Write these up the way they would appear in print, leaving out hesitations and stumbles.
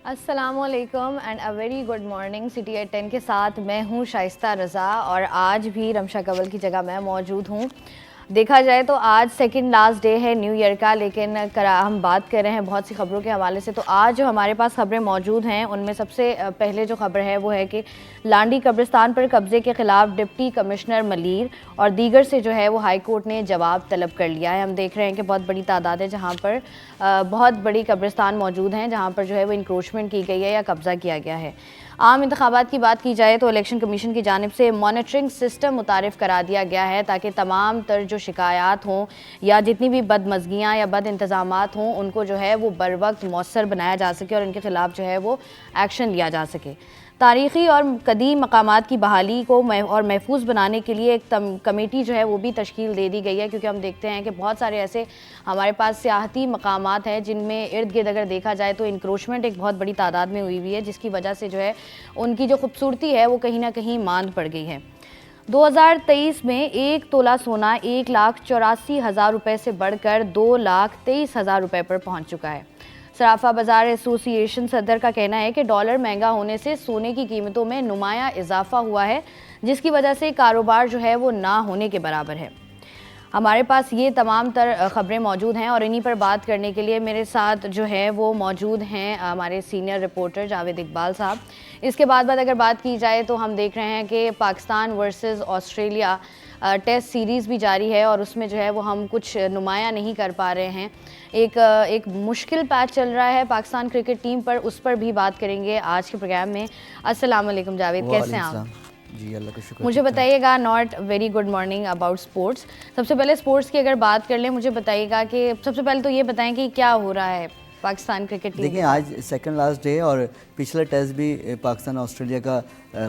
अस्सलामुअलैकुम and a very good morning. City at 10 के साथ मैं हूँ शाइस्ता रज़ा और आज भी रमशा कंवल की जगह मैं मौजूद हूँ। देखा जाए तो आज सेकंड लास्ट डे है न्यू ईयर का, लेकिन हम बात कर रहे हैं बहुत सी खबरों के हवाले से। तो आज जो हमारे पास खबरें मौजूद हैं उनमें सबसे पहले जो खबर है वो है कि लांडी कब्रिस्तान पर कब्जे के खिलाफ डिप्टी कमिश्नर मलीर और दीगर से जो है वो हाई कोर्ट ने जवाब तलब कर लिया है। हम देख रहे हैं कि बहुत बड़ी तादाद है जहाँ पर बहुत बड़ी कब्रिस्तान मौजूद हैं जहाँ पर जो है वो इंक्रोचमेंट की गई है या कब्जा किया गया है। आम इंतखाबात की बात की जाए तो इलेक्शन कमीशन की जानिब से मॉनिटरिंग सिस्टम मुतारिफ करा दिया गया है ताकि तमाम तर जो शिकायत हों या जितनी भी बदमज़गियाँ या बद इंतज़ामात हों उनको जो है वो बर वक्त मौसर बनाया जा सके और इनके ख़िलाफ़ जो है वो एक्शन लिया जा सके। तारीख़ी और कदीम मकामात की बहाली को और महफूज बनाने के लिए एक कमेटी जो है वो भी तश्कील दे दी गई है, क्योंकि हम देखते हैं कि बहुत सारे ऐसे हमारे पास सियाहती मकामात हैं जिनमें इर्द गिर्द अगर देखा जाए तो इंक्रोचमेंट एक बहुत बड़ी तादाद में हुई है, जिसकी वजह से जो है उनकी जो खूबसूरती है वो कहीं ना कहीं मांद पड़ गई है। 2023 में 1 तोला सोना 1,84,000 रुपये से बढ़कर 2,23,000 रुपये पर पहुँच चुका है। सराफा बाज़ार एसोसिएशन सदर का कहना है कि डॉलर महंगा होने से सोने की कीमतों में नुमाया इजाफा हुआ है, जिसकी वजह से कारोबार जो है वो ना होने के बराबर है। हमारे पास ये तमाम तर ख़बरें मौजूद हैं और इन्हीं पर बात करने के लिए मेरे साथ जो है वो मौजूद हैं हमारे सीनियर रिपोर्टर जावेद इकबाल साहब। इसके बाद अगर बात की जाए तो हम देख रहे हैं कि Pakistan versus Australia test series भी जारी है और उसमें जो है वो हम कुछ नुमाया नहीं कर पा रहे हैं। एक मुश्किल पैच चल रहा है पाकिस्तान क्रिकेट टीम पर, उस पर भी बात करेंगे आज के प्रोग्राम में। अस्सलाम वालेकुम जावेद, कैसे हैं आप? जी अल्लाह का शुक्र। मुझे बताइएगा, not very good morning about sports. सबसे पहले स्पोर्ट्स की अगर बात कर लें, मुझे बताइएगा कि सबसे पहले तो ये बताएं कि क्या हो रहा है पाकिस्तान क्रिकेट टीम। देखिए आज सेकंड लास्ट डे और पिछला टेस्ट भी पाकिस्तान ऑस्ट्रेलिया का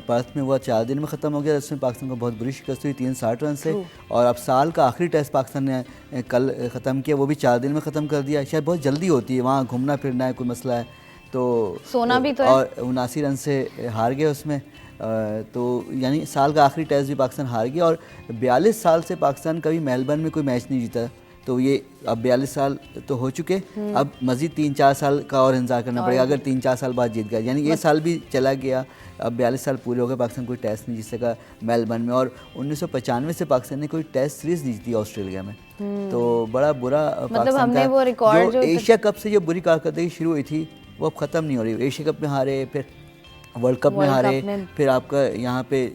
पर्थ में हुआ 4 दिन में ख़त्म हो गया। इसमें पाकिस्तान को बहुत बुरी शिकस्त हुई 360 रन से। और अब साल का आखिरी टेस्ट पाकिस्तान ने कल ख़त्म किया, वो भी 4 दिन में ख़त्म कर दिया। शायद बहुत जल्दी होती है, वहाँ घूमना फिरना है, कोई मसला है तो सोना भी तो है। और 79 रन से हार गए उसमें। तो यानी साल का आखिरी टेस्ट भी पाकिस्तान हार गया और 42 साल से पाकिस्तान कभी मेलबर्न में कोई मैच नहीं जीता। तो ये अब 42 साल तो हो चुके, अब मज़ीद 3-4 साल का और इंतजार करना पड़ेगा अगर 3-4 साल बाद जीत गया। यानी ये साल भी चला गया, अब 42 साल पूरे हो गए, पाकिस्तान कोई टेस्ट नहीं जीत सका मेलबर्न में। और 1995 से पाकिस्तान ने कोई टेस्ट सीरीज़ नहीं जीती ऑस्ट्रेलिया में। तो बड़ा बुरा मतलब हमने वो रिकॉर्ड जो एशिया कप से जो बुरी कारकर्दगी शुरू हुई थी वो अब ख़त्म नहीं हो रही। एशिया कप में हारे, फिर वर्ल्ड कप में हारे, फिर आपका यहाँ पे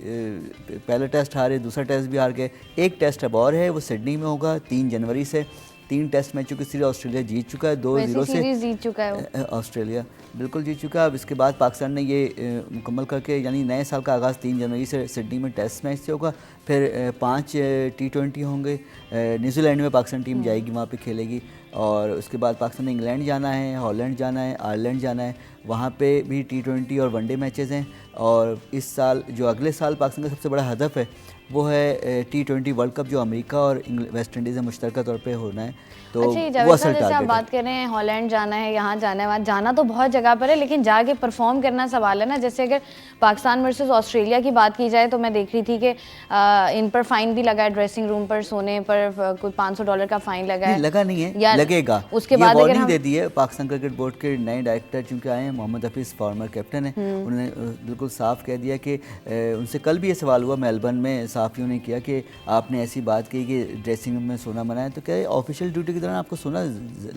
पहला टेस्ट हारे, दूसरा टेस्ट भी हार गए। एक टेस्ट अब और है, वो सिडनी में होगा 3 जनवरी से। 3 टेस्ट मैचों की सीरीज ऑस्ट्रेलिया जीत चुका है, 2-0 से जीत चुका है ऑस्ट्रेलिया, बिल्कुल जीत चुका है। अब इसके बाद पाकिस्तान ने ये मुकम्मल करके, यानी नए साल का आगाज़ 3 जनवरी से सिडनी में टेस्ट मैच से होगा। फिर 5 T20 होंगे। न्यूजीलैंड में पाकिस्तान टीम जाएगी, वहाँ पे खेलेगी। और उसके बाद पाकिस्तान ने इंग्लैंड जाना है, हॉलैंड जाना है, आयरलैंड जाना है, वहाँ पे भी T20 और वनडे मैचेस हैं। और इस साल जो अगले साल पाकिस्तान का सबसे बड़ा हदफ है वो है T20 वर्ल्ड कप, जो अमेरिका और वेस्ट इंडीज़ में मुश्तरका तौर पे होना है। तो अच्छा, वो असल जैसे आप बात कर रहे हैं हॉलैंड जाना है, यहाँ जाना है, वहाँ जाना तो बहुत जगह पर है, लेकिन जाके परफॉर्म करना सवाल है ना। जैसे अगर पाकिस्तान वर्सेस ऑस्ट्रेलिया की बात की जाए तो मैं देख रही थी कि इन पर फाइन भी लगा है, ड्रेसिंग रूम पर सोने पर कोई $500 का फाइन लगा है। लगा नहीं है, लगेगा। उसके बाद वार्निंग दे दी है पाकिस्तान क्रिकेट बोर्ड के नए डायरेक्टर चूँकि आए हैं, मोहम्मद हफीज़ फॉर्मर कैप्टन है, उन्होंने बिल्कुल साफ कह दिया कि उनसे कल भी ये सवाल हुआ मेलबर्न में, साफियों ने किया कि आपने ऐसी बात कही कि ड्रेसिंग रूम में सोना मना है। तो क्या ऑफिशियल ड्यूटी के दौरान आपको सोना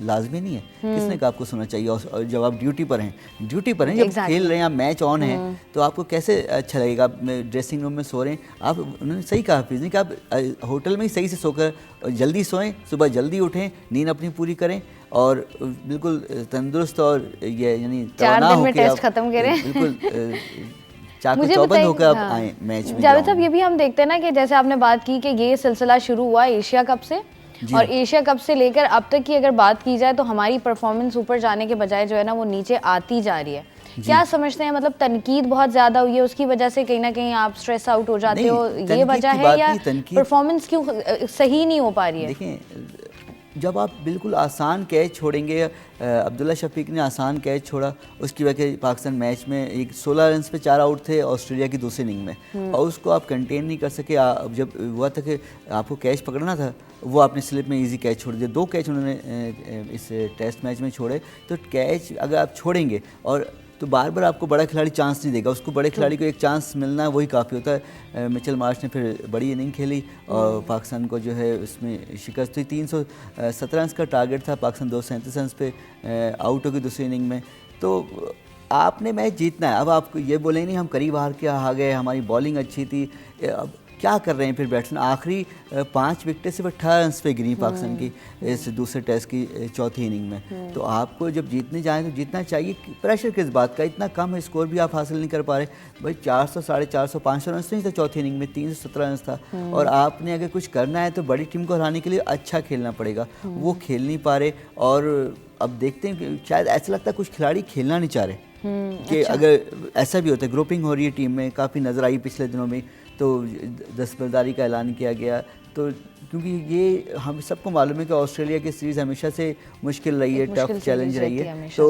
लाजमी नहीं है? किसने कहा आपको सोना चाहिए? और जब आप ड्यूटी पर हैं, जब खेल रहे हैं, आप मैच ऑन है, तो आपको कैसे अच्छा लगेगा आप ड्रेसिंग रूम में सो रहे हैं? आप, उन्होंने सही कहा हफीज़ ने कि आप होटल में ही सही से सोकर जल्दी सोएं, सुबह जल्दी उठें, नींद अपनी पूरी करें और बिल्कुल तंदुरुस्त और ये यानी 4 दिन में टेस्ट खत्म करें, बिल्कुल चाकू चौबंद होकर आप आए मैच में। जावेद साहब, ये भी हम देखते हैं ना कि जैसे आपने बात की कि ये सिलसिला शुरू हुआ एशिया कप से, और एशिया कप से लेकर अब तक की अगर बात की जाए तो हमारी परफॉर्मेंस ऊपर जाने के बजाय जो है ना वो नीचे आती जा रही है। क्या समझते हैं, मतलब तनकीद बहुत ज़्यादा हुई है, उसकी वजह से कहीं ना कहीं आप स्ट्रेस आउट हो जाते हो, ये वजह है या परफॉर्मेंस क्यों सही नहीं हो पा रही है? देखिए, जब आप बिल्कुल आसान कैच छोड़ेंगे, अब्दुल्ला शफीक ने आसान कैच छोड़ा, उसकी वजह पाकिस्तान मैच में 16 रन पे 4 आउट थे ऑस्ट्रेलिया की दूसरी इनिंग में, और उसको आप कंटेन नहीं कर सके। जब हुआ था कि आपको कैच पकड़ना था, वो आपने स्लिप में इजी कैच छोड़ दिया। 2 कैच उन्होंने इस टेस्ट मैच में छोड़े। तो कैच अगर आप छोड़ेंगे और तो बार बार आपको बड़ा खिलाड़ी चांस नहीं देगा, उसको बड़े खिलाड़ी को एक चांस मिलना वही काफ़ी होता है। मिचेल मार्श ने फिर बड़ी इनिंग खेली और पाकिस्तान को जो है उसमें शिकस्त हुई। 317 रन का टारगेट था, पाकिस्तान 237 रन पे आउट हो गई दूसरी इनिंग में। तो आपने मैच जीतना है, अब आप ये बोले नहीं हम करीब हार के आ गए, हमारी बॉलिंग अच्छी थी, अब क्या कर रहे हैं फिर बैट्समैन। आखिरी 5 विकेटें सिर्फ 18 रन पे गिरी पाकिस्तान की इस दूसरे टेस्ट की चौथी इनिंग में। तो आपको जब जीतने जाएँ तो जीतना चाहिए, प्रेशर किस बात का, इतना कम है स्कोर भी आप हासिल नहीं कर पा रहे भाई। 400 450 500 रन नहीं था चौथी इनिंग में, 317 रन था। और आपने अगर कुछ करना है तो बड़ी टीम को हराने के लिए अच्छा खेलना पड़ेगा, वो खेल नहीं पा रहे। और अब देखते हैं कि शायद ऐसा लगता है कुछ खिलाड़ी खेलना नहीं चाह रहे कि अच्छा। अगर ऐसा भी होता है, ग्रुपिंग हो रही है टीम में, काफ़ी नज़र आई पिछले दिनों में, तो दस्तबरदारी का ऐलान किया गया। तो क्योंकि ये हम सबको मालूम है कि ऑस्ट्रेलिया की सीरीज़ हमेशा से मुश्किल रही है, टफ चैलेंज रही है। तो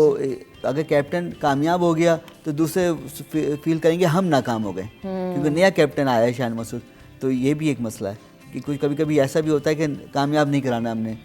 अगर कैप्टन कामयाब हो गया तो दूसरे फील करेंगे हम नाकाम हो गए, क्योंकि नया कैप्टन आया है शान मसूद। तो ये भी एक मसला है कि कुछ कभी कभी ऐसा भी होता है कि कामयाब नहीं कराना हमने।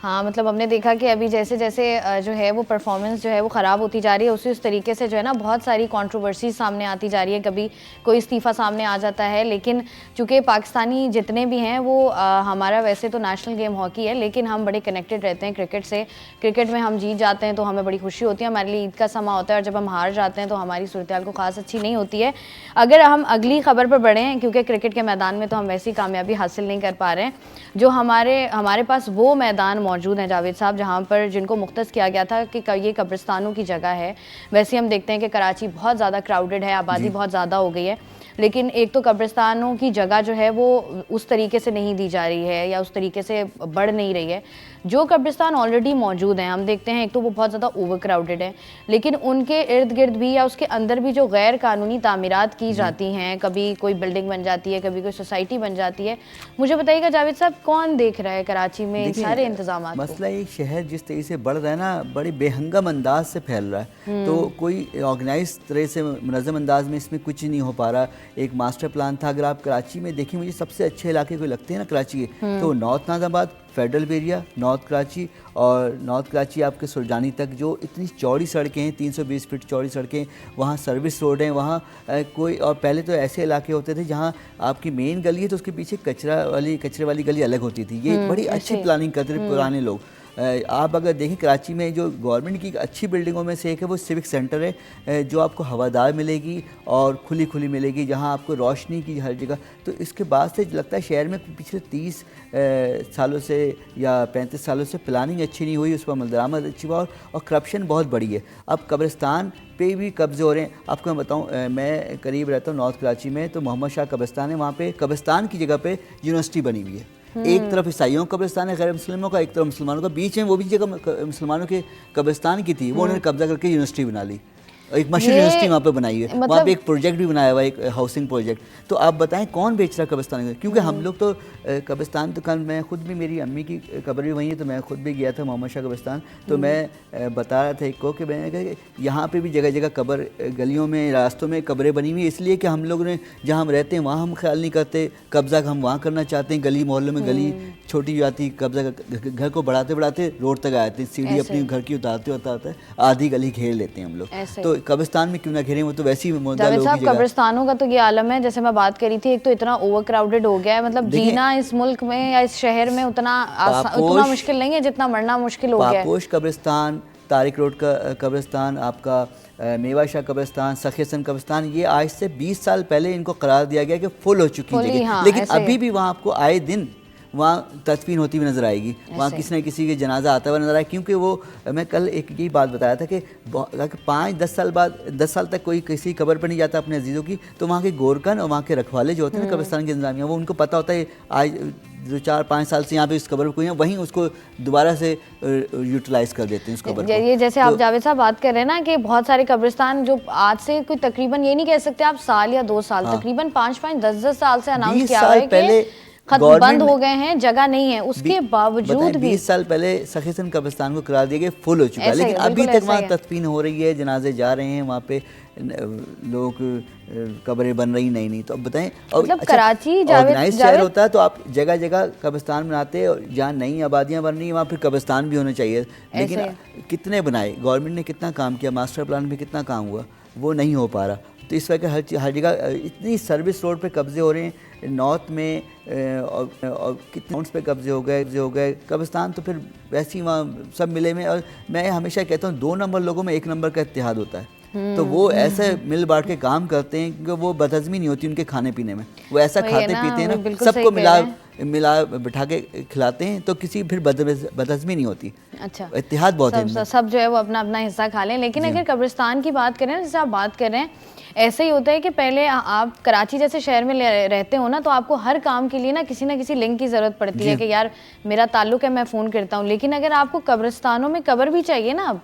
हाँ, मतलब हमने देखा कि अभी जैसे जैसे जो है वो परफॉर्मेंस जो है वो ख़राब होती जा रही है, उसी उस तरीके से जो है ना बहुत सारी कंट्रोवर्सी सामने आती जा रही है। कभी कोई इस्तीफ़ा सामने आ जाता है, लेकिन चूँकि पाकिस्तानी जितने भी हैं वो हमारा वैसे तो नेशनल गेम हॉकी है, लेकिन हम बड़े कनेक्टेड रहते हैं क्रिकेट से। क्रिकेट में हम जीत जाते हैं तो हमें बड़ी खुशी होती है, हमारे लिए ईद का समा होता है, और जब हम हार जाते हैं तो हमारी सूरत को ख़ास अच्छी नहीं होती है। अगर हम अगली खबर पर बढ़े हैं, क्योंकि क्रिकेट के मैदान में तो हम वैसी कामयाबी हासिल नहीं कर पा रहे हैं, जो हमारे पास वो मैदान मौजूद हैं जावेद साहब जहां पर जिनको मुख्तस किया गया था कि ये कब्रिस्तानों की जगह है। वैसे हम देखते हैं कि कराची बहुत ज़्यादा क्राउडेड है, आबादी बहुत ज़्यादा हो गई है, लेकिन एक तो कब्रिस्तानों की जगह जो है वो उस तरीके से नहीं दी जा रही है या उस तरीके से बढ़ नहीं रही है। जो कब्रिस्तान ऑलरेडी मौजूद हैं हम देखते हैं, एक तो वो बहुत ज़्यादा ओवर क्राउडेड है, लेकिन उनके इर्द गिर्द भी या उसके अंदर भी जो गैर कानूनी तामीरात की जाती हैं, कभी कोई बिल्डिंग बन जाती है, कभी कोई सोसाइटी बन जाती है। मुझे बताइएगा जावेद साहब, कौन देख रहा है कराची में इन सारे इंतजाम? मसला ये शहर जिस तरह से बढ़ रहा है ना, बड़े बेहंगम अंदाज से फैल रहा है, तो कोई ऑर्गेनाइज तरह से मुनज़्ज़म अंदाज में इसमें कुछ नहीं हो पा रहा। एक मास्टर प्लान था, अगर आप कराची में देखिए, मुझे सबसे अच्छे इलाके कोई लगते हैं ना कराची के, तो north Nazimabad, federal area, north Karachi, और नॉर्थ कराची आपके सुरजानी तक जो इतनी चौड़ी सड़कें हैं, 320 फीट चौड़ी सड़कें, वहाँ सर्विस रोड हैं, वहाँ कोई, और पहले तो ऐसे इलाके होते थे जहाँ आपकी मेन गली है तो उसके पीछे कचरे वाली गली अलग होती थी। ये बड़ी अच्छी प्लानिंग करते थे पुराने लोग। आप अगर देखें कराची में जो गवर्नमेंट की अच्छी बिल्डिंगों में से एक है वो सिविक सेंटर है, जो आपको हवादार मिलेगी और खुली खुली मिलेगी, जहां आपको रोशनी की हर जगह। तो इसके बाद से लगता है शहर में पिछले 30 सालों से या 35 सालों से प्लानिंग अच्छी नहीं हुई, उस पर अमल अच्छी हुआ, और करप्शन बहुत बड़ी है। अब कब्रिस्तान पे भी कब्जे हो रहे हैं। आपको मैं बताऊँ, मैं करीब रहता हूँ नॉर्थ कराची में, तो मोहम्मद शाह कब्रिस्तान है, वहाँ पे कब्रिस्तान की जगह पे यूनिवर्सिटी बनी हुई है। एक तरफ ईसाइयों का कब्रिस्तान है गैर मुस्लिमों का, एक तरफ मुसलमानों का, बीच में वो भी जगह मुसलमानों के कब्रिस्तान की थी, वो उन्होंने कब्जा करके यूनिवर्सिटी बना ली। एक मशहूर यूनिवर्सिटी वहाँ पे बनाई है, मतलब वहाँ पे एक प्रोजेक्ट भी बनाया हुआ है, एक हाउसिंग प्रोजेक्ट। तो आप बताएं कौन बेच रहा है कब्रिस्तान? क्योंकि हम लोग तो कब्रिस्तान, तो कल मैं खुद भी, मेरी अम्मी की कब्र भी वहीं है, तो मैं खुद भी गया था मोहम्मद शाह कब्रिस्तान। तो मैं बता रहा था एक को कि मैंने कहा कि यहाँ पे भी जगह जगह कब्र, गलियों में, रास्तों में कब्रें बनी हुई, इसलिए कि हम लोग ने जहाँ हम रहते हैं वहाँ हम ख्याल नहीं करते, कब्जा हम वहाँ करना चाहते हैं। गली मोहल्ले में गली छोटी जाती, कब्जा घर को बढ़ाते बढ़ाते रोड तक आते हैं, सीढ़ी अपनी घर की उतारते आधी गली घेर लेते हैं हम लोग। तो कब्रिस्तान में क्यों ना घेरें, वो तो वैसे ही जावेद साहब, कब्रिस्तानों का तो ये आलम है, जैसे मैं बात करी थी, एक तो इतना ओवर क्राउडेड हो गया है, मतलब जीना इस मुल्क में या इस शहर में उतना मुश्किल नहीं है जितना मरना मुश्किल हो गया है। पापोश कब्रिस्तान, तारिक रोड का कब्रिस्तान, आपका मेवा शाह कब्रिस्तान, सखी हसन कब्रिस्तान, ये आज से 20 साल पहले इनको करार दिया गया कि फुल हो चुकी जगह, हाँ, लेकिन अभी भी वहाँ आपको आए दिन वहाँ तदफीन होती हुई नज़र आएगी, वहाँ किसी न किसी के जनाजा आता हुआ नजर आए। क्योंकि वो, मैं कल एक यही बात बताया था कि 5-10 साल बाद, 10 साल तक कोई किसी कब्र पर नहीं जाता अपने अजीज़ों की, तो वहाँ के गोरकन और वहाँ के रखवाले जो होते हैं ना कब्रिस्तान की इंतजामिया, वो उनको पता होता है आज 4-5 साल से यहाँ पे इस कब्र पर कोई है, वहीं उसको दोबारा से यूटिलाइज कर देते हैं उस कब्र को। ये जैसे आप जावेद साहब बात कर रहे हैं ना कि बहुत सारे कब्रिस्तान जो आज से कोई तकरीबन, ये नहीं कह सकते आप साल या 2 साल, तकरीबन 5-5, 10-10 साल से अनाउंस किया हुआ है कि खत्म बंद हो गए हैं, जगह नहीं है, उसके बावजूद भी 20 साल पहले सखीसन कब्रिस्तान को करार दिया गया, फुल हो चुका है, लेकिन अभी तक वहाँ तदफीन हो रही है, जनाजे जा रहे हैं, वहाँ पे लोग कब्रें बन रही नहीं। तो अब बताएं, और मतलब कराची ऑर्गेनाइज शहर होता है तो आप जगह जगह कब्रिस्तान बनाते और जहाँ नई आबादियाँ बन रही हैं वहाँ फिर कब्रिस्तान भी होने चाहिए, लेकिन कितने बनाए, गवर्नमेंट ने कितना काम किया, मास्टर प्लान में कितना काम हुआ, वो नहीं हो पा रहा। तो इस वजह हर जगह इतनी सर्विस रोड पे कब्जे हो रहे हैं, नॉर्थ में और कितने पे कब्जे हो गए, कब्रिस्तान तो फिर वैसे ही वहाँ सब मिले में। और मैं हमेशा कहता हूँ 2 नंबर लोगों में 1 नंबर का इत्तेहाद होता है, तो वो ऐसे मिल बांट के काम करते हैं क्योंकि वो बदहज़मी नहीं होती उनके खाने पीने में, वो ऐसा खाते पीते हैं ना, सबको मिला बिठा के खिलाते हैं, तो किसी फिर बदहज़मी नहीं होती। अच्छा, इत्तेहाद बहुत है, सब जो है वो अपना अपना हिस्सा खा लें। लेकिन अगर कब्रिस्तान की बात करें, जैसे आप बात कर रहे हैं, ऐसे ही होता है कि पहले आप कराची जैसे शहर में रहते हो ना, तो आपको हर काम के लिए ना किसी लिंक की ज़रूरत पड़ती है कि यार मेरा ताल्लुक है, मैं फ़ोन करता हूँ। लेकिन अगर आपको कब्रिस्तानों में कब्र भी चाहिए ना, अब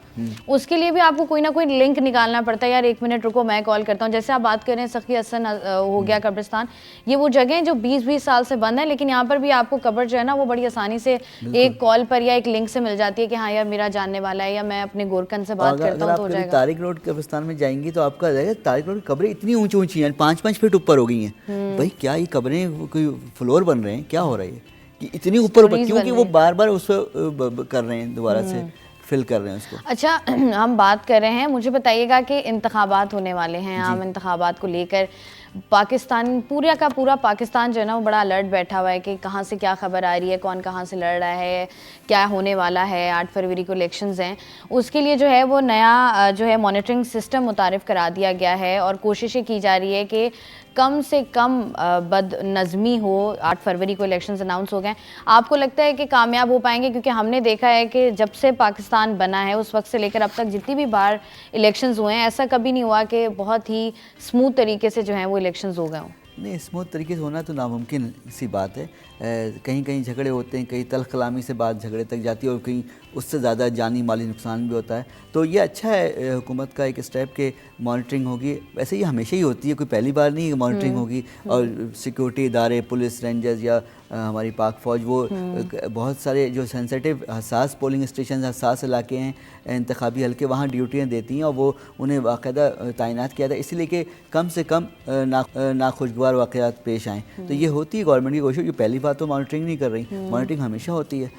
उसके लिए भी आपको कोई ना कोई लिंक निकालना पड़ता है, यार 1 मिनट रुको मैं कॉल करता हूँ। जैसे आप बात कर रहे हैं सखी हसन हो गया कब्रिस्तान, ये वो जगह जो 20-20 साल से बंद है, लेकिन यहाँ पर भी आपको कब्र जो है ना वो बड़ी आसानी से एक कॉल पर या एक लिंक से मिल जाती है कि हाँ यार मेरा जानने वाला है, या मैं अपने गोरकन से बात करता हूँ तो हो जाएगा। तारिक रोड कब्रिस्तान में जाएंगी तो आपका तारिक रोड कब्रें इतनी ऊंची ऊंची हैं, 5-5 फीट ऊपर हो गई हैं। भाई क्या ये कब्रें कोई फ्लोर बन रहे हैं, क्या हो रहा है कि इतनी ऊपर, क्योंकि वो बार बार उसको कर रहे हैं, दोबारा से फिल कर रहे हैं उसको। अच्छा, हम बात कर रहे हैं, मुझे बताइएगा कि इंतखाबात होने वाले हैं, आम इंतखाबात को लेकर पाकिस्तान, पूरा पाकिस्तान जो है ना वो बड़ा अलर्ट बैठा हुआ है कि कहाँ से क्या खबर आ रही है, कौन कहाँ से लड़ रहा है, क्या होने वाला है। 8 फरवरी को इलेक्शंस हैं, उसके लिए जो है वो नया जो है मॉनिटरिंग सिस्टम मुतारिफ़ करा दिया गया है और कोशिशें की जा रही है कि कम से कम बदनज़मी हो। 8 फरवरी को इलेक्शंस अनाउंस हो गए, आपको लगता है कि कामयाब हो पाएंगे? क्योंकि हमने देखा है कि जब से पाकिस्तान बना है उस वक्त से लेकर अब तक जितनी भी बार इलेक्शंस हुए हैं, ऐसा कभी नहीं हुआ कि बहुत ही स्मूथ तरीके से जो है वो इलेक्शंस हो गए हों। नहीं, स्मूथ तरीके से होना तो नामुमकिन सी बात है। कहीं कहीं झगड़े होते हैं, कहीं तल्ख कलामी से बात झगड़े तक जाती है और कहीं उससे ज़्यादा जानी माली नुकसान भी होता है। तो ये अच्छा है हुकूमत का एक स्टेप के मॉनिटरिंग होगी। वैसे ये हमेशा ही होती है, कोई पहली बार नहीं मॉनिटरिंग होगी। और सिक्योरिटी इदारे, पुलिस, रेंजर्स या हमारी पाक फ़ौज, वो बहुत सारे जो सेंसिटिव हसास पोलिंग स्टेशन, हसास इलाके हैं, इंतखाबी हल्के, वहाँ ड्यूटियाँ देती हैं और वो उन्हें बाकायदा तैनात किया था इसलिए कि कम से कम नाखुशगवार वाक़यात पेश आएँ। तो ये होती है गवर्नमेंट की कोशिश। पहली बात तो मॉनिटरिंग नहीं कर रही, मॉनिटरिंग हमेशा होती है।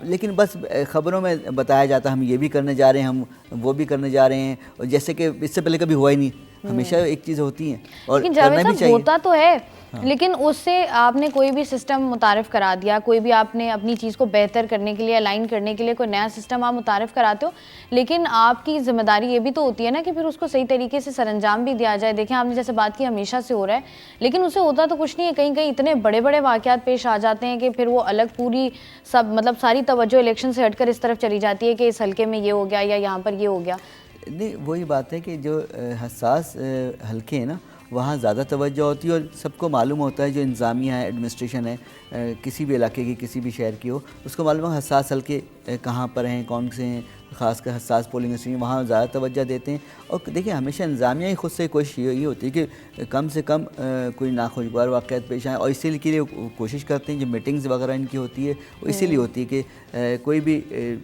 लेकिन बस ख़बरों में बताया जाता है हम ये भी करने जा रहे हैं, हम वो भी करने जा रहे हैं, और जैसे कि इससे पहले कभी हुआ ही नहीं। हमेशा एक चीज़ होती है और करना भी चाहिए। होता तो है, लेकिन उससे आपने कोई भी सिस्टम मुतारिफ़ करा दिया, कोई भी आपने अपनी चीज़ को बेहतर करने के लिए, अलाइन करने के लिए कोई नया सिस्टम आप मुतारिफ़ कराते हो, लेकिन आपकी जिम्मेदारी ये भी तो होती है ना कि फिर उसको सही तरीके से सरअंजाम भी दिया जाए। देखें, आपने जैसे बात की हमेशा से हो रहा है, लेकिन उससे होता तो कुछ नहीं है। कहीं कहीं इतने बड़े बड़े वाक़यात पेश आ जाते हैं कि फिर वो अलग पूरी मतलब सारी तवज्जो इलेक्शन से हटकर इस तरफ चली जाती है कि इस हल्के में ये हो गया या यहाँ पर ये हो गया। नहीं, वही बात है कि जो हसास हल्के हैं ना, वहाँ ज़्यादा तवज्जो होती है और सबको मालूम होता है, जो इंतज़ामिया है, एडमिनिस्ट्रेशन है, किसी भी इलाके की, किसी भी शहर की हो, उसको मालूम है हसास हल्के कहाँ पर हैं, कौन से हैं, ख़ासकर हसास पोलिंग स्टेशन, वहाँ ज़्यादा तवज्जो देते हैं। और देखिए, हमेशा इंतज़ामिया ही खुद से कोशिश ये होती है कि कम से कम कोई नाखुशगवार वाक़यात पेश आए, और इसीलिए के लिए कोशिश करते हैं। जो मीटिंग्स वगैरह इनकी होती है वो इसीलिए होती है कि कोई भी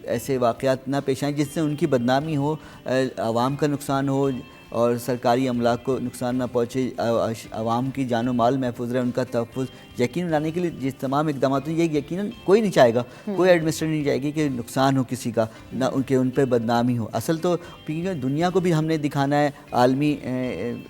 ऐसे वाक़यात ना पेश आएँ जिससे उनकी बदनामी हो, आवाम का नुकसान हो और सरकारी अमलाक को नुकसान ना पहुँचे, आवाम की जानो माल महफूज रहे, उनका तहफ़्फ़ुज़ यकीन लाने के लिए जिस तमाम इक़दाम हैं, ये यकीनन कोई नहीं चाहेगा, कोई एडमिनिस्ट्रेशन नहीं चाहेगी कि नुकसान हो किसी का, ना उनके उन पर बदनामी हो। असल तो दुनिया को भी हमने दिखाना है, आलमी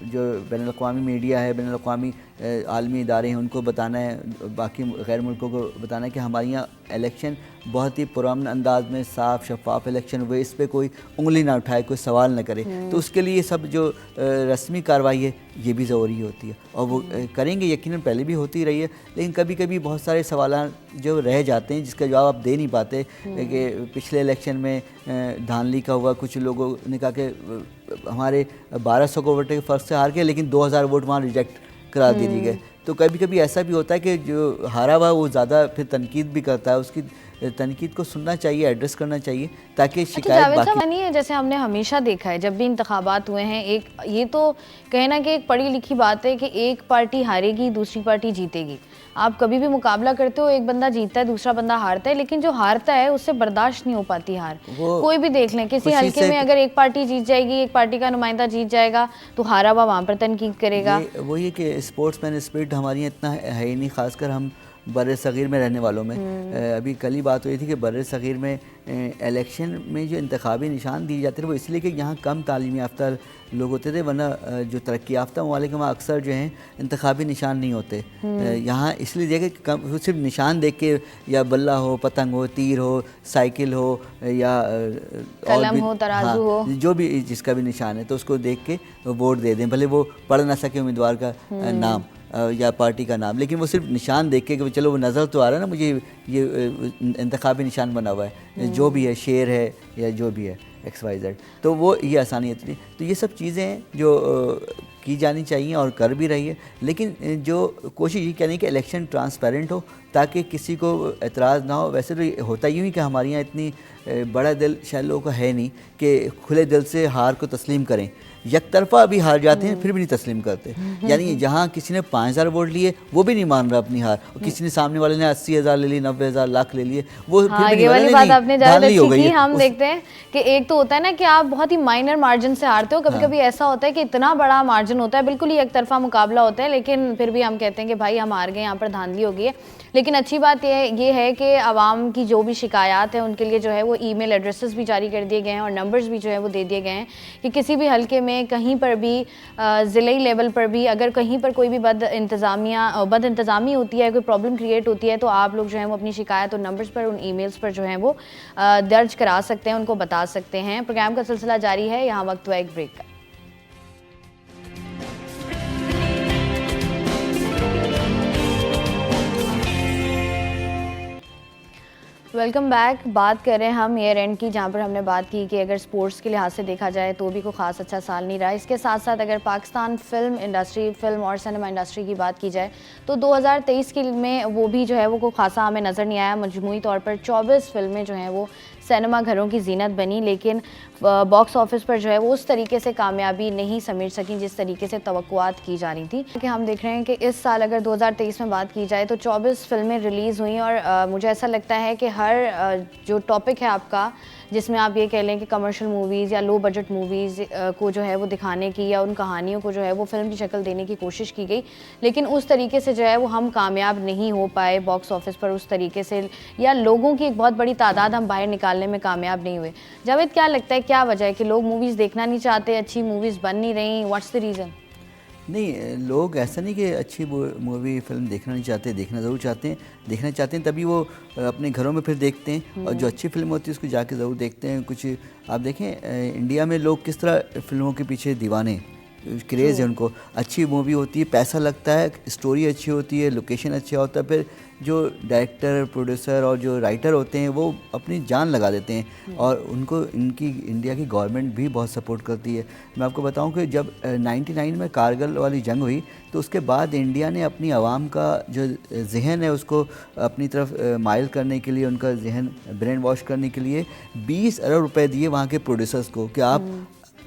जो बैनुल-अक़वामी मीडिया है, बैनुल-अक़वामी आलमी इदारे हैं, उनको बताना है, बाकी गैर मुल्कों को बताना है कि हमारे यहाँ इलेक्शन बहुत ही पुरअमन अंदाज में साफ़ शफाफ इलेक्शन हुए, इस पर कोई उंगली ना उठाए, कोई सवाल ना करे। तो उसके लिए सब जो रस्मी कार्रवाई है ये भी ज़रूरी होती है, और वो करेंगे, यकीनन पहले भी होती रही है। लेकिन कभी कभी बहुत सारे सवाल जो रह जाते हैं जिसका जवाब आप दे नहीं पाते। कि पिछले इलेक्शन में धांधली का हुआ, कुछ लोगों ने कहा कि हमारे 1200 को वोट के फ़र्क से हार गए, लेकिन 2000 वोट वहाँ रिजेक्ट करा दिए गए। तो कभी कभी ऐसा भी होता है कि जो हारा हुआ वो ज़्यादा फिर तनकीद भी करता है, उसकी तनकीद को सुनना चाहिए, एड्रेस करना चाहिए, ताकि अच्छा शिकायत जावेद साहब, बाकी। नहीं है जैसे हमने हमेशा देखा है जब भी इंतखाबात हुए हैं, एक ये तो कहना कि एक पढ़ी लिखी बात है कि एक पार्टी हारेगी दूसरी पार्टी जीतेगी। आप कभी भी मुकाबला करते हो, एक बंदा जीतता है दूसरा बंदा हारता है, लेकिन जो हारता है उससे बर्दाश्त नहीं हो पाती हार। कोई भी देख लें, किसी हल्के में अगर एक पार्टी जीत जाएगी, एक पार्टी का नुमाइंदा जीत जाएगा, तो हारा हुआ वहाँ पर तनकीद करेगा। वही है कि स्पोर्ट्समैन स्पिरिट हमारी इतना है ही नहीं, खासकर हम बर सग़ीर में रहने वालों में। अभी कल ही बात हुई थी कि बर सग़ीर में इलेक्शन में जो इंतखाबी निशान दिए जाते थे वो इसलिए कि यहाँ कम तालीम याफ्ता लोग होते थे, वरना जो तरक्की याफ्ता ममालिक में अक्सर जो हैं इंतखाबी निशान नहीं होते। यहाँ इसलिए दिया कि कम सिर्फ निशान देख के, या बल्ला हो, पतंग हो, तीर हो, साइकिल हो, या कलम हो, तराजू हो, जो भी जिसका भी निशान है तो उसको देख के वोट दे दें, भले वो पढ़ ना सके उम्मीदवार का नाम या पार्टी का नाम, लेकिन वो सिर्फ निशान देख के कि चलो वो नज़र तो आ रहा है ना मुझे, ये इंतखाबी निशान बना हुआ है, जो भी है, शेर है या जो भी है XYZ, तो वो ये आसानियत थी। तो ये सब चीज़ें हैं जो की जानी चाहिए और कर भी रही है, लेकिन जो कोशिश ये करनी कि इलेक्शन ट्रांसपेरेंट हो ताकि किसी को एतराज़ ना हो। वैसे तो होता यूँ ही कि हमारे यहाँ इतनी बड़ा दिल शायद लोगों का है नहीं कि खुले दिल से हार को तस्लीम करें। एक तरफा भी हार जाते हैं फिर भी नहीं तस्लीम करते, यानी जहाँ किसी ने 5000 वोट लिए वो भी नहीं मान रहा अपनी हार, और किसी ने सामने वाले ने 80,000 ले लिए, 90,000, लाख ले लिए, वो हाँ, फिर भी ये वाली बात आपने ज़्यादा अच्छी की। हम उस... देखते हैं कि एक तो होता है ना कि आप बहुत ही माइनर मार्जिन से हारते हो, कभी कभी ऐसा होता है कि इतना बड़ा मार्जिन होता है, बिल्कुल ही एक तरफा मुकाबला होता है, लेकिन फिर भी हम कहते हैं कि भाई हम हार गए, यहाँ पर धांधली हो गई है। लेकिन अच्छी बात ये है कि आवाम की जो भी शिकायत है उनके लिए जो है वो ईमेल एड्रेसेस भी जारी कर दिए गए हैं और नंबर्स भी जो है वो दे दिए गए हैं कि किसी भी हल्के में कहीं पर भी ज़िले लेवल पर भी अगर कहीं पर कोई भी बद इंतज़ामी होती है, कोई प्रॉब्लम क्रिएट होती है, तो आप लोग जो है वो अपनी शिकायत उन नंबर्स पर, उन ईमेल्स पर जो है वो दर्ज करा सकते हैं, उनको बता सकते हैं। प्रोग्राम का सिलसिला जारी है, यहाँ वक्त हुआ एक ब्रेक का। Welcome back. बात कर रहे हैं हम ईयर एंड की, जहाँ पर हमने बात की कि अगर स्पोर्ट्स के लिहाज से देखा जाए तो भी कोई ख़ास अच्छा साल नहीं रहा। इसके साथ साथ अगर पाकिस्तान फिल्म इंडस्ट्री, फिल्म और सिनेमा इंडस्ट्री की बात की जाए तो 2023 के में वो भी जो है वो कोई खासा हमें नज़र नहीं आया। मजमूई तौर पर 24 फिल्में जो हैं वो सिनेमा घरों की जीनत बनी, लेकिन बॉक्स ऑफिस पर जो है वो उस तरीके से कामयाबी नहीं समेट सकी जिस तरीके से तवक्कुआत की जा रही थी। कि हम देख रहे हैं कि इस साल अगर 2023 में बात की जाए तो 24 फिल्में रिलीज़ हुई और मुझे ऐसा लगता है कि हर जो टॉपिक है आपका, जिसमें आप ये कह लें कि कमर्शियल मूवीज़ या लो बजट मूवीज़ को जो है वो दिखाने की या उन कहानियों को जो है वो फिल्म की शक्ल देने की कोशिश की गई, लेकिन उस तरीके से जो है वो हम कामयाब नहीं हो पाए बॉक्स ऑफिस पर उस तरीके से, या लोगों की एक बहुत बड़ी तादाद हम बाहर निकालने में कामयाब नहीं हुए। जावेद, क्या लगता है क्या वजह है कि लोग मूवीज़ देखना नहीं चाहते, अच्छी मूवीज़ बन नहीं रही? What's the reason? नहीं, लोग ऐसा नहीं कि अच्छी मूवी फिल्म देखना नहीं चाहते, देखना ज़रूर चाहते हैं, देखना चाहते हैं तभी वो अपने घरों में फिर देखते हैं, और जो अच्छी फिल्म होती है उसको जाके ज़रूर देखते हैं। कुछ आप देखें इंडिया में लोग किस तरह फिल्मों के पीछे दीवाने, क्रेज़ है उनको। अच्छी मूवी होती है, पैसा लगता है, स्टोरी अच्छी होती है, लोकेशन अच्छा होता है, फिर जो डायरेक्टर, प्रोड्यूसर और जो राइटर होते हैं वो अपनी जान लगा देते हैं, और उनको इनकी इंडिया की गवर्नमेंट भी बहुत सपोर्ट करती है। मैं आपको बताऊं कि जब 99 में कारगिल वाली जंग हुई तो उसके बाद इंडिया ने अपनी आवाम का जो जहन है उसको अपनी तरफ माइल करने के लिए, उनका जहन ब्रेन वॉश करने के लिए 20 अरब रुपए दिए वहाँ के प्रोड्यूसर्स को कि आप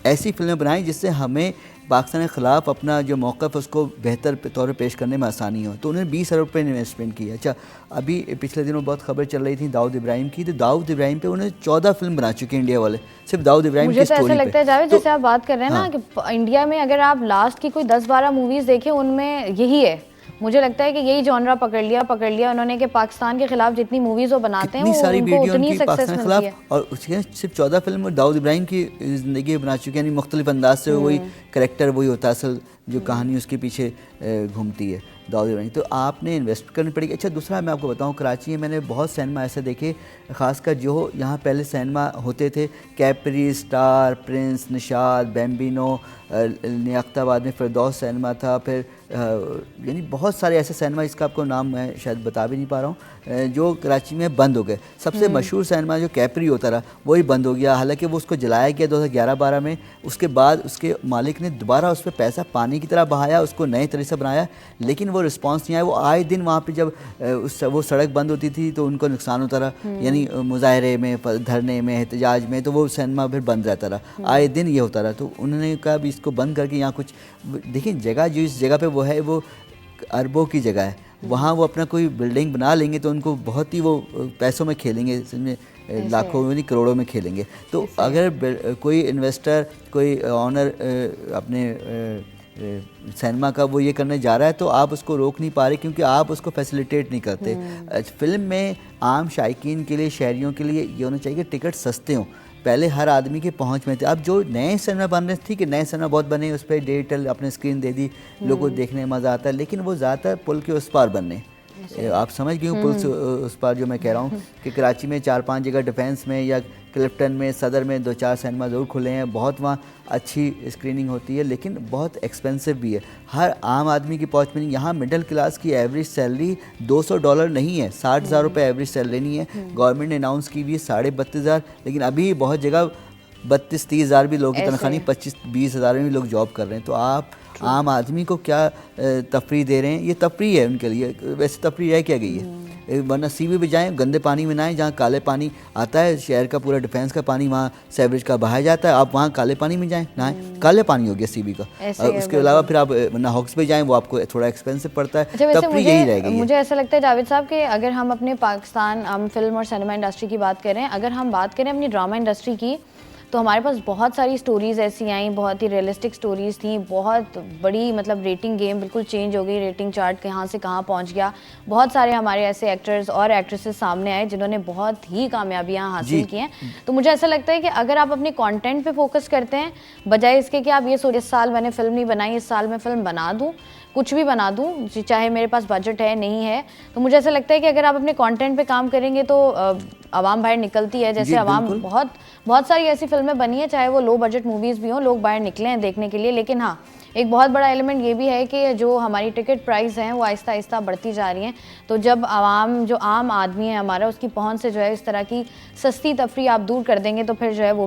ऐसी फिल्में बनाएं जिससे हमें पाकिस्तान के ख़िलाफ़ अपना जो मौक़िफ़ उसको बेहतर तौर पर पेश करने में आसानी हो। तो उन्होंने 20 अरब रुपये इन्वेस्टमेंट की। अच्छा, अभी पिछले दिनों बहुत खबर चल रही थी दाऊद इब्राहिम की, तो दाऊद इब्राहिम पे उन्होंने 14 फिल्म बना चुके हैं इंडिया वाले, सिर्फ दाऊद इब्राहिम की स्टोरी पे। मुझे तो ऐसा लगता है जावेद, जैसे आप बात कर रहे हैं ना कि इंडिया में अगर आप लास्ट की कोई 10-12 मूवीज़ देखें उनमें यही है। मुझे लगता है कि यही जॉनरा पकड़ लिया उन्होंने कि पाकिस्तान के खिलाफ जितनी मूवीज़ वो बनाते हैं सारी उनको उतनी सक्सेस मिलती मिलती है। और उसके सिर्फ 14 फिल्म दाऊद इब्राहिम की ज़िंदगी बना चुके हैं, यानी मुख्तलिफ अंदाज से वही करैक्टर वही होता है, असल जो कहानी उसके पीछे घूमती है दाऊद इब्राहिम। तो आपने इन्वेस्ट करनी पड़ेगी। अच्छा, दूसरा मैं आपको बताऊं, कराची में मैंने बहुत सिनेमा ऐसे देखे, ख़ासकर जो यहाँ पहले सिनेमा होते थे, capri, star, Prince, Nishad, Bambino, नियाख्ताबाद में फिरदौस सिनेमा था, फिर यानी बहुत बहुत सारे ऐसे सिनेमा, इसका आपको नाम मैं शायद बता भी नहीं पा रहा हूँ, जो कराची में बंद हो गए। सबसे मशहूर सिनेमा जो कैपरी होता रहा वही बंद हो गया, हालांकि वो उसको जलाया गया 2011-12 में। उसके बाद उसके मालिक ने दोबारा उस पर पैसा पानी की तरह बहाया, उसको नए तरह से बनाया, लेकिन वो रिस्पांस नहीं आया। वो आए दिन वहाँ पे जब वो सड़क बंद होती थी तो उनको नुकसान होता रहा, यानी मुजाहरे में, धरने में, एहतजाज में, तो वो सिनेमा फिर बंद रहता रहा, आए दिन ये होता रहा। तो उन्होंने कहा भी इसको बंद करके यहाँ कुछ देखिए, जगह जो इस जगह पे वो है वो अरबों की जगह है, वहाँ वो अपना कोई बिल्डिंग बना लेंगे तो उनको बहुत ही वो पैसों में खेलेंगे, इसमें लाखों में नहीं करोड़ों में खेलेंगे। तो अगर कोई इन्वेस्टर, कोई ऑनर अपने सिनेमा का वो ये करने जा रहा है तो आप उसको रोक नहीं पा रहे, क्योंकि आप उसको फैसिलिटेट नहीं करते। फिल्म में आम शायकीन के लिए, शहरियों के लिए ये होना चाहिए कि टिकट सस्ते हों, पहले हर आदमी के पहुंच में थे। अब जो नए सिनेमा बन रहे थे कि नए सिनेमा बहुत बने, उस पर डिजिटल अपने स्क्रीन दे दी, लोगों को देखने में मज़ा आता है, लेकिन वो ज़्यादातर पुल के उस पार बनने। आप समझ गए हो पुल से उस पार जो मैं कह रहा हूँ, कि कराची में 4-5 जगह डिफेंस में या क्लिफ्टन में, सदर में 2-4 सिनेमा ज़रूर खुले हैं, बहुत वहाँ अच्छी स्क्रीनिंग होती है, लेकिन बहुत एक्सपेंसिव भी है, हर आम आदमी की पहुँच में नहीं। यहाँ मिडिल क्लास की एवरेज सैलरी $200 नहीं है, 60,000 रुपये एवरेज सैलरी नहीं है। गवर्नमेंट ने अनाउंस की हुई है 32,500, लेकिन अभी बहुत जगह 32-30 हज़ार भी लोगों की तनख्वाह नहीं, 25-20 हज़ार में भी लोग जॉब कर रहे हैं। तो आप आम आदमी को क्या तफरीह दे रहे हैं? ये तफरीह है उनके लिए, वैसे तफरीह रह क्या गई है? वरना सीवी भी जाएँ, गंदे पानी में ना आए, जहाँ काले पानी आता है, शहर का पूरा डिफेंस का पानी वहाँ सेवरेज का बहाया जाता है, आप वहाँ काले पानी में जाएँ, नहाएं, काले पानी हो गया सीवी का। उसके अलावा फिर आप नाहॉक्स पे जाएँ, वो आपको थोड़ा एक्सपेंसिव पड़ता है। तफरीह यही रह गई है। मुझे ऐसा लगता है जावेद साहब कि अगर हम अपने पाकिस्तान, हम फिल्म और सिनेमा इंडस्ट्री की बात करें, अगर हम बात करें अपनी ड्रामा इंडस्ट्री की, तो हमारे पास बहुत सारी स्टोरीज़ ऐसी आई, बहुत ही रियलिस्टिक स्टोरीज़ थी, बहुत बड़ी मतलब रेटिंग गेम बिल्कुल चेंज हो गई, रेटिंग चार्ट कहाँ से कहाँ पहुँच गया। बहुत सारे हमारे ऐसे एक्टर्स और एक्ट्रेसेस सामने आए जिन्होंने बहुत ही कामयाबियाँ हासिल की हैं। तो मुझे ऐसा लगता है कि अगर आप अपने कंटेंट पे फोकस करते हैं, बजाय इसके कि आप ये सोचिए इस साल मैंने फिल्म नहीं बनाई, इस साल मैं फिल्म बना दूँ, कुछ भी बना दूँ, चाहे मेरे पास बजट है नहीं है, तो मुझे ऐसा लगता है कि अगर आप अपने कंटेंट पे काम करेंगे तो आवाम बाहर निकलती है। जैसे आवाम बहुत सारी ऐसी फिल्में बनी है, चाहे वो लो बजट मूवीज़ भी हों, लोग बाहर निकले हैं देखने के लिए। लेकिन हाँ, एक बहुत बड़ा एलिमेंट ये भी है कि जो हमारी टिकट प्राइस हैं वो आहिस्ता आहिस्ता बढ़ती जा रही हैं। तो जब आवाम, जो आम आदमी है हमारा, उसकी पहुंच से जो है इस तरह की सस्ती तफरी आप दूर कर देंगे, तो फिर जो है वो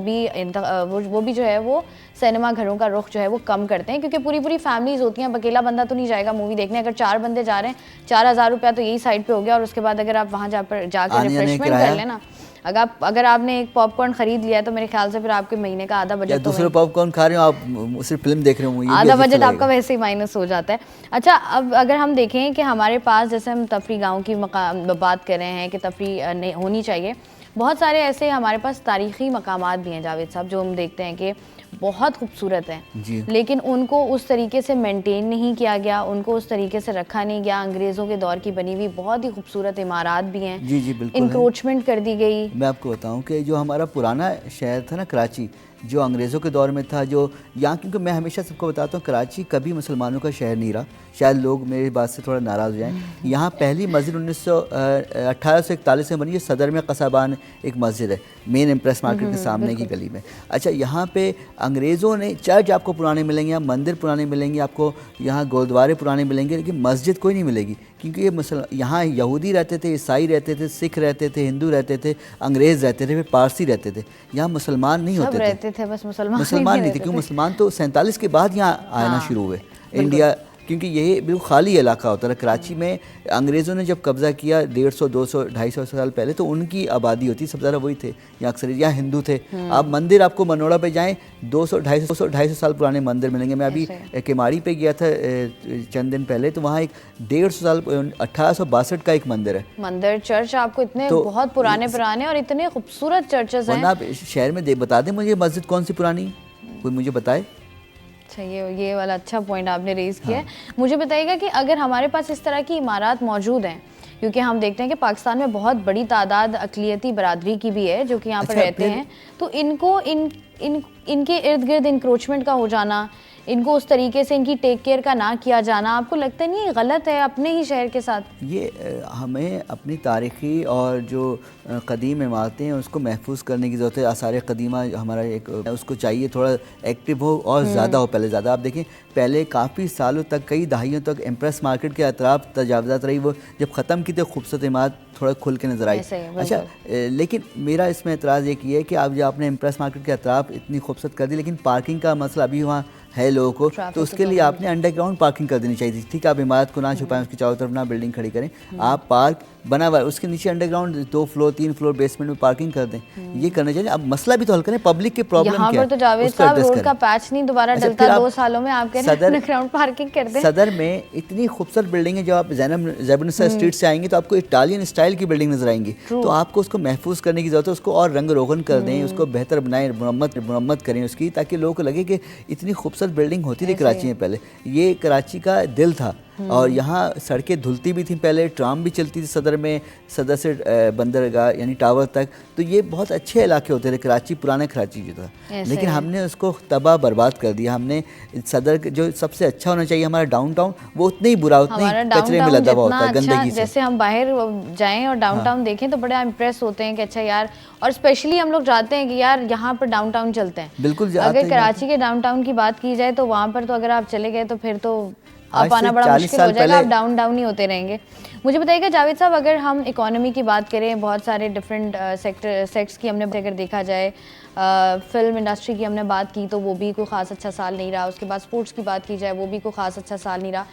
भी जो है वो सिनेमा घरों का रुख जो है वो कम करते हैं, क्योंकि पूरी फैमिलीज़ होती हैं। अकेला बंदा तो नहीं जाएगा मूवी देखने। अगर 4 बंदे जा रहे हैं, 4,000 रुपया तो यही साइड पे हो गया, और उसके बाद अगर आप वहाँ जाकर रिफ्रेशमेंट कर लेना, अगर आपने एक पॉपकॉर्न खरीद लिया है तो मेरे ख्याल से फिर आपके महीने का आधा बजट, दूसरे पॉपकॉर्न खा रहे हो आप, सिर्फ फिल्म देख रहे हो, आधा बजट आपका वैसे ही माइनस हो जाता है। अच्छा, अब अगर हम देखें कि हमारे पास, जैसे हम तफरी गाँव की बात कर रहे हैं कि तफरी होनी चाहिए, बहुत सारे ऐसे हमारे पास तारीख़ी मकामात भी हैं जावेद साहब, जो हम देखते हैं कि बहुत खूबसूरत हैं, लेकिन उनको उस तरीके से मेंटेन नहीं किया गया, उनको उस तरीके से रखा नहीं गया। अंग्रेज़ों के दौर की बनी हुई बहुत ही खूबसूरत इमारत भी हैं, जी बिल्कुल, इंक्रोचमेंट कर दी गई। मैं आपको बताऊं कि जो हमारा पुराना शहर था ना कराची, जो अंग्रेज़ों के दौर में था, जो यहाँ, क्योंकि मैं हमेशा सबको बताता हूँ कराची कभी मुसलमानों का शहर नहीं रहा, शायद लोग मेरी बात से थोड़ा नाराज़ हो जाएं। यहाँ पहली मस्जिद 1841 में बनी है, सदर में कसाबान एक मस्जिद है, मेन इम्प्रेस मार्केट के सामने की गली में। अच्छा, यहाँ पे अंग्रेज़ों ने, चर्च आपको पुराने मिलेंगे, यहाँ मंदिर पुराने मिलेंगे आपको, यहाँ गुरुद्वारे पुराने मिलेंगे, लेकिन मस्जिद कोई नहीं मिलेगी, क्योंकि ये यहाँ यहूदी रहते थे, ईसाई रहते थे, सिख रहते थे, हिंदू रहते थे, अंग्रेज़ रहते थे, फिर पारसी रहते थे। यहाँ मुसलमान नहीं होते थे, बस मुसलमान नहीं थे, क्योंकि मुसलमान तो 47 के बाद यहाँ आना शुरू हुए इंडिया, क्योंकि ये बिल्कुल खाली इलाका होता था। कराची में अंग्रेज़ों ने जब कब्ज़ा किया 150, 200, 250 साल पहले, तो उनकी आबादी होती सबसे ज़्यादा वही थे, यहाँ अक्सर यहाँ हिंदू थे। आप मंदिर, आपको मनोड़ा पे जाएं, 200-250 साल पुराने मंदिर मिलेंगे। मैं अभी केमाड़ी पे गया था चंद दिन पहले, तो वहाँ एक 150 साल 1862 का एक मंदिर है, मंदिर चर्च आपको इतने तो बहुत पुराने और इतने खूबसूरत चर्चेज हैं। आप शहर में बता दें मुझे मस्जिद कौन सी पुरानी, कोई मुझे बताए। अच्छा, ये वाला अच्छा पॉइंट आपने रेज़ किया है। मुझे बताइएगा कि अगर हमारे पास इस तरह की इमारत मौजूद हैं, क्योंकि हम देखते हैं कि पाकिस्तान में बहुत बड़ी तादाद अक़लियती बरादरी की भी है जो कि यहाँ पर रहते हैं, तो इनको इनके इर्द गिर्द इंक्रोचमेंट का हो जाना, इनको उस तरीके से इनकी टेक केयर का ना किया जाना, आपको लगता नहीं है गलत है अपने ही शहर के साथ? ये हमें अपनी तारीख़ी और जो कदीम इमारतें हैं उसको महफूज करने की ज़रूरत है। आसार कदीमा हमारा एक उसको चाहिए थोड़ा एक्टिव हो और ज़्यादा हो पहले ज़्यादा। आप देखें पहले काफ़ी सालों तक, कई दहाइयों तक इम्प्रेस मार्केट के अतराफ तजावज़ात रही, वो जब ख़त्म की तो खूबसूरत इमारत थोड़ा खुल के नज़र आई। अच्छा, लेकिन मेरा इसमें एतराज़ एक ये है कि आप जो आपने इम्प्रेस मार्केट के अतराफ इतनी खूबसूरत कर दी, लेकिन पार्किंग का मसला अभी वहाँ है लोगों को, तो उसके लिए आपने अंडरग्राउंड पार्किंग कर देनी चाहिए थी। ठीक है, आप इमारत को ना छुपाएं, उसकी चारों तरफ ना बिल्डिंग खड़ी करें, आप पार्क बना हुआ है उसके नीचे अंडरग्राउंड 2 फ्लोर 3 फ्लोर बेसमेंट में पार्किंग कर दें। ये करना चाहिए। अब मसला भी तो हल करें, पब्लिक के प्रॉब्लम क्या है यहाँ पर तो जावेद साहब रोड का पैच नहीं दोबारा डलता, 2 सालों में आप कह रहे हैं अंडरग्राउंड पार्किंग कर दें। सदर में इतनी खूबसूरत बिल्डिंग है, जब आप ज़ैनुन्निसा स्ट्रीट से आएंगे तो आपको इटालियन स्टाइल की बिल्डिंग नजर आएंगी, तो आपको उसको महफूज करने की जरूरत है। उसको और रंग रोगन कर दें, उसको बेहतर बनाएं, मुरम्मत करें उसकी, ताकि लोगों को लगे कि इतनी खूबसूरत बिल्डिंग होती थी कराची में पहले। ये कराची का दिल था और यहाँ सड़कें धुलती भी थी पहले, ट्राम भी चलती थी सदर में, सदर से बंदरगाह यानी टावर तक, तो ये बहुत अच्छे इलाके होते थे कराची, पुराना कराची जो था। लेकिन हमने उसको तबाह बर्बाद कर दिया। हमने सदर जो सबसे अच्छा होना चाहिए हमारा डाउनटाउन, वो उतना ही बुरा, उतना ही कचरे में लदा हुआ होता है, गंदगी से। जैसे हम बाहर जाएं और डाउनटाउन देखें तो बड़ा इम्प्रेस होते हैं कि अच्छा यार, और स्पेशली हम लोग जाते हैं कि यार यहाँ पर डाउनटाउन चलते हैं। बिल्कुल, अगर कराची के डाउनटाउन की बात की जाए तो वहाँ पर तो अगर आप चले गए तो फिर तो आप आना बड़ा मुश्किल हो जाएगा, आप डाउन ही होते रहेंगे। मुझे बताइएगा जावेद साहब, अगर हम इकोनॉमी की बात करें, बहुत सारे डिफरेंट सेक्ट्स की हमने अगर देखा जाए, फिल्म इंडस्ट्री की हमने बात की तो वो भी कोई ख़ास अच्छा साल नहीं रहा, उसके बाद स्पोर्ट्स की बात की जाए वो भी कोई ख़ास अच्छा साल नहीं रहा।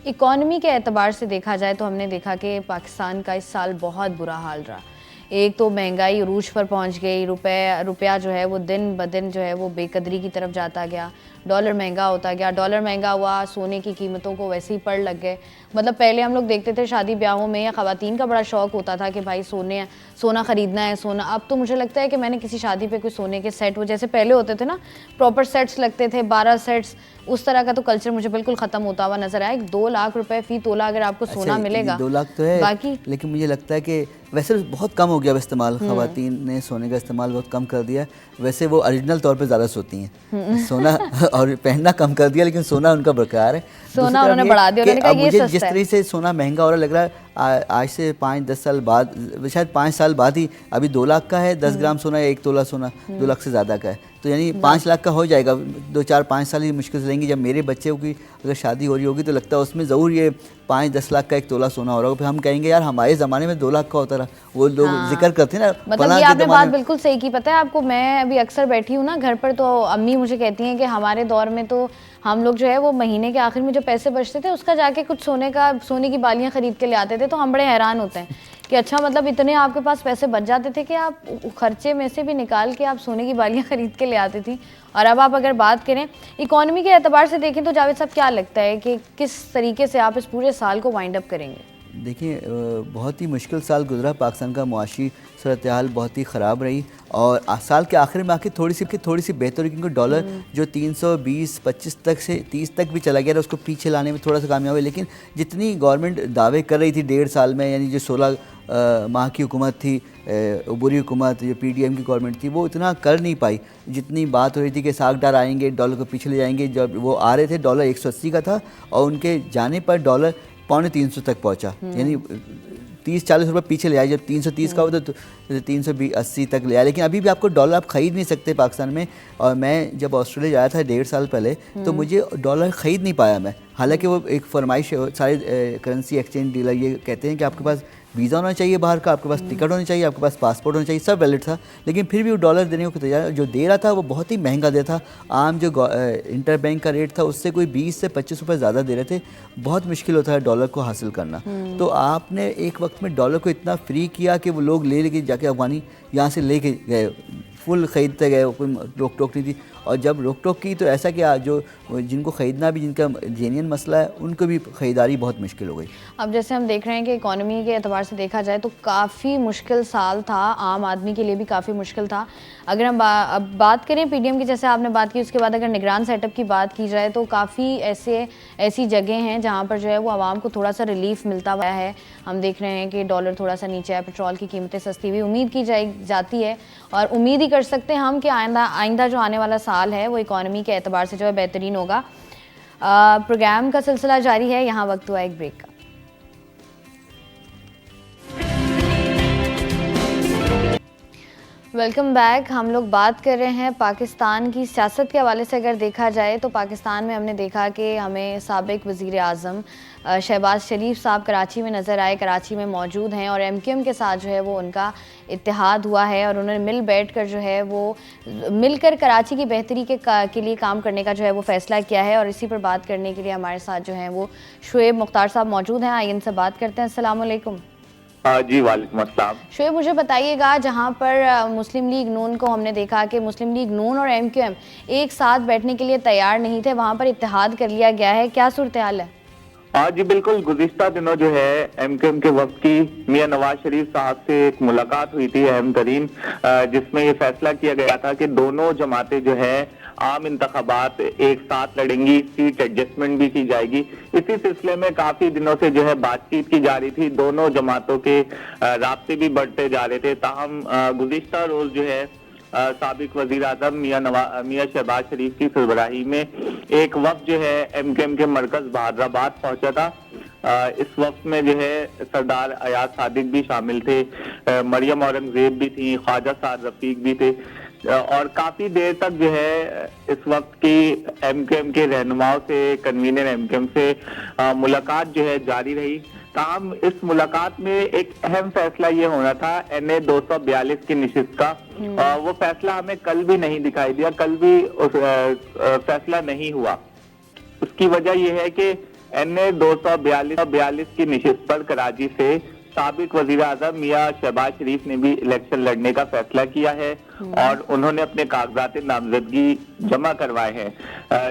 इकोनॉमी के एतबार से देखा जाए तो हमने देखा कि पाकिस्तान का इस साल बहुत बुरा हाल रहा। एक तो महंगाई अरूज पर पहुंच गई, रुपया जो है वो दिन ब दिन जो है वो बेकदरी की तरफ जाता गया, डॉलर महंगा होता गया, डॉलर महंगा हुआ, सोने की कीमतों को वैसे ही पड़ लग गए। मतलब पहले हम लोग देखते थे शादी ब्याहों में या ख़वातीन का बड़ा शौक होता था कि भाई सोना ख़रीदना है सोना। अब तो मुझे लगता है कि मैंने किसी शादी पे कोई सोने के सेट, वो जैसे पहले होते थे ना प्रॉपर सेट्स लगते थे 12 सेट्स, उस तरह का तो कल्चर मुझे बिल्कुल ख़त्म होता हुआ नजर आया। 2 लाख रुपए फ़ी तोला अगर आपको सोना मिलेगा, 2 लाख तो है बाकी, लेकिन मुझे लगता है कि वैसे बहुत कम हो गया इस्तेमाल, ख़वातीन ने सोने का इस्तेमाल बहुत कम कर दिया। वैसे वो ओरिजिनल तौर पे ज़्यादा सोती हैं सोना और पहनना कम कर दिया, लेकिन सोना उनका बरकरार है। सोना उन्होंने बढ़ा दिया, उन्होंने कहा ये सस्ता है। जिस तरह से सोना महंगा हो रहा लग रहा है आज से 5-10 साल बाद, शायद 5 साल बाद ही, अभी 2 लाख का है 10 ग्राम सोना या 1 तोला सोना, 2 लाख से ज़्यादा का है, तो यानी 5 लाख का हो जाएगा। 2-4-5 साल ही मुश्किल से लेंगे। जब मेरे बच्चे की अगर शादी हो रही होगी तो लगता है उसमें ज़रूर ये 5-10 लाख का 1 तोला सोना हो रहा होगा। फिर हम कहेंगे यार हमारे ज़माने में 2 लाख का होता रहा, वो लोग जिक्र करते हैं ना। मतलब ये आपने बात बिल्कुल सही की। पता है आपको, मैं अभी अक्सर बैठी हूँ ना घर पर, तो अम्मी मुझे कहती हैं कि हमारे दौर में तो हम लोग जो है वो महीने के आखिर में जो पैसे बचते थे उसका जाके कुछ सोने की बालियां खरीद के ले आते थे। तो हम बड़े हैरान होते हैं कि अच्छा, मतलब इतने आपके पास पैसे बच जाते थे कि आप खर्चे में से भी निकाल के आप सोने की बालियां खरीद के ले आती थी। और अब आप अगर बात करें इकोनॉमी के एतबार से देखें तो जावेद साहब क्या लगता है कि किस तरीके से आप इस पूरे साल को वाइंड अप करेंगे? देखिए, बहुत ही मुश्किल साल गुजरा। पाकिस्तान का मुआशी सूरत हाल बहुत ही ख़राब रही और साल के आखिर में आके थोड़ी सी बेहतरी, क्योंकि डॉलर जो 320-25 तक से 30 तक भी चला गया था, उसको पीछे लाने में थोड़ा सा कामयाब हुई। लेकिन जितनी गवर्नमेंट दावे कर रही थी 1.5 साल में, यानी जो 16 माह की हुकूमत थी, बुरी हुकूमत जो PDM की गवर्नमेंट थी, वो इतना कर नहीं पाई। जितनी बात हो रही थी कि सागदार आएंगे, डॉलर को पीछे ले जाएंगे, जब वो आ रहे थे डॉलर 180 का था और उनके जाने पर डॉलर 250 तक पहुंचा, यानी 30-40 रुपये पीछे ले आए। जब 330 का हो तो 380 तक ले आए। लेकिन अभी भी आपको डॉलर आप ख़रीद नहीं सकते पाकिस्तान में। और मैं जब ऑस्ट्रेलिया जाया था 1.5 साल पहले, तो मुझे डॉलर ख़रीद नहीं पाया मैं। हालांकि वो एक फरमाइश है, सारे करेंसी एक्सचेंज डीलर ये कहते हैं कि आपके पास वीज़ा होना चाहिए बाहर का, आपके पास टिकट होनी चाहिए, आपके पास पासपोर्ट होना चाहिए, सब वैलिड था। लेकिन फिर भी वो डॉलर देने को तैयार, जो दे रहा था वो बहुत ही महंगा दे था। आम जो इंटर बैंक का रेट था उससे कोई 20 से 25 रुपये ज़्यादा दे रहे थे। बहुत मुश्किल होता है डॉलर को हासिल करना। तो आपने एक वक्त में डॉलर को इतना फ्री किया कि वो लोग ले जाके अफगानी यहाँ से ले गए, फुल ख़रीदते गए, कोई रोक टोक नहीं थी। और जब रोक टोक की तो ऐसा कि जो जिनको ख़रीदना भी, जिनका जेन्युइन मसला है, उनको भी ख़रीदारी बहुत मुश्किल हो गई। अब जैसे हम देख रहे हैं कि इकोनॉमी के एतबार से देखा जाए तो काफ़ी मुश्किल साल था, आम आदमी के लिए भी काफ़ी मुश्किल था। अगर हम अब बात करें PDM की, जैसे आपने बात की, उसके बाद अगर निगरान सेटअप की बात की जाए तो काफ़ी ऐसी जगह हैं जहाँ पर जो है वो आवाम को थोड़ा सा रिलीफ मिलता हुआ है। हम देख रहे हैं कि डॉलर थोड़ा सा नीचे है, पेट्रोल की कीमतें सस्ती हुई उम्मीद की जाती है और उम्मीद ही कर सकते हैं हम कि आइंदा जो आने वाला साल है वो इकोनॉमी के एतबार से जो है बेहतरीन होगा। प्रोग्राम का सिलसिला जारी है, यहाँ वक्त हुआ एक ब्रेक का। Welcome back. हम लोग बात कर रहे हैं पाकिस्तान की सियासत के हवाले से। अगर देखा जाए तो पाकिस्तान में हमने देखा कि हमें साबिक वज़ीर आज़म शहबाज शरीफ साहब कराची में नज़र आए, कराची में मौजूद हैं और MQM के साथ जो है वो उनका इत्तेहाद हुआ है और उन्होंने मिल बैठ कर जो है वो मिलकर कराची की बेहतरी के लिए काम करने का जो है वो फ़ैसला किया है। और इसी पर बात करने के लिए हमारे साथ जो हैं वो शुएब मुख्तार साहब मौजूद हैं। आइए इनसे बात करते हैं। अस्सलाम वालेकुम। जी वालेकुम अस्सलाम। शुएब, मुझे बताइएगा, जहां पर मुस्लिम लीग नून को हमने देखा कि मुस्लिम लीग नून और MQM एक साथ बैठने के लिए तैयार नहीं थे, वहां पर इत्तेहाद कर लिया गया है, क्या सूरत हाल है? जी बिल्कुल, गुज़िश्ता दिनों जो है MQM के वक्त की मियां नवाज शरीफ साहब से एक मुलाकात हुई थी अहम तरीन, जिसमें ये फैसला किया गया था कि दोनों जमातें जो है आम इंतखाबात एक साथ लड़ेंगी, सीट एडजस्टमेंट भी की जाएगी। इसी सिलसिले में काफी दिनों से जो है बातचीत की जा रही थी, दोनों जमातों के राब्ते भी बढ़ते जा रहे थे। ताहम गुज़िश्ता रोज जो है साबिक वजीर आजम मियां शहबाज शरीफ की सरबराही में एक वक्त जो है MQM के मरकज बहादराबाद पहुंचा था। इस वक्त में जो है सरदार अयाज सादिक भी शामिल थे, मरियम औरंगजेब भी थी, ख्वाजा साद रफीक भी थे और काफी देर तक जो है इस वक्त की MQM के रहनुमाओं से, कन्वीनर MQM से मुलाकात जो है जारी रही। ताहम इस मुलाकात में एक अहम फैसला ये होना था NA 242 की निशिस्त का। वो फैसला हमें कल भी नहीं दिखाई दिया, कल भी उस फैसला नहीं हुआ। उसकी वजह यह है कि NA 242 की निशिस्त पर कराची से साबिक वजीर आजम मियां शहबाज शरीफ ने भी इलेक्शन लड़ने का फैसला किया है और उन्होंने अपने कागजात नामजदगी जमा करवाए हैं,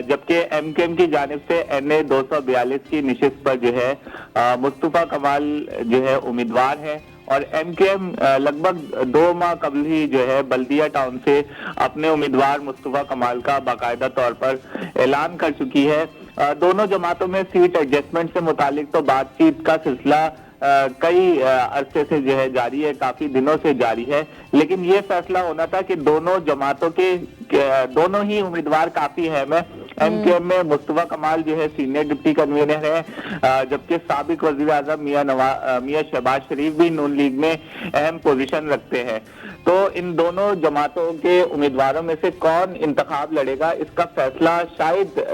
जबकि MQM की जानिब से NA 242 की निशिस्त पर जो है मुस्तफा कमाल जो है उम्मीदवार है और MQM लगभग 2 माह कबल ही जो है बल्दिया टाउन से अपने उम्मीदवार मुस्तफा कमाल का बाकायदा तौर पर ऐलान कर चुकी है। दोनों जमातों में सीट एडजस्टमेंट से मुतालिक तो बातचीत का सिलसिला कई अरसे से जो है जारी है, काफी दिनों से जारी है, लेकिन ये फैसला होना था कि दोनों जमातों के दोनों ही उम्मीदवार काफी अहम है। MQM में मुस्तफा कमाल जो है सीनियर डिप्टी कन्वीनर है, जबकि साबिक वजीर आजम मियां शहबाज शरीफ भी नून लीग में अहम पोजीशन रखते हैं। तो इन दोनों जमातों के उम्मीदवारों में से कौन इंतखाब लड़ेगा, इसका फैसला शायद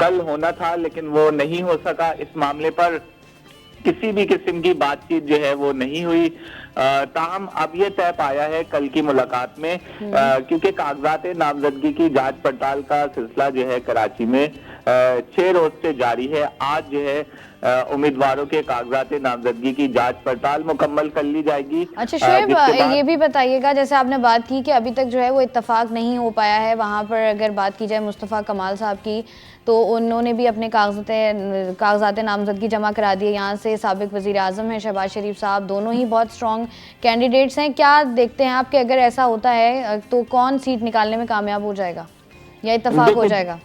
कल होना था, लेकिन वो नहीं हो सका। इस मामले पर किसी भी किस्म की बातचीत जो है वो नहीं हुई। ताहम अब ये तय पाया है कल की मुलाकात में, क्योंकि कागजात नामजदगी की जांच पड़ताल का सिलसिला जो है कराची में 6 रोज से जारी है। आज जो है उम्मीदवारों के कागजात नामजदगी की जांच पड़ताल मुकम्मल कर ली जाएगी। अच्छा शुएब, ये भी बताइएगा, जैसे आपने बात की कि अभी तक जो है वो इत्तफाक नहीं हो पाया है, वहाँ पर अगर बात की जाए मुस्तफ़ा कमाल साहब की तो उन्होंने भी अपने कागजात नामजदगी जमा करा दिए। यहाँ से साबिक वज़ीर आज़म हैं शहबाज शरीफ साहब, दोनों ही बहुत स्ट्रॉन्ग कैंडिडेट्स हैं। क्या देखते हैं आप कि अगर ऐसा होता है तो कौन सीट निकालने में कामयाब हो जाएगा या इत्तफाक हो जाएगा?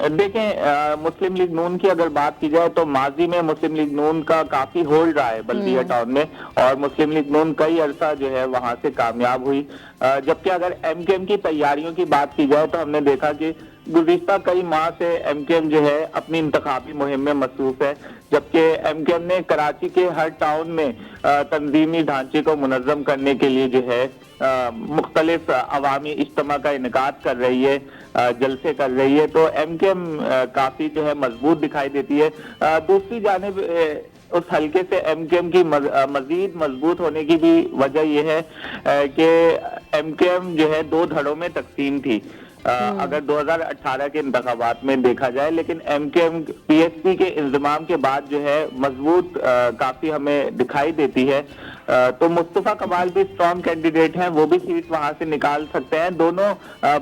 देखें, मुस्लिम लीग नून की अगर बात की जाए तो माजी में मुस्लिम लीग नून का काफी होल्ड रहा है बल्दिया टाउन में और मुस्लिम लीग नून कई अरसा जो है वहां से कामयाब हुई। जबकि अगर MQM की तैयारियों की बात की जाए तो हमने देखा कि गुज़िश्ता कई माह से MQM जो है अपनी इंतखाबी मुहिम में मसरूफ है, जबकि MQM ने कराची के हर टाउन में तंजीमी ढांचे को मुनज़्ज़म करने के लिए जो है मुख्तलिफ अवामी इज्तिमा का इनेकाद कर रही है, जलसे कर रही है। तो MQM काफी जो है मजबूत दिखाई देती है। दूसरी जानिब उस हल्के से MQM की मजीद मजबूत होने की भी वजह यह है कि MQM जो है 2 धड़ों में तकसीम थी अगर 2018 के इंतखाबात में देखा जाए, लेकिन MQM PSP के इंतजाम के बाद जो है मजबूत काफी हमें दिखाई देती है। तो मुस्तफा कमाल भी स्ट्रॉन्ग कैंडिडेट हैं, वो भी सीट वहां से निकाल सकते हैं, दोनों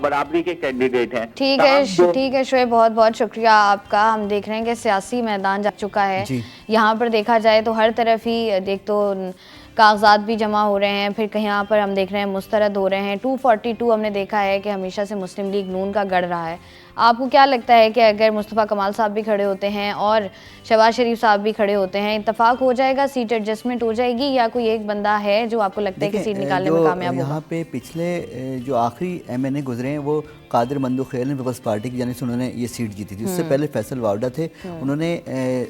बराबरी के कैंडिडेट हैं। ठीक है शुएब, बहुत बहुत शुक्रिया आपका। हम देख रहे हैं कि सियासी मैदान जा चुका है, यहाँ पर देखा जाए तो हर तरफ ही एक तो कागजात भी जमा हो रहे हैं, फिर कहीं यहाँ पर हम देख रहे हैं मुस्तरद हो रहे हैं। 242 हमने देखा है कि हमेशा से मुस्लिम लीग नून का गढ़ रहा है। आपको क्या लगता है कि अगर मुस्तफ़ा कमाल साहब भी खड़े होते हैं और शहबाज शरीफ साहब भी खड़े होते हैं, इत्तेफाक हो जाएगा, सीट एडजस्टमेंट हो जाएगी, या कोई एक बंदा है जो आपको लगता है कि सीट निकालने में कामयाब होगा? यहाँ पे पिछले जो आखिरी एमएनए गुजरे हैं वो कादिर मंदू खेल ने पीपल्स पार्टी की जानिब से उन्होंने ये सीट जीती थी। उससे पहले फैसल वावडा थे, उन्होंने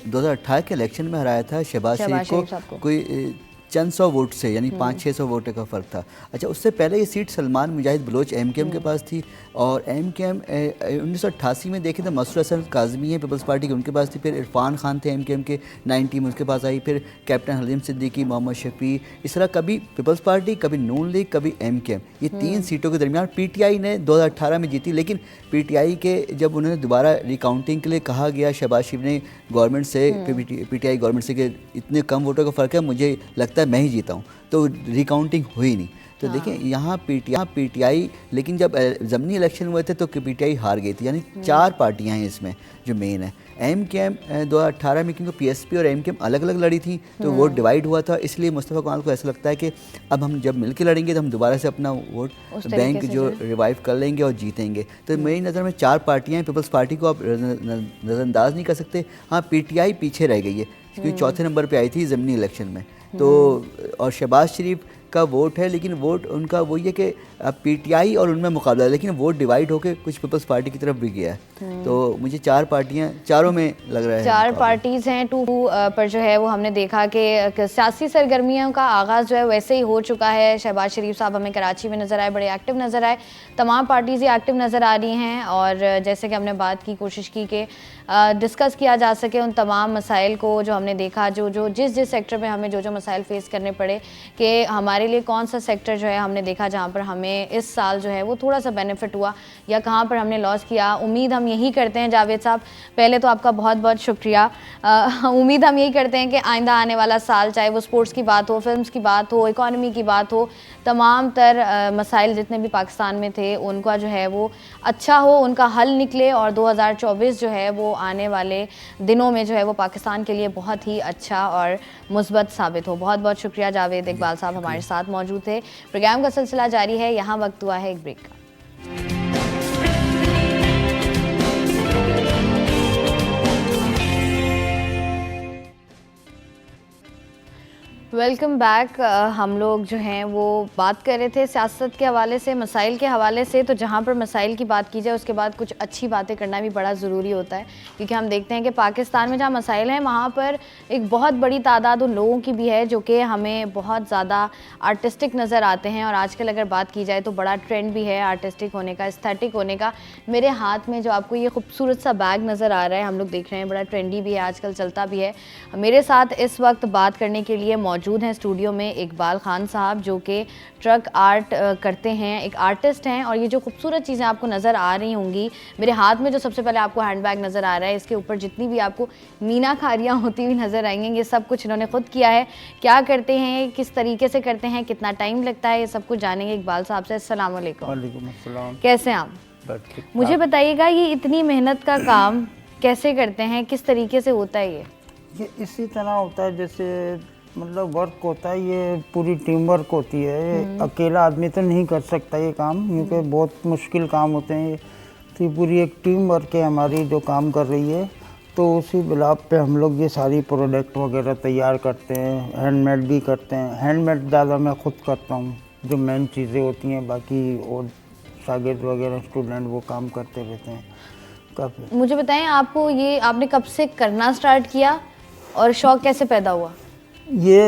2018 के इलेक्शन में हराया था शहबाज शरीफ को कोई चंद सौ वोट से, यानी 500-600 वोट का फ़र्क था। अच्छा, उससे पहले ये सीट सलमान मुजाहिद बलोच एमकेएम के पास थी, और एमकेएम 1988 में देखें तो मसूद हसन काज़मी है पीपल्स पार्टी के, उनके पास थी। फिर इरफान खान थे एमकेएम के 90 में, उसके पास आई। फिर कैप्टन हलीम सिद्दीकी, मोहम्मद शफी, इस तरह कभी पीपल्स पार्टी, कभी नून लीग, कभी एमकेएम, ये 3 सीटों के दरमियान पीटीआई ने 2018 में जीती। लेकिन पीटीआई के जब उन्होंने दोबारा रिकाउंटिंग के लिए कहा गया शहबाज शरीफ ने गवर्नमेंट से, पीटीआई गवर्नमेंट से, कि इतने कम वोटों का फ़र्क है, मुझे लगता है मैं ही जीता हूँ, तो रिकाउंटिंग हुई नहीं। तो देखिए यहाँ पीटीआई, लेकिन जब ज़मनी इलेक्शन हुए थे तो पीटीआई हार गई थी। यानी 4 पार्टियां हैं इसमें जो मेन है। एमकेएम 2018 में क्योंकि पीएसपी और एमकेएम अलग अलग लड़ी थी तो वोट डिवाइड हुआ था, इसलिए मुस्तफ़ा कमाल को ऐसा लगता है कि अब हम जब मिलकर लड़ेंगे तो हम दोबारा से अपना वोट बैंक जो रिवाइव कर लेंगे और जीतेंगे। तो मेरी नज़र में 4 पार्टियाँ हैं, पीपल्स पार्टी को आप नज़रअंदाज नहीं कर सकते। हाँ, पीटीआई पीछे रह गई है क्योंकि चौथे नंबर पर आई थी ज़मनी इलेक्शन में, तो और शहबाज शरीफ का वोट है, लेकिन वोट उनका वही है कि पीटीआई और उनमें मुकाबला है, लेकिन वोट डिवाइड होकर कुछ पीपल्स पार्टी की तरफ भी गया है। तो मुझे 4 पार्टियां, चारों में लग रहा है 4 पार्टीज़ हैं। 2 पर जो है वो हमने देखा कि सियासी सरगर्मियों का आगाज़ जो है वैसे ही हो चुका है। शहबाज शरीफ साहब हमें कराची में नज़र आए, बड़े एक्टिव नज़र आए, तमाम पार्टीज़ ही एक्टिव नज़र आ रही हैं, और जैसे कि हमने बात की, कोशिश की कि डिस्कस किया जा सके उन तमाम मसाइल को जो हमने देखा, जो जिस सेक्टर में हमें जो मसाइल फेस करने पड़े, कि हमारे लिए कौन सा सेक्टर जो है हमने देखा जहाँ पर हमें इस साल जो है वो थोड़ा सा बेनिफिट हुआ या कहाँ पर हमने लॉस किया। उम्मीद हम यही करते हैं जावेद साहब, पहले तो आपका बहुत बहुत शुक्रिया। उम्मीद हम यही करते हैं कि आइंदा आने वाला साल, चाहे वो स्पोर्ट्स की बात हो, फिल्म्स की बात हो, इकॉनमी की बात हो, तमाम तर मसाइल जितने भी पाकिस्तान में थे उनका जो है वो अच्छा हो, उनका हल निकले, और 2024 जो है वो आने वाले दिनों में जो है वो पाकिस्तान के लिए बहुत ही अच्छा और मुस्बत साबित हो। बहुत बहुत शुक्रिया जावेद इकबाल साहब हमारे साथ मौजूद थे। प्रोग्राम का सिलसिला जारी है, यहाँ वक्त हुआ है एक ब्रेक का। Welcome back. हम लोग जो हैं वो बात कर रहे थे सियासत के हवाले से, मसाइल के हवाले से। तो जहाँ पर मसाइल की बात की जाए उसके बाद कुछ अच्छी बातें करना भी बड़ा ज़रूरी होता है, क्योंकि हम देखते हैं कि पाकिस्तान में जहाँ मसाइल हैं वहाँ पर एक बहुत बड़ी तादाद उन लोगों की भी है जो कि हमें बहुत ज़्यादा आर्टिस्टिक नज़र आते हैं। और आजकल अगर बात की जाए तो बड़ा ट्रेंड भी है आर्टिस्टिक होने का, एस्थेटिक होने का। मेरे हाथ में जो आपको ये खूबसूरत सा बैग नज़र आ रहा है, हम लोग देख रहे हैं, बड़ा ट्रेंडी भी है, आजकल चलता भी है। मेरे साथ इस वक्त बात करने के लिए मौजूद हैं स्टूडियो में इकबाल खान साहब, जो कि ट्रक आर्ट करते हैं, एक आर्टिस्ट हैं। और ये जो खूबसूरत चीज़ें आपको नज़र आ रही होंगी, मेरे हाथ में जो सबसे पहले आपको हैंडबैग नज़र आ रहा है, इसके ऊपर जितनी भी आपको मीनाकारियाँ होती हुई नज़र आएंगी, ये सब कुछ इन्होंने खुद किया है। क्या करते हैं, किस तरीके से करते हैं, कितना टाइम लगता है, ये सब कुछ जानेंगे इकबाल साहब से। अस्सलाम वालेकुम। वालेकुम अस्सलाम। कैसे हैं आप? मुझे बताइएगा, ये इतनी मेहनत का काम कैसे करते हैं, किस तरीके से होता है ये इसी तरह होता है जैसे मतलब वर्क होता है, ये पूरी टीम वर्क होती है। अकेला आदमी तो नहीं कर सकता ये काम, क्योंकि बहुत मुश्किल काम होते हैं। तो ये पूरी एक टीम वर्क है हमारी जो काम कर रही है। तो उसी बिना पे हम लोग ये सारी प्रोडक्ट वगैरह तैयार करते हैं, हैंडमेड भी करते हैं। हैंडमेड ज़्यादा मैं खुद करता हूँ, जो मेन चीज़ें होती हैं, बाकी और शागिर्द वगैरह स्टूडेंट वो काम करते रहते हैं काफ़ी। मुझे बताएं, आपको ये आपने कब से करना स्टार्ट किया और शौक़ कैसे पैदा हुआ? ये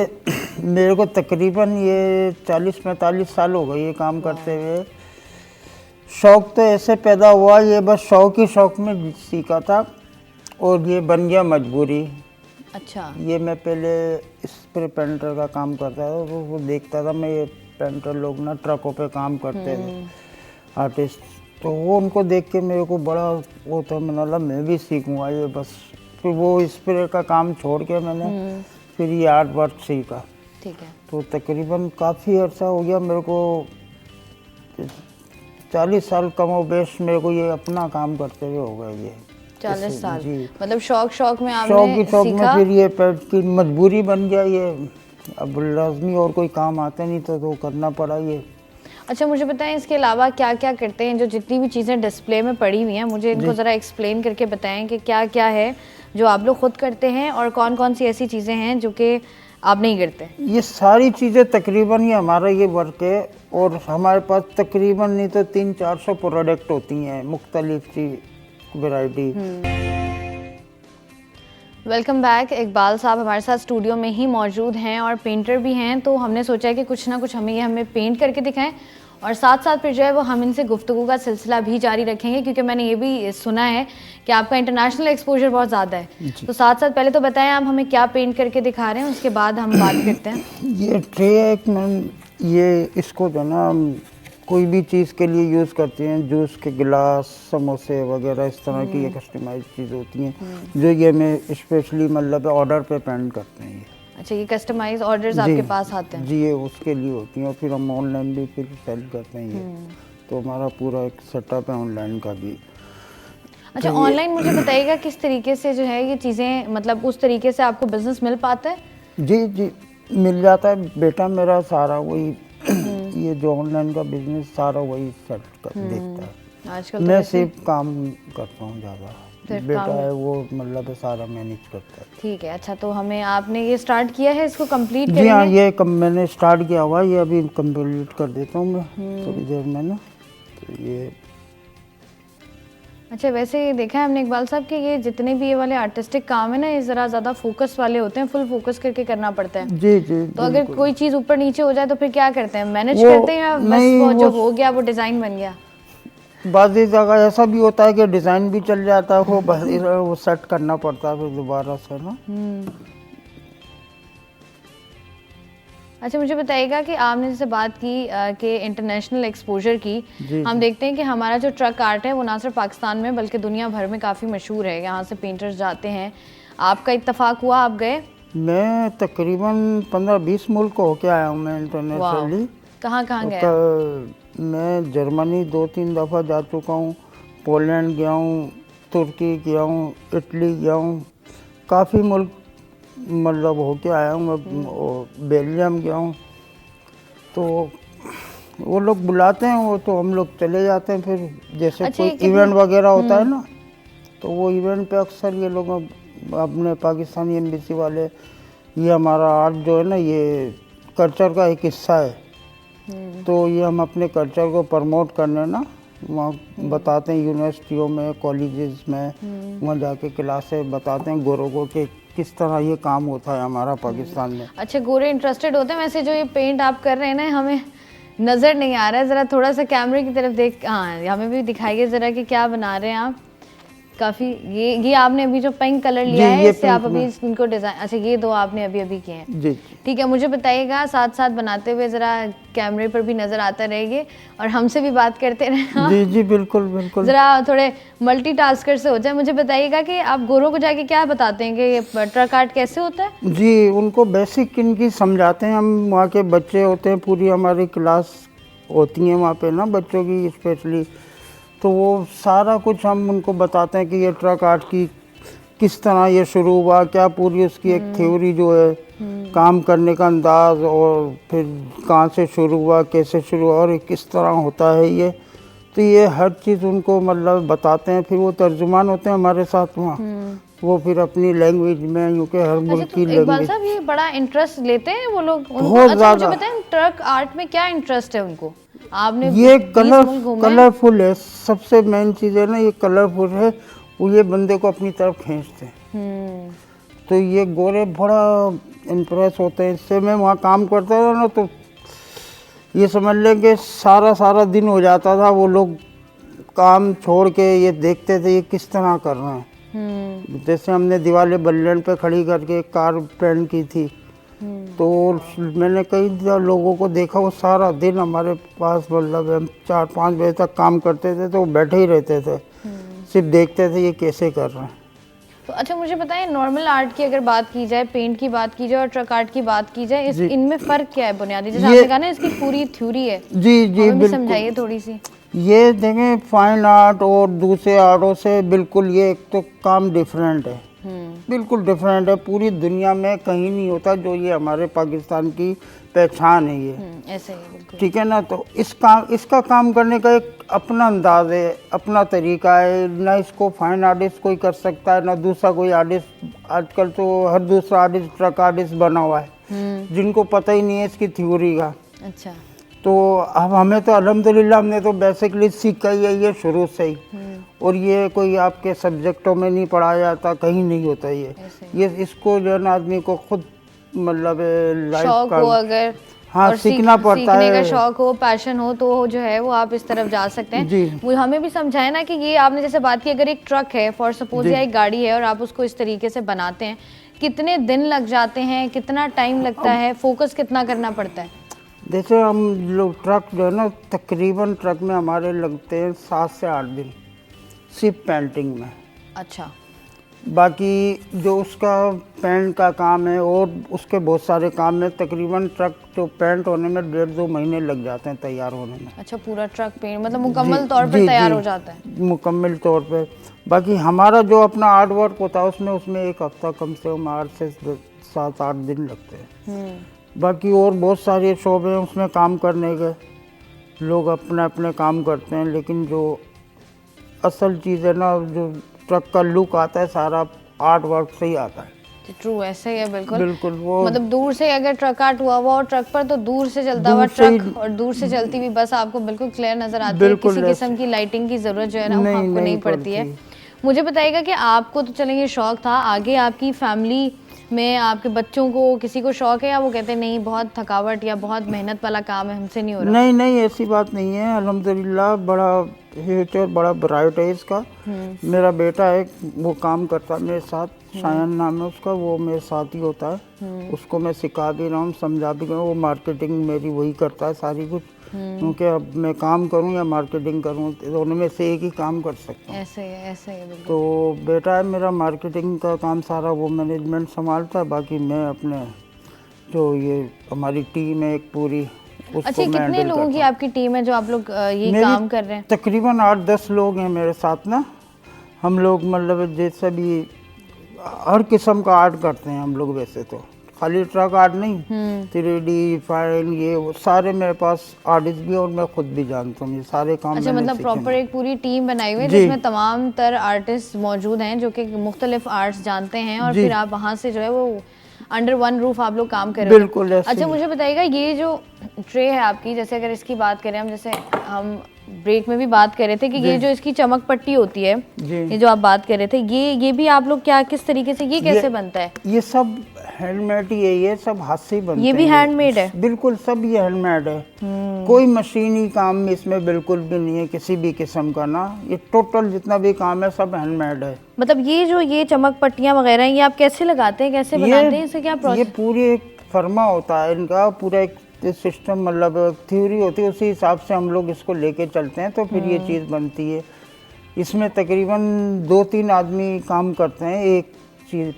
मेरे को तकरीबन ये 40-45 साल हो गए ये काम करते हुए। शौक़ तो ऐसे पैदा हुआ, ये बस शौक़ में सीखा था और ये बन गया मजबूरी। अच्छा। ये मैं पहले स्प्रे पेंटर का काम करता था, तो वो देखता था मैं, ये पेंटर लोग ना ट्रकों पे काम करते थे आर्टिस्ट, तो वो उनको देख के मेरे को बड़ा वो था, मैंने बोला मैं भी सीखूँगा ये बस। फिर वो स्प्रे का काम छोड़ के मैंने फिर ये आर्ट वर्क सीखा। ठीक है। तो तकरीबन काफ़ी अर्सा हो गया मेरे को, 40 साल कमो बेश मेरे को ये अपना काम करते हुए हो गया ये 40 साल। जी। मतलब शौक में आपने शौक में सीखा? फिर ये पेट की मजबूरी बन गया ये, अब लाजमी और कोई काम आता नहीं तो करना पड़ा ये। अच्छा मुझे बताएं इसके अलावा क्या क्या करते हैं, जो जितनी भी चीज़ें डिस्प्ले में पड़ी हुई हैं मुझे इनको ज़रा एक्सप्लेन करके बताएं कि क्या क्या है जो आप लोग खुद करते हैं और कौन कौन सी ऐसी चीज़ें हैं जो कि आप नहीं करते। ये सारी चीज़ें तकरीबन ये हमारा ये वर्क है, और हमारे पास तकरीबन नहीं तो 300-400 प्रोडक्ट होती हैं, मुख्तलिफ सी वैरायटी। Welcome back. इकबाल साहब हमारे साथ स्टूडियो में ही मौजूद हैं और पेंटर भी हैं, तो हमने सोचा कि कुछ ना कुछ हमें पेंट करके दिखाएं और साथ साथ फिर जो है वो हम इनसे गुफ्तगू का सिलसिला भी जारी रखेंगे, क्योंकि मैंने ये भी सुना है कि आपका इंटरनेशनल एक्सपोजर बहुत ज़्यादा है। तो साथ साथ पहले तो बताएं आप हमें क्या पेंट करके दिखा रहे हैं, उसके बाद हम बात करते हैं। ये ट्रे है एक मैम, ये इसको जो ना हम कोई भी चीज़ के लिए यूज़ करते हैं, जूस के गिलास, समोसे वगैरह, इस तरह की ये कस्टमाइज चीज़ होती हैं जो ये मैं स्पेशली मतलब ऑर्डर पे पेंट करते हैं। अच्छा ये कस्टमाइज ऑर्डर्स आपके पास आते हैं? जी, ये उसके लिए होती हैं और फिर हम ऑनलाइन भी फिर सेल करते हैं ये। तो हमारा पूरा एक सेटअप है ऑनलाइन का भी। अच्छा ऑनलाइन मुझे बताइएगा किस तरीके से जो है ये चीज़ें, मतलब उस तरीके से आपको बिजनेस मिल पाता है? जी जी मिल जाता है, बेटा मेरा सारा वही ये जो ऑनलाइन का बिजनेस सारा वही सेट कर देखता है। आजकल मैं सिर्फ काम करता हूँ ज़्यादा, सिर्फ बेटा काम। है वो मतलब सारा मैनेज करता है। ठीक है। अच्छा तो हमें आपने ये स्टार्ट किया है, इसको कंप्लीट जी हाँ, करेंगे? ये मैंने स्टार्ट किया हुआ है, ये अभी कंप्लीट कर देता हूँ मैं थोड़ी देर में ना। तो ये अच्छा वैसे देखा है हमने इकबाल साहब कि ये जितने भी ये वाले आर्टिस्टिक काम है ना, ये ज़रा ज़्यादा फोकस वाले होते हैं, फुल फोकस करके करना पड़ता है। जी जी तो अगर कोई चीज़ ऊपर नीचे हो जाए तो फिर क्या करते हैं, मैनेज वो- करते हैं या बस नहीं, वो जो वो- हो गया वो डिज़ाइन बन गया? बाज़ जगह ऐसा भी होता है कि डिज़ाइन भी चल जाता है, वो सेट करना पड़ता है फिर दोबारा से ना। अच्छा मुझे बताइएगा कि आपने जैसे बात की कि इंटरनेशनल एक्सपोजर की, जी, हम देखते हैं कि हमारा जो ट्रक आर्ट है वो ना सिर्फ पाकिस्तान में बल्कि दुनिया भर में काफ़ी मशहूर है, यहाँ से पेंटर्स जाते हैं। आपका इत्तेफाक हुआ, आप गए? मैं तकरीबन 15-20 मुल्क होके आया हूँ मैं इंटरनेशनली। कहाँ कहाँ गए? तो मैं जर्मनी 2-3 दफ़ा जा चुका हूँ, पोलैंड गया हूँ, तुर्की गया हूँ, इटली गया हूँ, काफ़ी मुल्क मतलब होके आया हूँ मैं, और बेल्जियम गया हूँ। तो वो लोग बुलाते हैं, वो तो हम लोग चले जाते हैं फिर, जैसे अच्छा, कोई ये कितना- इवेंट वगैरह होता है ना, तो वो इवेंट पे अक्सर ये लोग अपने पाकिस्तानी एम्बेसी वाले, ये हमारा आर्ट जो है ना ये कल्चर का एक हिस्सा है, तो ये हम अपने कल्चर को प्रमोट करने ना वहाँ बताते हैं, यूनिवर्सिटियों में, कॉलेजेस में, वहाँ जाके क्लासें बताते हैं गोरों को कि किस तरह ये काम होता है हमारा पाकिस्तान में। अच्छा गोरे इंटरेस्टेड होते हैं? वैसे जो ये पेंट आप कर रहे हैं ना, हमें नज़र नहीं आ रहा है, ज़रा थोड़ा सा कैमरे की तरफ देख, हाँ हमें भी दिखाइए ज़रा कि क्या बना रहे हैं आप। काफ़ी ये आपने अभी जो पिंक कलर लिया जी, है ये इससे आप पिंक अभी में। इनको डिज़ाइन, अच्छा ये दो आपने अभी अभी किए हैं। जी ठीक है, मुझे बताइएगा साथ साथ बनाते हुए ज़रा कैमरे पर भी नज़र आता रहेंगे और हमसे भी बात करते रहें। जी जी बिल्कुल बिल्कुल। ज़रा थोड़े मल्टीटास्कर से हो जाए। मुझे बताइएगा कि आप गोरों को जाके क्या बताते हैं कि ये ट्रक आर्ट कैसे होता है? जी, उनको बेसिक इनकी समझाते हैं हम, वहाँ के बच्चे होते हैं, पूरी हमारी क्लास होती हैं वहाँ पे ना बच्चों की स्पेशली, तो वो सारा कुछ हम उनको बताते हैं कि ये ट्रक आर्ट की किस तरह ये शुरू हुआ, क्या पूरी उसकी एक थ्योरी जो है, काम करने का अंदाज, और फिर कहाँ से शुरू हुआ, कैसे शुरू हुआ और किस तरह होता है ये, तो ये हर चीज़ उनको मतलब बताते हैं। फिर वो तर्जुमान होते हैं हमारे साथ वहाँ, वो फिर अपनी लैंग्वेज में, यूँ के हर मुल्क अच्छा की तो इकबाल लैंग्वेज। साहब ये बड़ा इंटरेस्ट लेते हैं वो लोग? उनको बहुत अच्छा मुझे ज़्यादा। बताएं ट्रक आर्ट में क्या इंटरेस्ट है उनको? आपने ये 20 मुल्क घूमे हैं। कलरफुल है, सबसे मेन चीज़ है ना, ये कलरफुल है, वो ये बंदे को अपनी तरफ खींचते हैं। तो ये गोरे बड़ा इम्प्रेस होते हैं इससे। मैं वहाँ काम करता था ना, तो ये समझ लें कि सारा दिन हो जाता था, वो लोग काम छोड़ के ये देखते थे ये किस तरह कर रहे हैं। जैसे हमने दीवारें बल्लैंड पे खड़ी करके एक कार पेंट की थी, तो मैंने कई लोगों को देखा, वो सारा दिन हमारे पास मतलब हम 4-5 बजे तक काम करते थे, तो वो बैठे ही रहते थे, सिर्फ देखते थे ये कैसे कर रहे हैं। तो अच्छा मुझे बताएं नॉर्मल आर्ट की अगर बात की जाए, पेंट की बात की जाए और ट्रक आर्ट की बात की जाए, इनमें फ़र्क क्या है बुनियादी? जैसे आपने कहा ना इसकी पूरी थ्योरी है, जी जी हमें भी बिल्कुल। समझाइए थोड़ी सी। ये देखें फाइन आर्ट और दूसरे आर्टों से बिल्कुल ये एक तो काम डिफरेंट है। बिल्कुल डिफरेंट है, पूरी दुनिया में कहीं नहीं होता जो ये हमारे पाकिस्तान की पहचान है ये। ऐसे ही बिल्कुल। ठीक है ना, तो इसका काम करने का एक अपना अंदाज है, अपना तरीका है, ना इसको फाइन आर्टिस्ट कोई कर सकता है ना दूसरा कोई आर्टिस्ट। आजकल तो हर दूसरा आर्टिस्ट ट्रक आर्टिस्ट बना हुआ है जिनको पता ही नहीं है इसकी थ्योरी का। अच्छा। तो अब हमें तो अल्हम्दुलिल्लाह हमने तो बेसिकली सीखा ही है ये शुरू से ही, और ये कोई आपके सब्जेक्टों में नहीं पढ़ाया जाता, कहीं नहीं होता ये इसको जो है ना आदमी को खुद मतलब लाइफ शौक का हो अगर, हाँ और सीखना पड़ता सीखने है। का शौक हो, पैशन हो, तो जो है वो आप इस तरफ जा सकते हैं। जी। वो हमें भी समझाए ना कि ये आपने जैसे बात की, अगर एक ट्रक है फॉर सपोज या एक गाड़ी है और आप उसको इस तरीके से बनाते हैं, कितने दिन लग जाते हैं, कितना टाइम लगता है, फोकस कितना करना पड़ता है? जैसे हम लोग ट्रक जो है ना तकरीबन ट्रक में हमारे लगते हैं 7 से 8 दिन सिर्फ पेंटिंग में। अच्छा। बाकी जो उसका पेंट का काम है और उसके बहुत सारे काम में तकरीबन ट्रक जो पेंट होने में 1.5-2 महीने लग जाते हैं तैयार होने में। अच्छा, पूरा ट्रक पेंट मतलब मुकम्मल तौर पर तैयार हो जाता है? मुकम्मल तौर पे। बाकी हमारा जो अपना आर्ट वर्क होता है उसमें 1 हफ्ता कम से कम 8 से 7-8 दिन लगते हैं। बाकी और बहुत सारे शोबे हैं उसमें काम करने के, लोग अपने अपने काम करते हैं, लेकिन जो असल चीज़ है ना जो ट्रक का लुक आता है सारा आर्ट वर्क से ही आता है। ट्रू, ऐसे ही है बिल्कुल। बिल्कुल वो मतलब दूर से अगर ट्रक आर्ट हुआ और ट्रक पर तो दूर से चलता हुआ ट्रक और दूर से चलती हुई बस आपको बिल्कुल क्लियर नजर आती है, किसी किस्म की लाइटिंग की जरूरत जो है ना वो आपको नहीं पड़ती है। मुझे बताइएगा कि आपको तो चलें ये शौक था, आगे आपकी फैमिली में आपके बच्चों को किसी को शौक है या वो कहते हैं नहीं बहुत थकावट या बहुत मेहनत वाला काम है, हमसे नहीं हो रहा? नहीं ऐसी बात नहीं है, अल्हम्दुलिल्लाह बड़ा फ्यूचर बड़ा ब्राइट है इसका। मेरा बेटा है वो काम करता है मेरे साथ, शायन नाम है उसका, वो मेरे साथ ही होता है। उसको मैं सिखा भी रहा हूँ, समझा भी रहा हूँ, वो मार्केटिंग मेरी वही करता है सारी कुछ। क्योंकि अब मैं काम करूं या मार्केटिंग करूं दोनों में से एक ही काम कर सकता हूं। ऐसे है बिल्कुल। तो बेटा है मेरा मार्केटिंग का काम सारा वो मैनेजमेंट संभालता है, बाकी मैं अपने जो ये हमारी टीम है एक पूरी उसको अच्छा, कितने लोगों की आपकी टीम है जो आप लोग ये काम कर रहे हैं? तकरीबन 8-10 लोग हैं मेरे साथ ना। हम लोग मतलब जैसे भी हर किस्म का आर्ट करते हैं हम लोग, वैसे तो खाली ट्रक आर्ट नहीं, 3D फाइन ये वो सारे मेरे पास आर्टिस्ट भी और मैं खुद भी जानता हूँ ये सारे काम। अच्छा, मतलब प्रॉपर एक पूरी टीम बनाई हुई है जिसमें तमाम तर आर्टिस्ट मौजूद हैं जो कि मुख्तलिफ आर्ट्स जानते हैं और फिर आप वहाँ से जो है वो अंडर वन रूफ आप लोग काम कर रहे हो? बिल्कुल। अच्छा, मुझे बताइएगा ये जो ट्रे है आपकी, जैसे अगर इसकी बात करें हम, जैसे हम ब्रेक में भी बात कर रहे थे कि ये जो इसकी चमक पट्टी होती है, ये जो आप बात कर रहे थे, ये भी आप लोग क्या किस तरीके से, ये कैसे बनता है? ये सब हैंडमेड ही है, ये सब हाथ से ही बनते हैं। ये भी हैंडमेड है? बिल्कुल सब ये हैंडमेड है, कोई मशीनी काम इसमें बिल्कुल भी नहीं है किसी भी किस्म का ना। ये टोटल जितना भी काम है सब हैंडमेड है। मतलब ये चमक पट्टियां वगैरह ये आप कैसे लगाते हैं, कैसे बनाते हैं, इससे क्या प्रोसेस? ये पूरी एक फर्मा होता है इनका, पूरा एक सिस्टम मतलब थ्योरी होती है, उसी हिसाब से हम लोग इसको लेके चलते हैं तो फिर ये चीज़ बनती है। इसमें तकरीबन 2-3 आदमी काम करते हैं एक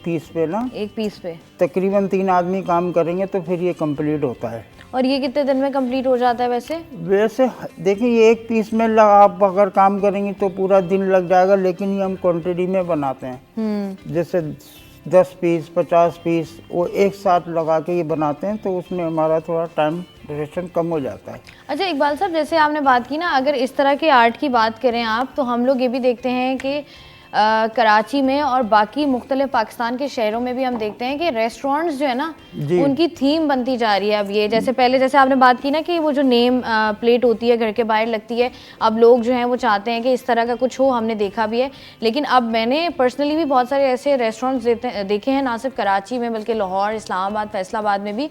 पीस पे ना, एक पीस पे तकरीबन 3 आदमी काम करेंगे तो फिर ये कंप्लीट होता है। और ये कितने दिन में कंप्लीट हो जाता है वैसे? देखिए ये एक पीस में आप अगर काम करेंगे तो पूरा दिन लग जाएगा, लेकिन ये हम क्वांटिटी में बनाते हैं। जैसे 10 पीस 50 पीस वो एक साथ लगा के ये बनाते हैं तो उसमें हमारा थोड़ा टाइम ड्यूरेशन कम हो जाता है। अच्छा इकबाल साहब, जैसे आपने बात की ना, अगर इस तरह के आर्ट की बात करें आप, तो हम लोग ये भी देखते हैं कि कराची में और बाकी मुख्तलिफ पाकिस्तान के शहरों में भी हम देखते हैं कि रेस्टोरेंट्स जो है ना उनकी थीम बनती जा रही है। अब ये जैसे आपने बात की ना कि वो जो नेम प्लेट होती है घर के बाहर लगती है, अब लोग जो हैं वो चाहते हैं कि इस तरह का कुछ हो, हमने देखा भी है। लेकिन अब मैंने पर्सनली भी बहुत सारे ऐसे रेस्टोरेंट्स देखे हैं, ना सिर्फ कराची में बल्कि लाहौर, इस्लामाबाद, फैसलाबाद में भी,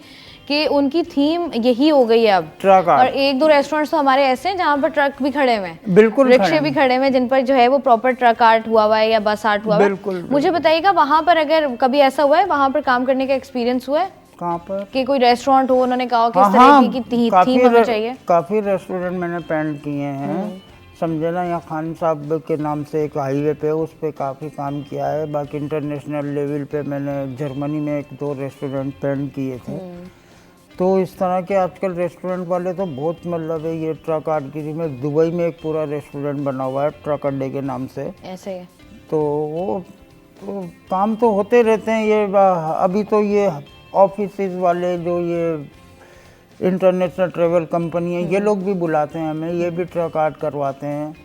कि उनकी थीम यही हो गई है अब। ट्रक और 1-2 रेस्टोरेंट्स तो हमारे ऐसे हैं जहाँ पर ट्रक भी खड़े हुए हैं, बिल्कुल रिक्शे भी खड़े हुए हैं जिन पर जो है वो प्रॉपर ट्रक आर्ट हुआ हुआ है या बस आर्ट हुआ हुआ है। मुझे बताइएगा वहाँ पर अगर कभी ऐसा हुआ है, वहाँ पर काम करने का एक्सपीरियंस हुआ है? कहाँ पर? कि कोई रेस्टोरेंट हो, उन्होंने कहा कि इस तरह की थीम होनी चाहिए? काफी रेस्टोरेंट मैंने पेंट किए हैं, समझे ना। यहाँ खान साहब के नाम से एक हाईवे पे, उस पे काफ़ी काम किया है। बाकी इंटरनेशनल लेवल पे मैंने जर्मनी में 1-2 रेस्टोरेंट पेंट किए थे। तो इस तरह के आजकल रेस्टोरेंट वाले तो बहुत मतलब है ये ट्रक आर्ट की में। दुबई में एक पूरा रेस्टोरेंट बना हुआ है ट्रक अड्डे के नाम से, ऐसे। तो वो तो काम तो होते रहते हैं ये अभी तो ये ऑफिस वाले जो ये इंटरनेशनल ट्रेवल कंपनी है ये लोग भी बुलाते हैं हमें, ये भी ट्रक आर्ट करवाते हैं।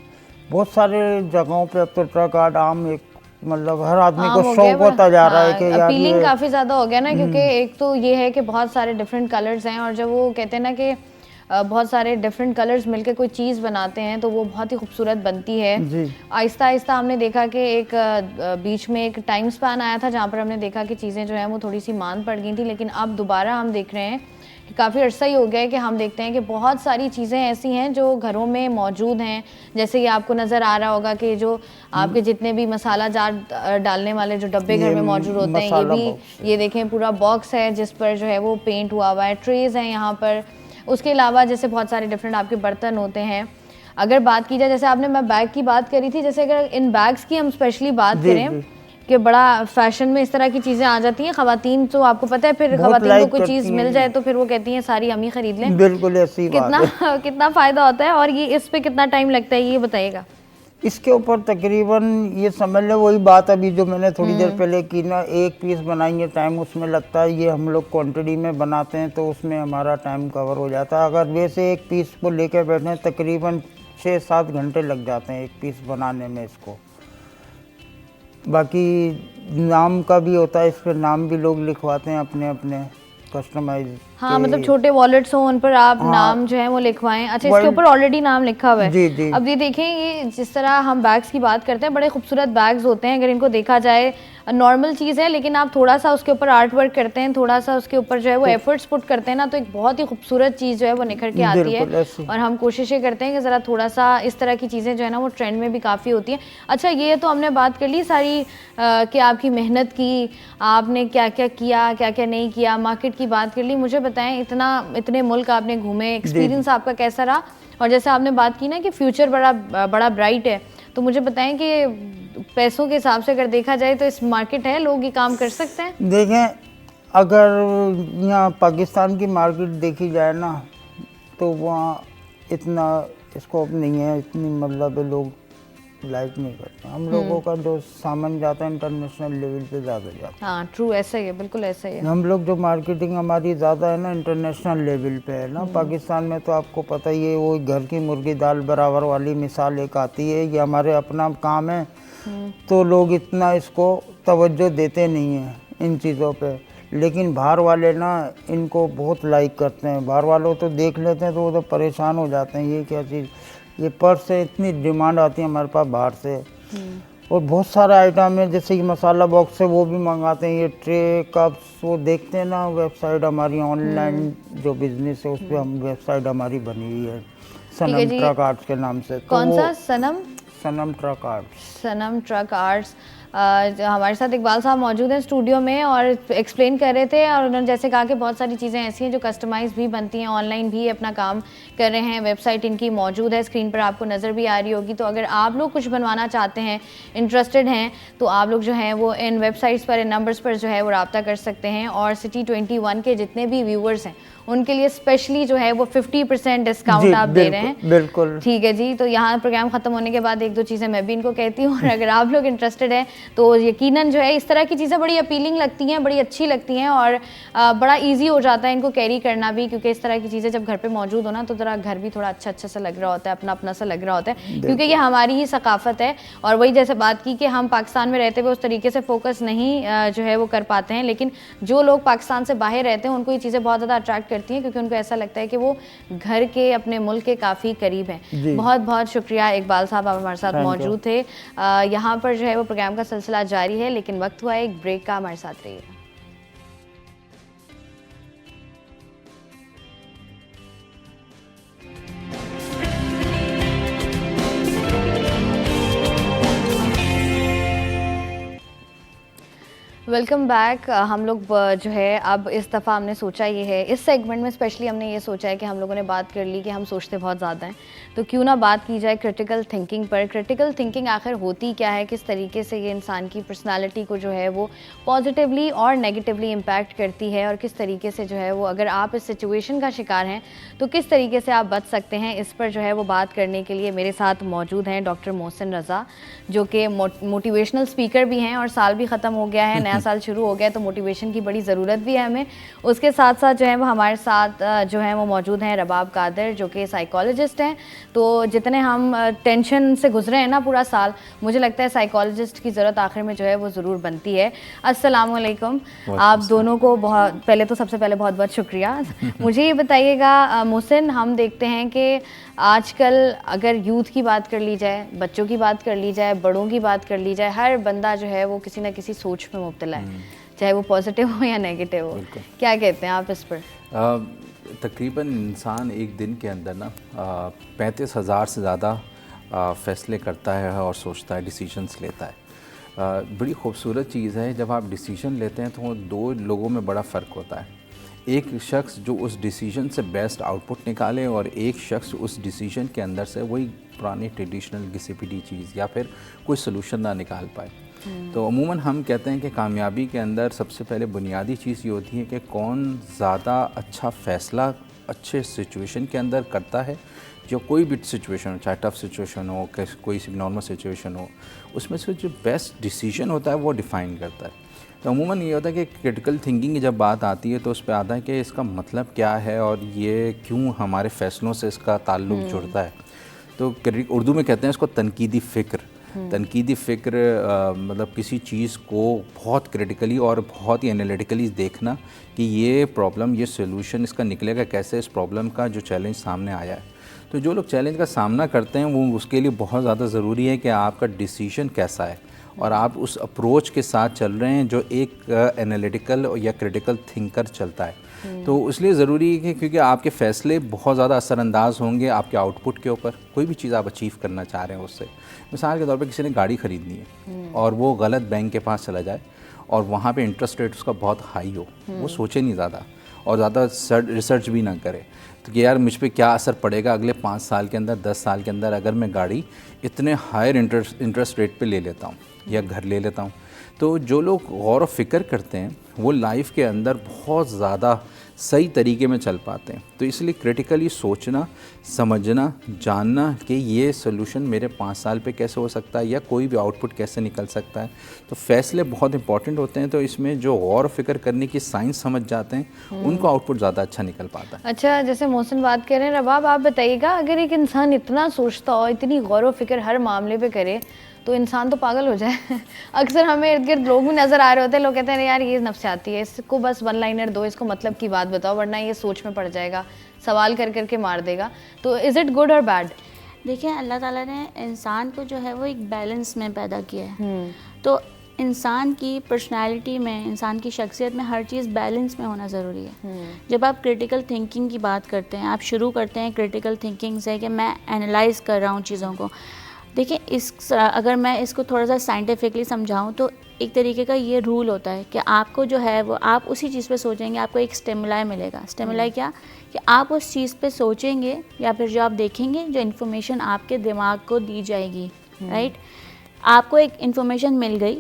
बहुत सारे जगहों पे अब तो ट्रक आर्ट आम एक मतलब हर आदमी को शौक होता जा रहा है कि यार अपीलिंग काफी ज्यादा हो गया ना, क्योंकि एक तो ये है कि बहुत सारे डिफरेंट कलर्स हैं और जब वो कहते हैं ना कि बहुत सारे डिफरेंट कलर्स मिलकर कोई चीज़ बनाते हैं तो वो बहुत ही खूबसूरत बनती है। आहिस्ता आहिस्ता हमने देखा कि एक बीच में एक टाइम स्पैन आया था जहाँ पर हमने देखा कि चीज़ें जो हैं वो थोड़ी सी मान पड़ गई थी, लेकिन अब दोबारा हम देख रहे हैं कि काफ़ी अर्सा ही हो गया है कि हम देखते हैं कि बहुत सारी चीज़ें ऐसी हैं जो घरों में मौजूद हैं। जैसे कि आपको नज़र आ रहा होगा कि जो आपके जितने भी मसाला जार डालने वाले जो डब्बे घर में मौजूद होते हैं, ये भी ये देखें पूरा बॉक्स है जिस पर जो है वो पेंट हुआ हुआ है, ट्रेज़ हैं यहाँ पर। उसके अलावा जैसे बहुत सारे डिफरेंट आपके बर्तन होते हैं। अगर बात की जाए, जैसे आपने मैं बैग की बात करी थी, जैसे अगर इन बैग्स की हम स्पेशली बात करें कि बड़ा फैशन में इस तरह की चीज़ें आ जाती हैं, ख़वातीन तो आपको पता है फिर ख़वातीन को कोई चीज़ मिल जाए तो फिर वो कहती हैं सारी हम ही खरीद लें। बिल्कुल ऐसी कितना फ़ायदा होता है और ये इस पे कितना टाइम लगता है ये बताइएगा। इसके ऊपर तकरीबन ये समझ लो वही बात अभी जो मैंने थोड़ी देर पहले की ना, एक पीस बनाएंगे टाइम उसमें लगता है, ये हम लोग क्वांटिटी में बनाते हैं तो उसमें हमारा टाइम कवर हो जाता है। अगर वैसे एक पीस को लेकर बैठे तकरीबन 6-7 घंटे लग जाते हैं एक पीस बनाने में इसको। बाकी नाम का भी होता है, इस पर नाम भी लोग लिखवाते हैं अपने अपने कस्टमाइज। हाँ, मतलब छोटे वॉलेट्स हो उन पर आप नाम जो है वो लिखवाएं। अच्छा, इसके ऊपर ऑलरेडी नाम लिखा हुआ है। जी। अब ये देखें, ये जिस तरह हम बैग्स की बात करते हैं, बड़े खूबसूरत बैग्स होते हैं। अगर इनको देखा जाए नॉर्मल चीज़ है, लेकिन आप थोड़ा सा उसके ऊपर आर्ट वर्क करते हैं, थोड़ा सा उसके ऊपर जो है वो एफर्ट्स पुट करते हैं ना, तो एक बहुत ही खूबसूरत चीज़ जो है वो निखर के आती है। और हम कोशिश ये करते हैं कि ज़रा थोड़ा सा इस तरह की चीज़ें जो है ना वो ट्रेंड में भी काफ़ी होती हैं। अच्छा, ये तो हमने बात कर ली सारी कि आपकी मेहनत की, आपने क्या क्या किया, क्या क्या नहीं किया, मार्केट की बात कर ली। मुझे बताएं, इतने मुल्क आपने घूमे, एक्सपीरियंस आपका कैसा रहा? और जैसे आपने बात की ना कि फ्यूचर बड़ा ब्राइट है, तो मुझे बताएं कि पैसों के हिसाब से अगर देखा जाए तो इस मार्केट है, लोग ये काम कर सकते हैं? देखें, अगर यहाँ पाकिस्तान की मार्केट देखी जाए ना तो वहाँ इतना स्कोप नहीं है, इतनी मतलब लोग लाइक नहीं करते। हम लोगों का जो सामान जाता है इंटरनेशनल लेवल पे ज़्यादा जाता है। हाँ, ट्रू, ऐसा ही है, बिल्कुल ऐसा ही है। हम लोग जो मार्केटिंग हमारी ज़्यादा है ना इंटरनेशनल लेवल पे है ना। पाकिस्तान में तो आपको पता ही है वो घर की मुर्गी दाल बराबर वाली मिसाल एक आती है, ये हमारे अपना काम है तो लोग इतना इसको तवज्जो देते नहीं हैं इन चीज़ों पे। लेकिन बाहर वाले ना इनको बहुत लाइक करते हैं। बाहर वालों तो देख लेते हैं तो वो तो परेशान हो जाते हैं, ये क्या चीज़, ये पर्स से इतनी डिमांड आती है हमारे पास बाहर से। और बहुत सारे आइटम है, जैसे कि मसाला बॉक्स है वो भी मंगाते हैं, ये ट्रे कप्स, वो देखते हैं ना वेबसाइट हमारी ऑनलाइन जो बिजनेस है उस पर हम वेबसाइट हमारी बनी हुई है सनम ट्रक आर्ट्स के नाम से। कौन सा? सनम ट्रक आर्ट्स। सनम ट्रक आर्ट्स। हमारे साथ इकबाल साहब मौजूद हैं स्टूडियो में और एक्सप्लेन कर रहे थे, और उन्होंने जैसे कहा कि बहुत सारी चीज़ें ऐसी हैं जो कस्टमाइज भी बनती हैं, ऑनलाइन भी अपना काम कर रहे हैं। वेबसाइट इनकी मौजूद है, स्क्रीन पर आपको नज़र भी आ रही होगी। तो अगर आप लोग कुछ बनवाना चाहते हैं, इंटरेस्टेड हैं, तो आप लोग जो हैं वो इन वेबसाइट्स पर, इन नंबर्स पर जो है वो रब्ता कर सकते हैं। और सिटी 21 के जितने भी व्यूवर्स हैं उनके लिए स्पेशली जो है वो 50% डिस्काउंट आप दे रहे हैं। बिल्कुल ठीक है जी। तो यहाँ प्रोग्राम ख़त्म होने के बाद 1-2 चीज़ें मैं भी इनको कहती हूँ, और अगर आप लोग इंटरेस्टेड हैं तो यकीनन जो है इस तरह की चीज़ें बड़ी अपीलिंग लगती हैं, बड़ी अच्छी लगती हैं, और बड़ा ईजी हो जाता है इनको कैरी करना भी, क्योंकि इस तरह की चीज़ें जब घर पर मौजूद हो ना तो ज़रा घर भी थोड़ा अच्छा सा लग रहा होता है, अपना अपना सा लग रहा होता है, क्योंकि ये हमारी ही सकाफ़त है। और वही जैसे बात की कि हम पाकिस्तान में रहते हुए उस तरीके से फोकस नहीं जो है वो कर पाते हैं, लेकिन जो लोग पाकिस्तान से बाहर रहते हैं उनको ये चीज़ें बहुत ज़्यादा अट्रैक्ट करती हैं, क्योंकि उनको ऐसा लगता है कि वो घर के, अपने मुल्क के काफ़ी करीब हैं। बहुत बहुत शुक्रिया इकबाल साहब, आप हमारे साथ मौजूद थे। यहाँ पर जो है वो प्रोग्राम का सिलसिला जारी है, लेकिन वक्त हुआ है एक ब्रेक का, हमारे साथ रहिएगा। Welcome back. हम लोग जो है अब इस दफ़ा हमने सोचा ये है, इस सेगमेंट में स्पेशली हमने ये सोचा है कि हम लोगों ने बात कर ली कि हम सोचते बहुत ज़्यादा हैं, तो क्यों ना बात की जाए क्रिटिकल थिंकिंग पर। क्रिटिकल थिंकिंग आखिर होती क्या है, किस तरीके से ये इंसान की पर्सनालिटी को जो है वो पॉजिटिवली और नेगेटिवली इम्पैक्ट करती है, और किस तरीके से जो है वो अगर आप इस सिचुएशन का शिकार हैं तो किस तरीके से आप बच सकते हैं। इस पर जो है वो बात करने के लिए मेरे साथ मौजूद हैं डॉक्टर मोहसिन रज़ा, जो कि मोटिवेशनल स्पीकर भी हैं, और साल भी ख़त्म हो गया है, नया साल शुरू हो गया, तो मोटिवेशन की बड़ी ज़रूरत भी है हमें। उसके साथ साथ जो है वो हमारे साथ जो है वो मौजूद हैं रबाब कादिर, जो कि साइकोलॉजिस्ट हैं। तो जितने हम टेंशन से गुजरे हैं ना पूरा साल, मुझे लगता है साइकोलॉजिस्ट की ज़रूरत आखिर में जो है वो ज़रूर बनती है। अस्सलाम वालेकुम आप दोनों को, बहुत पहले तो सबसे पहले बहुत बहुत शुक्रिया। मुझे ये बताइएगा मोहसिन, हम देखते हैं कि आजकल अगर यूथ की बात कर ली जाए, बच्चों की बात कर ली जाए, बड़ों की बात कर ली जाए, हर बंदा जो है वो किसी ना किसी सोच में मुब्तला है, चाहे वो पॉजिटिव हो या नेगेटिव हो। क्या कहते हैं आप इस पर? तकरीबन इंसान एक दिन के अंदर ना 35,000 से ज़्यादा फ़ैसले करता है और सोचता है, डिसीजंस लेता है। बड़ी खूबसूरत चीज़ है जब आप डिसीजन लेते हैं तो वो दो लोगों में बड़ा फ़र्क होता है। एक शख्स जो उस डिसीजन से बेस्ट आउटपुट निकाले, और एक शख्स उस डिसीजन के अंदर से वही पुरानी ट्रेडिशनल घिसी पिटी चीज़ या फिर कोई सलूशन ना निकाल पाए। तो अमूमन हम कहते हैं कि कामयाबी के अंदर सबसे पहले बुनियादी चीज़ ये होती है कि कौन ज़्यादा अच्छा फ़ैसला अच्छे सिचुएशन के अंदर करता है। जो कोई भी सिचुएशन हो, चाहे टफ़ सिचुएशन हो, कोई सी नॉर्मल सिचुएशन हो, उसमें से जो बेस्ट डिसीजन होता है वो डिफ़ाइन करता है। तो अमूमन ये होता है कि क्रिटिकल थिंकिंग की जब बात आती है तो उस पर आता है कि इसका मतलब क्या है और ये क्यों हमारे फ़ैसलों से इसका ताल्लुक़ जुड़ता है। तो उर्दू में कहते हैं इसको तनकीदी फ़िक्र। तनकीदी फ़िक्र मतलब किसी चीज़ को बहुत क्रिटिकली और बहुत ही एनालिटिकली देखना कि ये प्रॉब्लम, ये सॉल्यूशन इसका निकलेगा कैसे, इस प्रॉब्लम का जो चैलेंज सामने आया है। तो जो लोग चैलेंज का सामना करते हैं वो उसके लिए बहुत ज़्यादा ज़रूरी है कि आपका डिसीजन कैसा है और आप उस अप्रोच के साथ चल रहे हैं जो एक एनालिटिकल या क्रिटिकल थिंकर चलता है। तो इसलिए ज़रूरी है कि क्योंकि आपके फ़ैसले बहुत ज़्यादा असरअंदाज होंगे आपके आउटपुट के ऊपर। कोई भी चीज़ आप अचीव करना चाह रहे हैं उससे, मिसाल के तौर पे किसी ने गाड़ी ख़रीदनी है और वो गलत बैंक के पास चला जाए और वहाँ पे इंटरेस्ट रेट उसका बहुत हाई हो, वो सोचे नहीं ज़्यादा और ज़्यादा रिसर्च भी ना करे तो कि यार मुझ पे क्या असर पड़ेगा अगले 5 साल के अंदर, 10 साल के अंदर अगर मैं गाड़ी इतने हायर इंटरेस्ट रेट पे ले लेता हूँ या घर ले लेता हूँ। तो जो लोग गौर व फिक्र करते हैं वो लाइफ के अंदर बहुत ज़्यादा सही तरीके में चल पाते हैं। तो इसलिए क्रिटिकली सोचना, समझना, जानना कि ये सोल्यूशन मेरे 5 साल पे कैसे हो सकता है या कोई भी आउटपुट कैसे निकल सकता है, तो फैसले बहुत इंपॉर्टेंट होते हैं। तो इसमें जो गौर फिक्र करने की साइंस समझ जाते हैं उनको आउटपुट ज़्यादा अच्छा निकल पाता है। अच्छा, जैसे मोहसिन बात कर रहे हैं, रबाब आप बताइएगा, अगर एक इंसान इतना सोचता हो, इतनी गौर व फिक्र हर मामले पे करे तो इंसान तो पागल हो जाए। अक्सर हमें इर्द गिर्द लोग भी नज़र आ रहे होते हैं, लोग कहते हैं यार ये नफ्सियाती है, इसको बस वन लाइनर दो, इसको मतलब की बात बताओ वरना ये सोच में पड़ जाएगा, सवाल कर करके मार देगा। तो इज़ इट गुड और बैड? देखिए, अल्लाह ताला ने इंसान को जो है वो एक बैलेंस में पैदा किया है। तो इंसान की पर्सनालिटी में, इंसान की शख्सियत में हर चीज़ बैलेंस में होना ज़रूरी है। जब आप क्रिटिकल थिंकिंग की बात करते हैं, आप शुरू करते हैं क्रिटिकल थिंकिंग से कि मैं एनालाइज़ कर रहा हूँ चीज़ों को। देखिए, अगर मैं इसको थोड़ा सा साइंटिफिकली समझाऊं तो एक तरीके का ये रूल होता है कि आपको जो है वो आप उसी चीज़ पे सोचेंगे, आपको एक स्टिमुलाई मिलेगा। स्टिमुलाई क्या कि आप उस चीज़ पे सोचेंगे या फिर जो आप देखेंगे, जो इन्फॉर्मेशन आपके दिमाग को दी जाएगी, राइट। आपको एक इन्फॉर्मेशन मिल गई,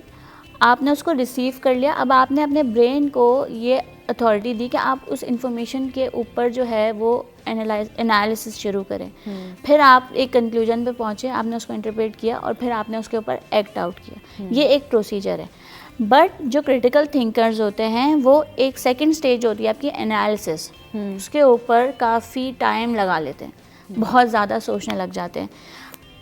आपने उसको रिसीव कर लिया, अब आपने अपने ब्रेन को ये अथॉरिटी दी कि आप उस इन्फॉर्मेशन के ऊपर जो है वो एनालिसिस शुरू करें। फिर आप एक कंक्लूजन पे पहुँचे, आपने उसको इंटरप्रेट किया और फिर आपने उसके ऊपर एक्ट आउट किया। ये एक प्रोसीजर है। बट जो क्रिटिकल थिंकर्स होते हैं वो एक सेकंड स्टेज होती है आपकी एनालिसिस, उसके ऊपर काफ़ी टाइम लगा लेते हैं, बहुत ज़्यादा सोचने लग जाते हैं।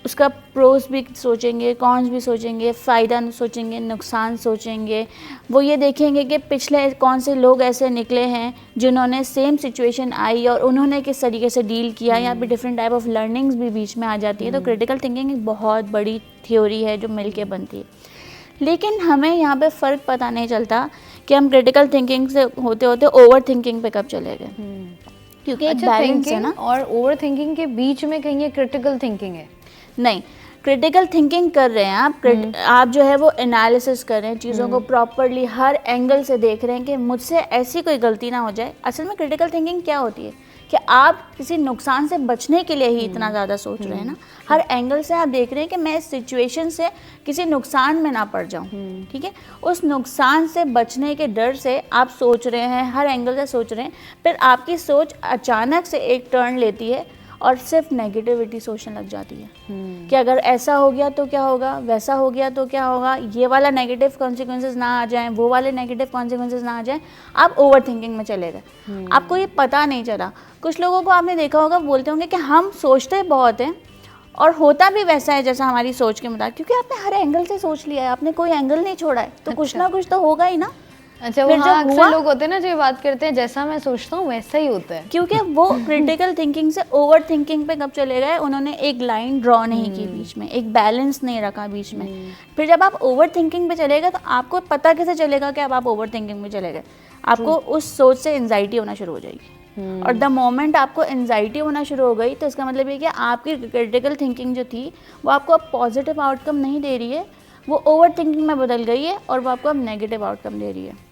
उसका प्रोस भी सोचेंगे, कॉन्स भी सोचेंगे, फ़ायदा सोचेंगे, नुकसान सोचेंगे। वो ये देखेंगे कि पिछले कौन से लोग ऐसे निकले हैं जिन्होंने सेम सिचुएशन आई और उन्होंने किस तरीके से डील किया। यहाँ पे डिफरेंट टाइप ऑफ लर्निंग्स भी बीच में आ जाती है। तो क्रिटिकल थिंकिंग एक बहुत बड़ी थ्योरी है जो मिल के बनती है। लेकिन हमें यहाँ पे फ़र्क पता नहीं चलता कि हम क्रिटिकल थिंकिंग से होते होते ओवर थिंकिंग पे कब चले गए, क्योंकि एक बैलेंस है ना। और ओवर थिंकिंग के बीच में कहीं ये क्रिटिकल थिंकिंग है? नहीं, क्रिटिकल थिंकिंग कर रहे हैं आप जो है वो एनालिसिस कर रहे हैं, चीज़ों को प्रॉपरली हर एंगल से देख रहे हैं कि मुझसे ऐसी कोई गलती ना हो जाए। असल में क्रिटिकल थिंकिंग क्या होती है कि आप किसी नुकसान से बचने के लिए ही इतना ज़्यादा सोच रहे हैं ना, हर एंगल से आप देख रहे हैं कि मैं इस सिचुएशन से किसी नुकसान में ना पड़ जाऊं, ठीक है। उस नुकसान से बचने के डर से आप सोच रहे हैं, हर एंगल से सोच रहे हैं, फिर आपकी सोच अचानक से एक टर्न लेती है और सिर्फ नेगेटिविटी सोचने लग जाती है कि अगर ऐसा हो गया तो क्या होगा, वैसा हो गया तो क्या होगा, ये वाला नेगेटिव कॉन्सिक्वेंसेस ना आ जाएं, वो वाले नेगेटिव कॉन्सिक्वेंसेस ना आ जाएं। आप ओवर थिंकिंग में चले गए, आपको ये पता नहीं चला। कुछ लोगों को आपने देखा होगा, बोलते होंगे कि हम सोचते बहुत हैं और होता भी वैसा है जैसा हमारी सोच के मुताबिक, क्योंकि आपने हर एंगल से सोच लिया है, आपने कोई एंगल नहीं छोड़ा है, तो कुछ ना कुछ तो होगा ही ना। अच्छा, वो फिर हाँ, जब अक्सर हुआ- लोग होते हैं ना जो ये बात करते हैं, जैसा मैं सोचता हूँ वैसा ही होता है। क्योंकि वो क्रिटिकल थिंकिंग से ओवर थिंकिंग पे कब चले गए, उन्होंने एक लाइन ड्रॉ नहीं की बीच में, एक बैलेंस नहीं रखा बीच में। फिर जब आप ओवर थिंकिंग पे चले गए तो आपको पता कैसे चलेगा कि अब आप ओवर थिंकिंग में चले गए? आपको उस सोच से एंजाइटी होना शुरू हो जाएगी, और द मोमेंट आपको एंजाइटी होना शुरू हो गई तो इसका मतलब ये कि आपकी क्रिटिकल थिंकिंग जो थी वो आपको अब पॉजिटिव आउटकम नहीं दे रही है, वो ओवर थिंकिंग में बदल गई है और वो आपको अब नेगेटिव आउटकम दे रही है।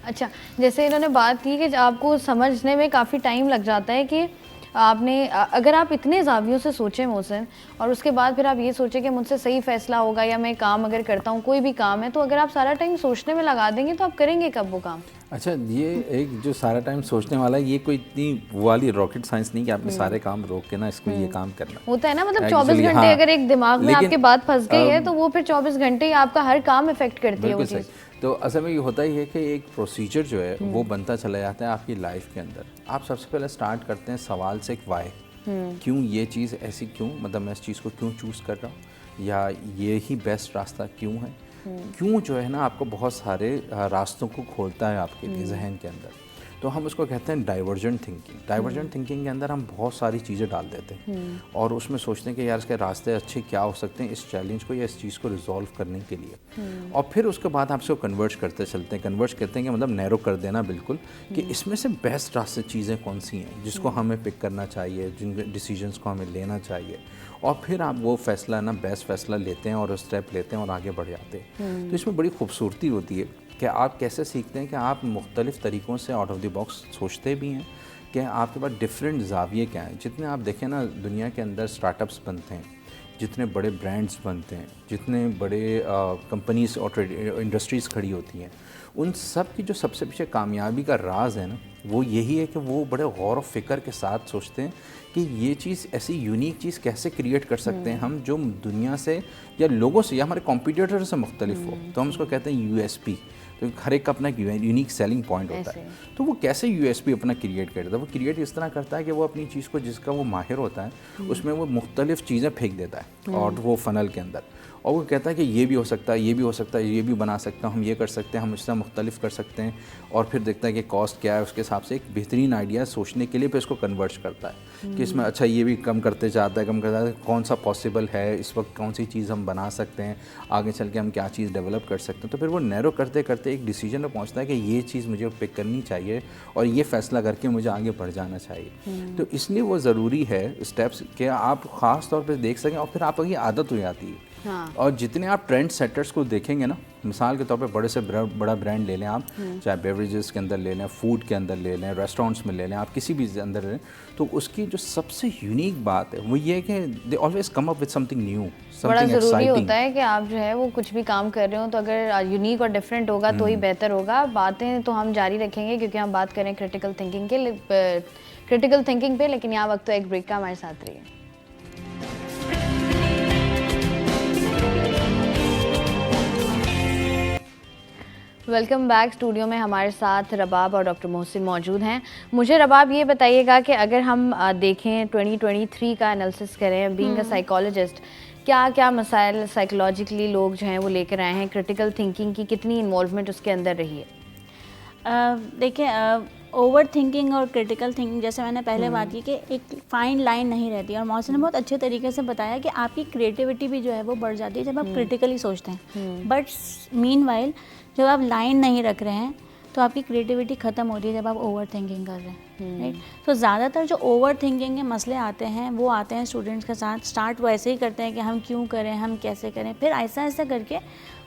अच्छा, जैसे इन्होंने बात की कि आपको समझने में काफ़ी टाइम लग जाता है कि आपने अगर आप इतने ज़ावियों से सोचें मोहसिन, और उसके बाद फिर आप ये सोचें कि मुझसे सही फैसला होगा, या मैं काम अगर करता हूँ, कोई भी काम है, तो अगर आप सारा टाइम सोचने में लगा देंगे तो आप करेंगे कब वो काम? अच्छा, ये एक जो सारा टाइम सोचने वाला है, ये कोई इतनी वो वाली रॉकेट साइंस नहीं कि आपने सारे काम रोक के ना इसको ये काम करना होता है ना, मतलब Actually, 24 घंटे हाँ, अगर एक दिमाग में लेकिन, आपके बात फंस गई है तो वो फिर 24 घंटे ही आपका हर काम इफेक्ट करती है वो बिल्कुल चीज़। सही। तो असल में ये होता ही है कि एक प्रोसीजर जो है वो बनता चला जाता है आपकी लाइफ के अंदर। आप सबसे पहले स्टार्ट करते हैं सवाल से, एक वाई, क्यों ये चीज़ ऐसी, क्यों, मतलब मैं इस चीज़ को क्यों चूज़ कर रहा हूँ, या ये ही बेस्ट रास्ता क्यों है। क्यों जो है ना आपको बहुत सारे रास्तों को खोलता है आपके लिए जहन के अंदर। तो हम उसको कहते हैं डाइवर्जेंट थिंकिंग। डाइवर्जेंट थिंकिंग के अंदर हम बहुत सारी चीज़ें डाल देते हैं और उसमें सोचते हैं कि यार इसके रास्ते अच्छे क्या हो सकते हैं इस चैलेंज को या इस चीज़ को रिजॉल्व करने के लिए। और फिर उसके बाद आप इसको कन्वर्ट करते चलते हैं। कन्वर्ट करते हैं कि मतलब नैरो कर देना बिल्कुल, कि इसमें से बेस्ट रास्ते चीज़ें कौन सी हैं जिसको हमें पिक करना चाहिए, जिन डिसीजंस को हमें लेना चाहिए, और फिर आप वो फैसला ना बेस्ट फैसला लेते हैं और स्टेप लेते हैं और आगे बढ़ जाते हैं। तो इसमें बड़ी खूबसूरती होती है कि आप कैसे सीखते हैं कि आप मुख्तलिफ़ तरीक़ों से आउट ऑफ द बॉक्स सोचते भी हैं, कि आपके पास डिफरेंट ज़ाविये क्या हैं। जितने आप देखें ना दुनिया के अंदर स्टार्टअप्स बनते हैं, जितने बड़े ब्रांड्स बनते हैं, जितने बड़े कंपनीज और इंडस्ट्रीज़ खड़ी होती हैं, उन सब की जो सबसे पीछे कामयाबी का राज है ना, वो यही है कि वो बड़े गौर व फिक्र के साथ सोचते हैं कि ये चीज़ ऐसी यूनिक चीज़ कैसे क्रिएट कर सकते हैं हम जो दुनिया से या लोगों से या हमारे कॉम्पिटिटर से मुख्तलिफ हो। तो हम उसको कहते हैं यूएसपी। तो हर एक का अपना यूनिक सेलिंग पॉइंट होता है। तो वो कैसे यूएसपी अपना क्रिएट करता है? वो क्रिएट इस तरह करता है कि वो अपनी चीज़ को जिसका वो माहिर होता है उसमें वो मुख्तलिफ चीज़ें फेंक देता है और वो फ़नल के अंदर, और वो कहता है कि ये भी हो सकता है, ये भी हो सकता है, ये भी बना सकता हूँ, हम ये कर सकते हैं, हम इससे मुख्तलिफ कर सकते हैं, और फिर देखता है कि कॉस्ट क्या है, उसके हिसाब से एक बेहतरीन आइडिया सोचने के लिए फिर इसको कन्वर्ट करता है कि इसमें अच्छा ये भी कम करते जाता है, कम करता है, कौन सा पॉसिबल है इस वक्त, कौन सी चीज़ हम बना सकते हैं, आगे चल के हम क्या चीज़ डेवलप कर सकते हैं। तो फिर वो नैरो करते करते एक डिसीजन पर पहुँचता है कि ये चीज़ मुझे पिक करनी चाहिए और ये फ़ैसला करके मुझे आगे बढ़ जाना चाहिए। तो इसलिए वो ज़रूरी है स्टेप्स के आप ख़ास तौर पर देख सकें और फिर आपकी आदत हो जाती है। हाँ। और जितने आप ट्रेंड सेटर्स को देखेंगे ना, मिसाल के तौर पे बड़े से बड़ा ब्रांड ले लें आप, चाहे बेवरेजेस के अंदर ले लें, फूड के अंदर ले लें, रेस्टोरेंट्स में ले लें, आप किसी भी अंदर लें, तो उसकी जो सबसे यूनिक बात है वो ये है कि they always come up with something new, बड़ा समथिंग ज़रूरी एक्साइटिंग। होता है कि आप जो है वो कुछ भी काम कर रहे हो तो अगर यूनिक और डिफरेंट होगा तो ही बेहतर होगा। बातें तो हम जारी रखेंगे क्योंकि हम बात करें क्रिटिकल थिंकिंग पे, लेकिन यहाँ वक्त तो एक ब्रेक का, हमारे साथ रहिए। Welcome back. स्टूडियो में हमारे साथ रबाब और डॉक्टर मोहसिन मौजूद हैं। मुझे रबाब ये बताइएगा कि अगर हम देखें 2023 का एनालिसिस करें, बीइंग अ साइकोलॉजिस्ट, क्या क्या मसाइल साइकोलॉजिकली लोग जो हैं वो लेकर आए हैं, क्रिटिकल थिंकिंग की कितनी इन्वॉल्वमेंट उसके अंदर रही है? देखिए, ओवर थिंकिंग और क्रिटिकल थिंकिंग, जैसे मैंने पहले बात की कि एक फाइन लाइन नहीं रहती, और मौसम ने बहुत अच्छे तरीके से बताया कि आपकी क्रिएटिविटी भी जो है वो बढ़ जाती है जब आप क्रिटिकली सोचते हैं। बट मीनवाइल जब आप लाइन नहीं रख रहे हैं तो आपकी क्रिएटिविटी ख़त्म हो रही है जब आप ओवर थिंकिंग कर रहे हैं, राइट। तो ज़्यादातर जो ओवर थिंकिंग के मसले आते हैं वो आते हैं स्टूडेंट्स के साथ। स्टार्ट वो ऐसे ही करते हैं कि हम क्यों करें, हम कैसे करें, फिर ऐसा ऐसा करके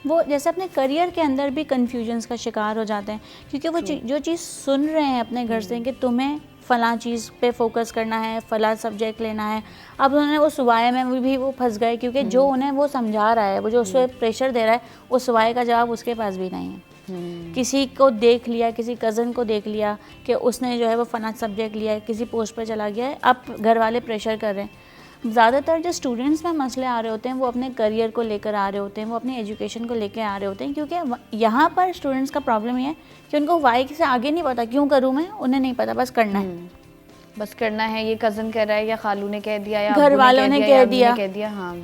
वो जैसे अपने करियर के अंदर भी कन्फ्यूजन्स का शिकार हो जाते हैं, क्योंकि वो जो चीज़ सुन रहे हैं अपने घर से कि तुम्हें फ़लाँ चीज़ पे फोकस करना है, फ़लाँ सब्जेक्ट लेना है, अब उन्होंने उस वाय में भी वो फंस गए, क्योंकि जो उन्हें वो समझा रहा है, वो जो उस पर प्रेशर दे रहा है, उस वाय का जवाब उसके पास भी नहीं है। किसी को देख लिया, किसी कज़न को देख लिया कि उसने जो है वो फ़लाँ सब्जेक्ट लिया है, किसी पोस्ट पर चला गया है, अब घर वाले प्रेशर कर रहे हैं। ज़्यादातर जो स्टूडेंट्स में मसले आ रहे होते हैं वो अपने करियर को लेकर आ रहे होते हैं, वो अपने एजुकेशन को लेकर आ रहे होते हैं, क्योंकि यहाँ पर स्टूडेंट्स का प्रॉब्लम ये है कि उनको वाई से आगे नहीं पता, क्यों करूँ मैं, उन्हें नहीं पता, बस करना है, बस करना है। ये कज़न कह रहा है या खालू ने कह दिया या घर वालों ने कह दिया। हाँ,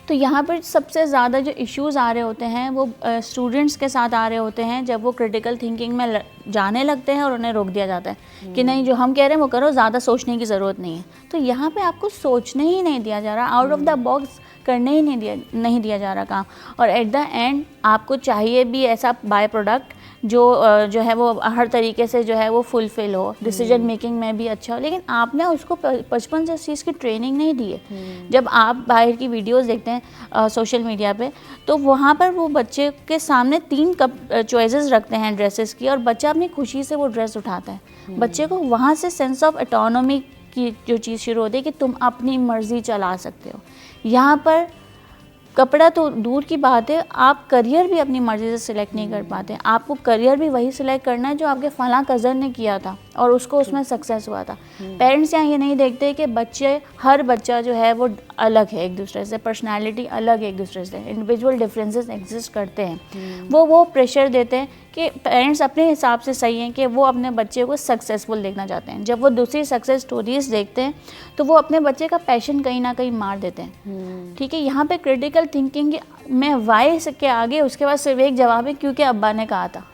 तो यहाँ पर सबसे ज़्यादा जो इश्यूज़ आ रहे होते हैं वो स्टूडेंट्स के साथ आ रहे होते हैं जब वो क्रिटिकल थिंकिंग में जाने लगते हैं और उन्हें रोक दिया जाता है कि नहीं, जो हम कह रहे हैं वो करो, ज़्यादा सोचने की ज़रूरत नहीं है। तो यहाँ पे आपको सोचने ही नहीं दिया जा रहा, आउट ऑफ द बॉक्स करने ही नहीं दिया जा रहा काम, और एट द एंड आपको चाहिए भी ऐसा बाय प्रोडक्ट जो है वो हर तरीके से जो है वो फुलफिल हो, डिसीजन मेकिंग में भी अच्छा हो, लेकिन आपने उसको बचपन से उस चीज़ की ट्रेनिंग नहीं दी है। जब आप बाहर की वीडियोस देखते हैं सोशल मीडिया पे, तो वहाँ पर वो बच्चे के सामने 3 चॉइसेस रखते हैं ड्रेसेस की, और बच्चा अपनी खुशी से वो ड्रेस उठाता है। बच्चे को वहाँ से सेंस ऑफ ऑटोनॉमी की जो चीज़ शुरू होती है कि तुम अपनी मर्ज़ी चला सकते हो। यहाँ पर कपड़ा तो दूर की बात है, आप करियर भी अपनी मर्ज़ी से सिलेक्ट नहीं कर पाते। आपको करियर भी वही सिलेक्ट करना है जो आपके फलां कज़न ने किया था और उसको उसमें सक्सेस हुआ था। पेरेंट्स यहाँ ये नहीं देखते कि हर बच्चा जो है वो अलग है एक दूसरे से, पर्सनालिटी अलग है एक दूसरे से, इंडिविजुअल डिफरेंसेस एग्जिस्ट करते हैं। वो प्रेशर देते हैं कि पेरेंट्स अपने हिसाब से सही हैं कि वो अपने बच्चे को सक्सेसफुल देखना चाहते हैं। जब वो दूसरी सक्सेस स्टोरीज देखते हैं तो वो अपने बच्चे का पैशन कहीं ना कहीं मार देते हैं। ठीक है, यहाँ पे क्रिटिकल थिंकिंग में वाई के आगे उसके बाद सिर्फ एक जवाब है, क्योंकि अब्बा ने कहा था।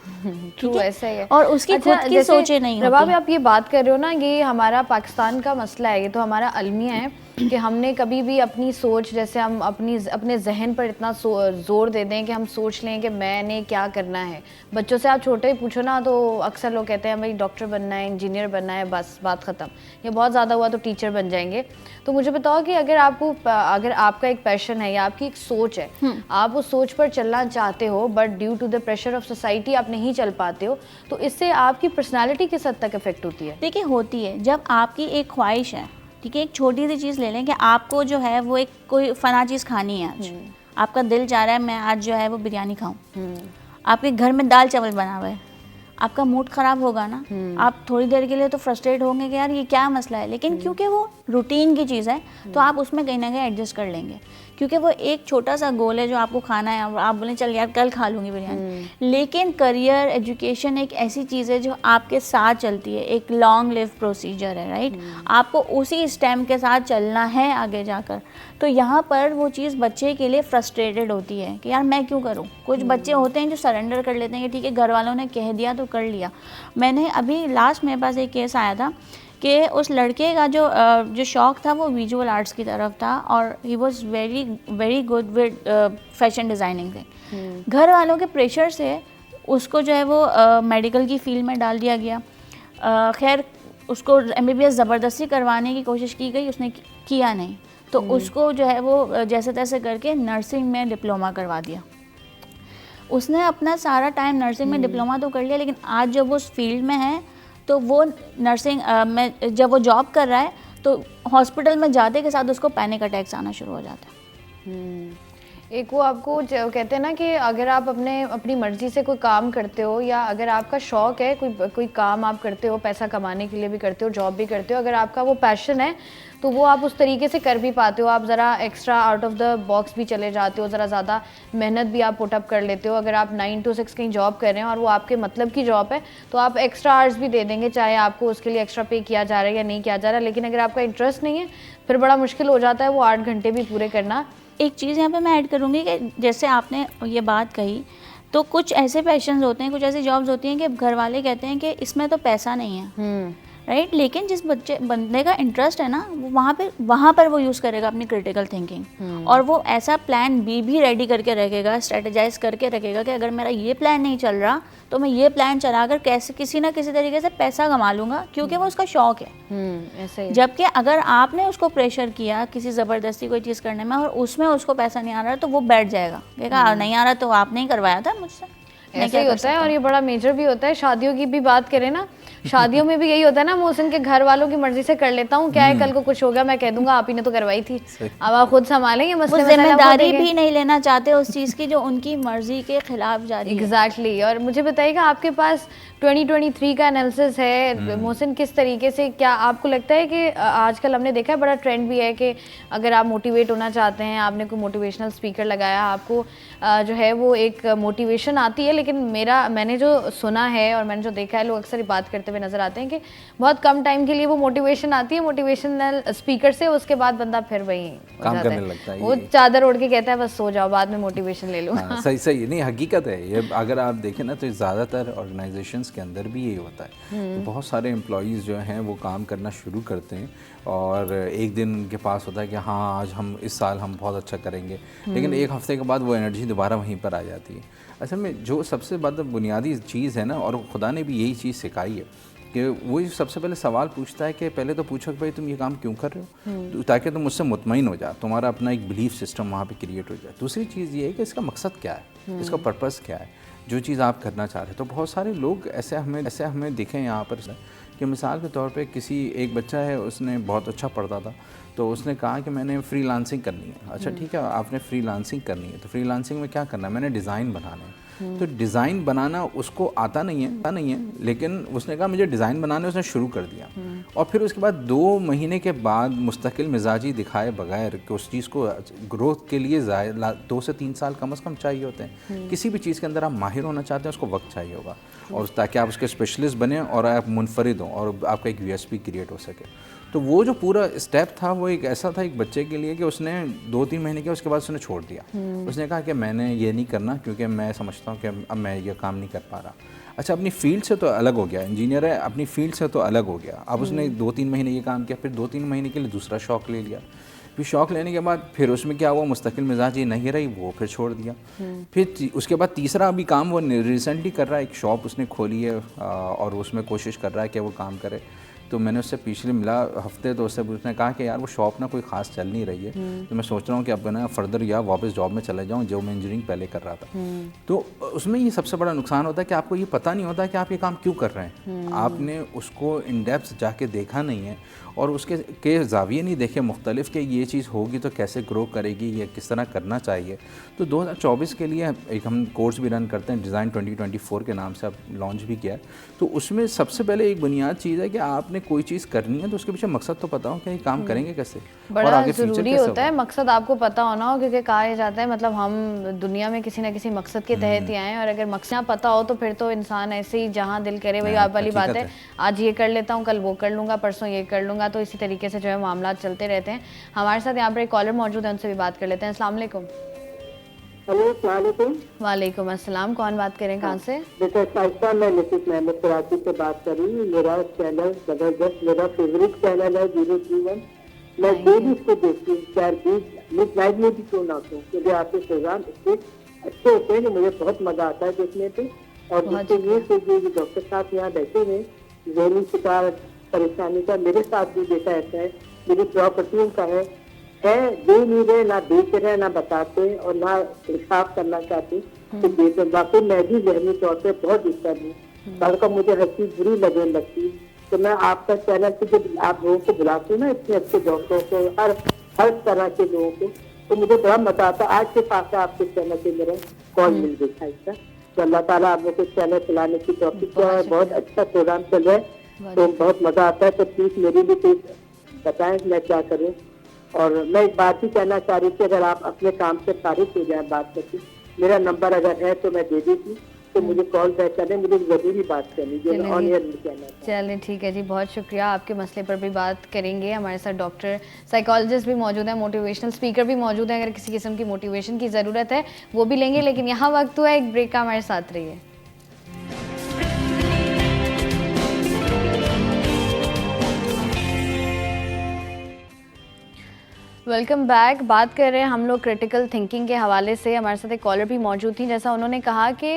ट्रू, ऐसा ही है। और उसकी खुद की सोचें नहीं होती। रबाब, आप ये बात कर रहे हो ना, ये हमारा पाकिस्तान का मसला है, ये तो हमारा अलमिया है कि हमने कभी भी अपनी सोच, जैसे हम अपने जहन पर इतना जोर दे दें कि हम सोच लें कि मैंने क्या करना है। बच्चों से आप छोटे ही पूछो ना तो अक्सर लोग कहते हैं भाई डॉक्टर बनना है, इंजीनियर बनना है, बस बात ख़त्म, या बहुत ज़्यादा हुआ तो टीचर बन जाएंगे। तो मुझे बताओ कि अगर आपका एक पैशन है या आपकी एक सोच है, आप उस सोच पर चलना चाहते हो but due to the pressure of society आप नहीं चल पाते हो, तो इससे आपकी पर्सनैलिटी किस हद तक इफेक्ट होती है? देखिए, होती है। जब आपकी एक ख्वाहिश है, ठीक है, एक छोटी सी चीज़ ले लें कि आपको जो है वो एक कोई फना चीज़ खानी है आज, आपका दिल चाह रहा है मैं आज जो है वो बिरयानी खाऊं, आपके घर में दाल चावल बना हुआ है, आपका मूड ख़राब होगा ना, आप थोड़ी देर के लिए तो फ्रस्ट्रेट होंगे कि यार ये क्या मसला है, लेकिन क्योंकि वो रूटीन की चीज़ है तो आप उसमें कहीं ना कहीं एडजस्ट कर लेंगे, क्योंकि वो एक छोटा सा गोल है जो आपको खाना है। आप बोलें चल यार कल खा लूँगी बिरयानी, लेकिन करियर, एजुकेशन एक ऐसी चीज़ है जो आपके साथ चलती है, एक लॉन्ग लिव प्रोसीजर है, राइट। आपको उसी स्टेम के साथ चलना है आगे जाकर। तो यहाँ पर वो चीज़ बच्चे के लिए फ्रस्ट्रेटेड होती है कि यार मैं क्यों करूँ। कुछ बच्चे होते हैं जो सरेंडर कर लेते हैं कि ठीक है घर वालों ने कह दिया तो कर लिया। मैंने अभी लास्ट मेरे पास एक केस आया था कि उस लड़के का जो शौक़ था वो विजुअल आर्ट्स की तरफ था और he was very good with fashion designing से। घर वालों के प्रेशर से उसको जो है वो मेडिकल की फील्ड में डाल दिया गया। खैर उसको MBBS ज़बरदस्ती करवाने की कोशिश की गई, उसने किया नहीं, तो उसको जो है वो जैसे तैसे करके नर्सिंग में डिप्लोमा करवा दिया। उसने अपना सारा टाइम नर्सिंग में डिप्लोमा तो कर लिया, लेकिन आज जब वो उस फील्ड में है तो वो नर्सिंग में जब वो जॉब कर रहा है तो हॉस्पिटल में जाते के साथ उसको पैनिक अटैक्स आना शुरू हो जाता है। एक वो आपको कहते हैं ना कि अगर आप अपनी मर्ज़ी से कोई काम करते हो या अगर आपका शौक़ है, कोई काम आप करते हो, पैसा कमाने के लिए भी करते हो, जॉब भी करते हो, अगर आपका वो पैशन है तो वो आप उस तरीके से कर भी पाते हो। आप ज़रा extra out of the box भी चले जाते हो, ज़रा ज़्यादा मेहनत भी आप पुटअप कर लेते हो। अगर आप 9 to 6 कहीं जॉब कर रहे हैं और वो आपके मतलब की जॉब है तो आप एक्स्ट्रा आवर्स भी दे देंगे, चाहे आपको उसके लिए एक्स्ट्रा पे किया जा रहा है या नहीं किया जा रहा है। लेकिन अगर आपका इंटरेस्ट नहीं है फिर बड़ा मुश्किल हो जाता है वो 8 घंटे भी पूरे करना। एक चीज़ यहाँ पे मैं ऐड करूँगी कि जैसे आपने ये बात कही, तो कुछ ऐसे पैशंस होते हैं, कुछ ऐसी जॉब्स होती हैं कि घर वाले कहते हैं कि इसमें तो पैसा नहीं है, राइट। लेकिन जिस बंदे का इंटरेस्ट है ना, वो वहाँ पर वो यूज़ करेगा अपनी क्रिटिकल थिंकिंग, और वो ऐसा प्लान बी भी रेडी करके रखेगा, स्ट्रेटेजाइज करके रखेगा कि अगर मेरा ये प्लान नहीं चल रहा तो मैं ये प्लान चलाकर कैसे किसी ना किसी तरीके से पैसा कमा लूँगा, क्योंकि वो उसका शौक है। ऐसे ही। जबकि अगर आपने उसको प्रेशर किया किसी ज़बरदस्ती कोई चीज़ करने में और उसमें उसको पैसा नहीं आ रहा, तो वो बैठ जाएगा, कहेगा नहीं आ रहा तो आपने ही करवाया था मुझसे। ऐसा ही होता है, और ये बड़ा मेजर भी होता है। शादियों की भी बात करें ना, शादियों में भी यही होता है ना, मोहसिन के घर वालों की मर्जी से कर लेता हूँ, क्या है कल को कुछ हो गया मैं कह दूंगा आप ही ने तो करवाई थी, अब आप खुद संभालेंगे मसले। वो जिम्मेदारी भी नहीं लेना चाहते उस चीज़ की जो उनकी मर्जी के खिलाफ जारी है। एग्जैक्टली। और मुझे बताइएगा, आपके पास 2023 का एनालिसिस है मोहसिन, किस तरीके से, क्या आपको लगता है कि आजकल हमने देखा है बड़ा ट्रेंड भी है कि अगर आप मोटिवेट होना चाहते हैं, आपने कोई मोटिवेशनल स्पीकर लगाया, आपको जो है वो एक मोटिवेशन आती है, लेकिन मैंने जो सुना है और मैंने जो देखा है, लोग अक्सर बात करते हुए नजर आते हैं कि बहुत कम टाइम के लिए वो मोटिवेशन आती है मोटिवेशनल स्पीकर से, उसके बाद बंदा फिर वही काम करने लगता है, वो चादर ओढ़ के कहता है बस सो जाओ, बाद में मोटिवेशन ले लूँगा। हाँ, सही नहीं, हकीकत है ये। अगर आप देखें ना तो ज़्यादातर ऑर्गेनाइजेशंस के अंदर भी यही होता है कि बहुत सारे एम्प्लॉयज़ जो हैं वो काम करना शुरू करते हैं और एक दिन उनके पास होता है कि हाँ आज हम इस साल हम बहुत अच्छा करेंगे, लेकिन एक हफ्ते के बाद वो एनर्जी दोबारा वहीं पर आ जाती है। असल में जो सबसे बुनियादी चीज़ है ना, और खुदा ने भी यही चीज़ सिखाई है कि वो सबसे पहले सवाल पूछता है कि पहले तो पूछो कि भाई तुम ये काम क्यों कर रहे हो, ताकि तुम मुझसे मुतमईन हो जाए, तुम्हारा अपना एक बिलीफ सिस्टम वहाँ पे क्रिएट हो जाए। दूसरी चीज़ ये है कि इसका मकसद क्या है, इसका पर्पस क्या है, जो चीज़ आप करना चाह रहे हैं। तो बहुत सारे लोग ऐसे हमें दिखे यहाँ पर कि मिसाल के तौर पे किसी एक बच्चा है, उसने बहुत अच्छा पढ़ता था, तो उसने कहा कि मैंने फ्रीलांसिंग करनी है। अच्छा ठीक है, आपने फ्रीलांसिंग करनी है, तो फ्रीलांसिंग में क्या करना है, मैंने डिज़ाइन बनाना है। तो डिज़ाइन बनाना उसको आता नहीं है, लेकिन उसने कहा मुझे डिज़ाइन बनाने, उसने शुरू कर दिया। और फिर उसके बाद 2 महीने के बाद मुस्तकिल मिजाजी दिखाए बगैर कि उस चीज़ को ग्रोथ के लिए 2 से 3 साल कम से कम चाहिए होते हैं। किसी भी चीज़ के अंदर आप माहिर होना चाहते हैं, उसको वक्त चाहिए होगा, और ताकि आप उसके स्पेशलिस्ट बने और आप मुनफरिद हों और आपका एक USP क्रिएट हो सके। तो वो जो पूरा स्टेप था वो एक ऐसा था एक बच्चे के लिए कि उसने 2-3 महीने किया, उसके बाद उसने छोड़ दिया। उसने कहा कि मैंने ये नहीं करना क्योंकि मैं समझता हूँ कि अब मैं ये काम नहीं कर पा रहा। अच्छा, अपनी फील्ड से तो अलग हो गया, इंजीनियर है, अपनी फील्ड से तो अलग हो गया। अब उसने 2-3 महीने ये काम किया, फिर 2-3 महीने के लिए दूसरा शौक़ ले लिया, फिर शौक़ लेने के बाद फिर उसमें क्या हुआ, मुस्तकिल मिजाज ये नहीं रही, वो फिर छोड़ दिया। फिर उसके बाद तीसरा अभी काम वो रिसेंटली कर रहा है, एक शॉप उसने खोली है और उसमें कोशिश कर रहा है कि वो काम करे। तो मैंने उससे पिछले मिला हफ्ते, तो उसने कहा कि यार वो शॉप ना कोई ख़ास चल नहीं रही है, तो मैं सोच रहा हूँ कि अब ना फर्दर या वापस जॉब में चला जाऊँ जो मैं इंजीनियरिंग पहले कर रहा था। तो उसमें ये सबसे बड़ा नुकसान होता है कि आपको ये पता नहीं होता कि आप ये काम क्यों कर रहे हैं। आपने उसको इन डेप्थ जाके देखा नहीं है और उसके ज़ाविये नहीं देखे मुख्तलिफ कि ये चीज़ होगी तो कैसे ग्रो करेगी, ये किस तरह करना चाहिए। तो 2024 के लिए एक हम कोर्स भी रन करते हैं, डिज़ाइन 2024 के नाम से अब लॉन्च भी किया है। तो उसमें सबसे पहले एक बुनियाद चीज़ है कि आपने कोई चीज़ करनी है तो उसके पीछे मकसद तो पता हो कि ये काम करेंगे कैसे, बड़ा आगे ज़रूरी होता है मकसद आपको पता होना हो, क्योंकि कहा जाता है मतलब हम दुनिया में किसी ना किसी मकसद के तहत ही आए हैं, और अगर मकसद पता हो तो फिर तो इंसान ऐसे ही जहाँ दिल करे वही, आप वाली बात है, आज ये कर लेता हूँ, कल वो कर लूँगा, परसों ये कर लूँगा, तो इसी तरीके से जो है मामला चलते रहते हैं। हमारे साथ यहाँ पर एक कॉलर मौजूद है, उनसे भी बात कर लेते हैं। अस्सलाम वालेकुम। वालेकुम अस्सलाम, कौन बात करें, कहाँ से? बेटा शाइस्ता, मैं नितिश महमूद कराची से बात कर रही हूँ। मेरा चैनल जबरदस्त, मेरा फेवरेट चैनल है 031। मैं डेली इसको देखती हूँ, 4-20 नाइट में भी क्यों ना हो, क्योंकि आपके प्रोग्राम इतने अच्छे होते हैं कि मुझे बहुत मजा आता है देखने पे। और जिसके लिए से जो डॉक्टर साहब यहाँ बैठे हुए जहनी शिकार परेशानी का, मेरे साथ भी बेटा ऐसा है, मेरी प्रॉपर्टियों का है दे नहीं रहे, ना बेच रहे, ना बताते और ना हिसाब करना चाहते तो बेच। बाकी मैं भी जहनी तौर पे बहुत डिस्टर्ब हूँ, कल का मुझे हर चीज बुरी लगने लगती। तो मैं आपका चैनल पे जब आप लोगों को बुलाते हो ना, इतने अच्छे डॉक्टरों को, हर तरह के लोगों को, तो मुझे बड़ा मजा आता। आज के पास आपके चैनल पे मेरा कॉल मिल गई था इसका, तो अल्लाह ताला आप लोग को चैनल चलाने की तौफीक दिया है। बहुत अच्छा प्रोग्राम चल रहा है, तो बहुत मजा आता है। तो प्लीज मेरी भी कुछ बताएं मैं क्या करूँ। और मैं एक बात ही कहना चाह रही थी, अगर आप अपने काम से फारिग हो जाए बात करके, मेरा नंबर अगर है तो मैं दे देती, तो मुझे कॉल बैक करें, मुझे जरूरी बात करनी जो मैं ऑन एयर नहीं कहना था। चलिए ठीक है जी, बहुत शुक्रिया। आपके मसले पर भी बात करेंगे। हमारे साथ डॉक्टर साइकोलॉजिस्ट भी मौजूद है, मोटिवेशनल स्पीकर भी मौजूद है, अगर किसी किस्म की मोटिवेशन की ज़रूरत है वो भी लेंगे। लेकिन यहाँ वक्त हुआ एक ब्रेक का, हमारे साथ रहिए। Welcome back. बात कर रहे हैं हम लोग क्रिटिकल थिंकिंग के हवाले से। हमारे साथ एक कॉलर भी मौजूद थी। जैसा उन्होंने कहा कि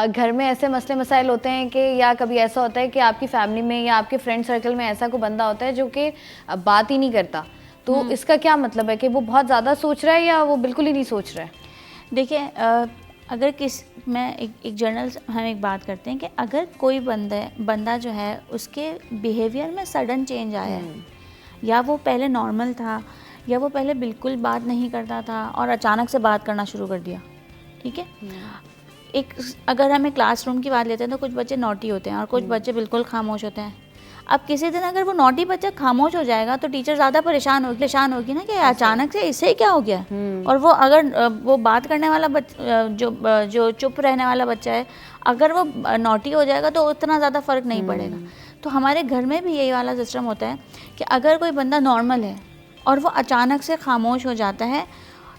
घर में ऐसे मसले मसाइल होते हैं कि या कभी ऐसा होता है कि आपकी फैमिली में या आपके फ्रेंड सर्कल में ऐसा कोई बंदा होता है जो कि बात ही नहीं करता, तो इसका क्या मतलब है कि वो बहुत ज़्यादा सोच रहा है या वो बिल्कुल ही नहीं सोच रहा है? देखिए, अगर मैं एक जनरल हम एक बात करते हैं कि अगर कोई बंदा जो है उसके बिहेवियर में सडन चेंज आया है, या वो पहले नॉर्मल था या वो पहले बिल्कुल बात नहीं करता था और अचानक से बात करना शुरू कर दिया, ठीक है। अगर हमें क्लासरूम की बात लेते हैं तो कुछ बच्चे नॉटी होते हैं और कुछ बच्चे बिल्कुल खामोश होते हैं। अब किसी दिन अगर वो नॉटी बच्चा खामोश हो जाएगा तो टीचर ज़्यादा परेशान होगी ना कि अचानक से इससे क्या हो गया। और वो अगर वो बात करने वाला जो चुप रहने वाला बच्चा है, अगर वो नॉटी हो जाएगा तो उतना ज़्यादा फ़र्क नहीं पड़ेगा। तो हमारे घर में भी यही वाला सिस्टम होता है कि अगर कोई बंदा नॉर्मल है और वो अचानक से खामोश हो जाता है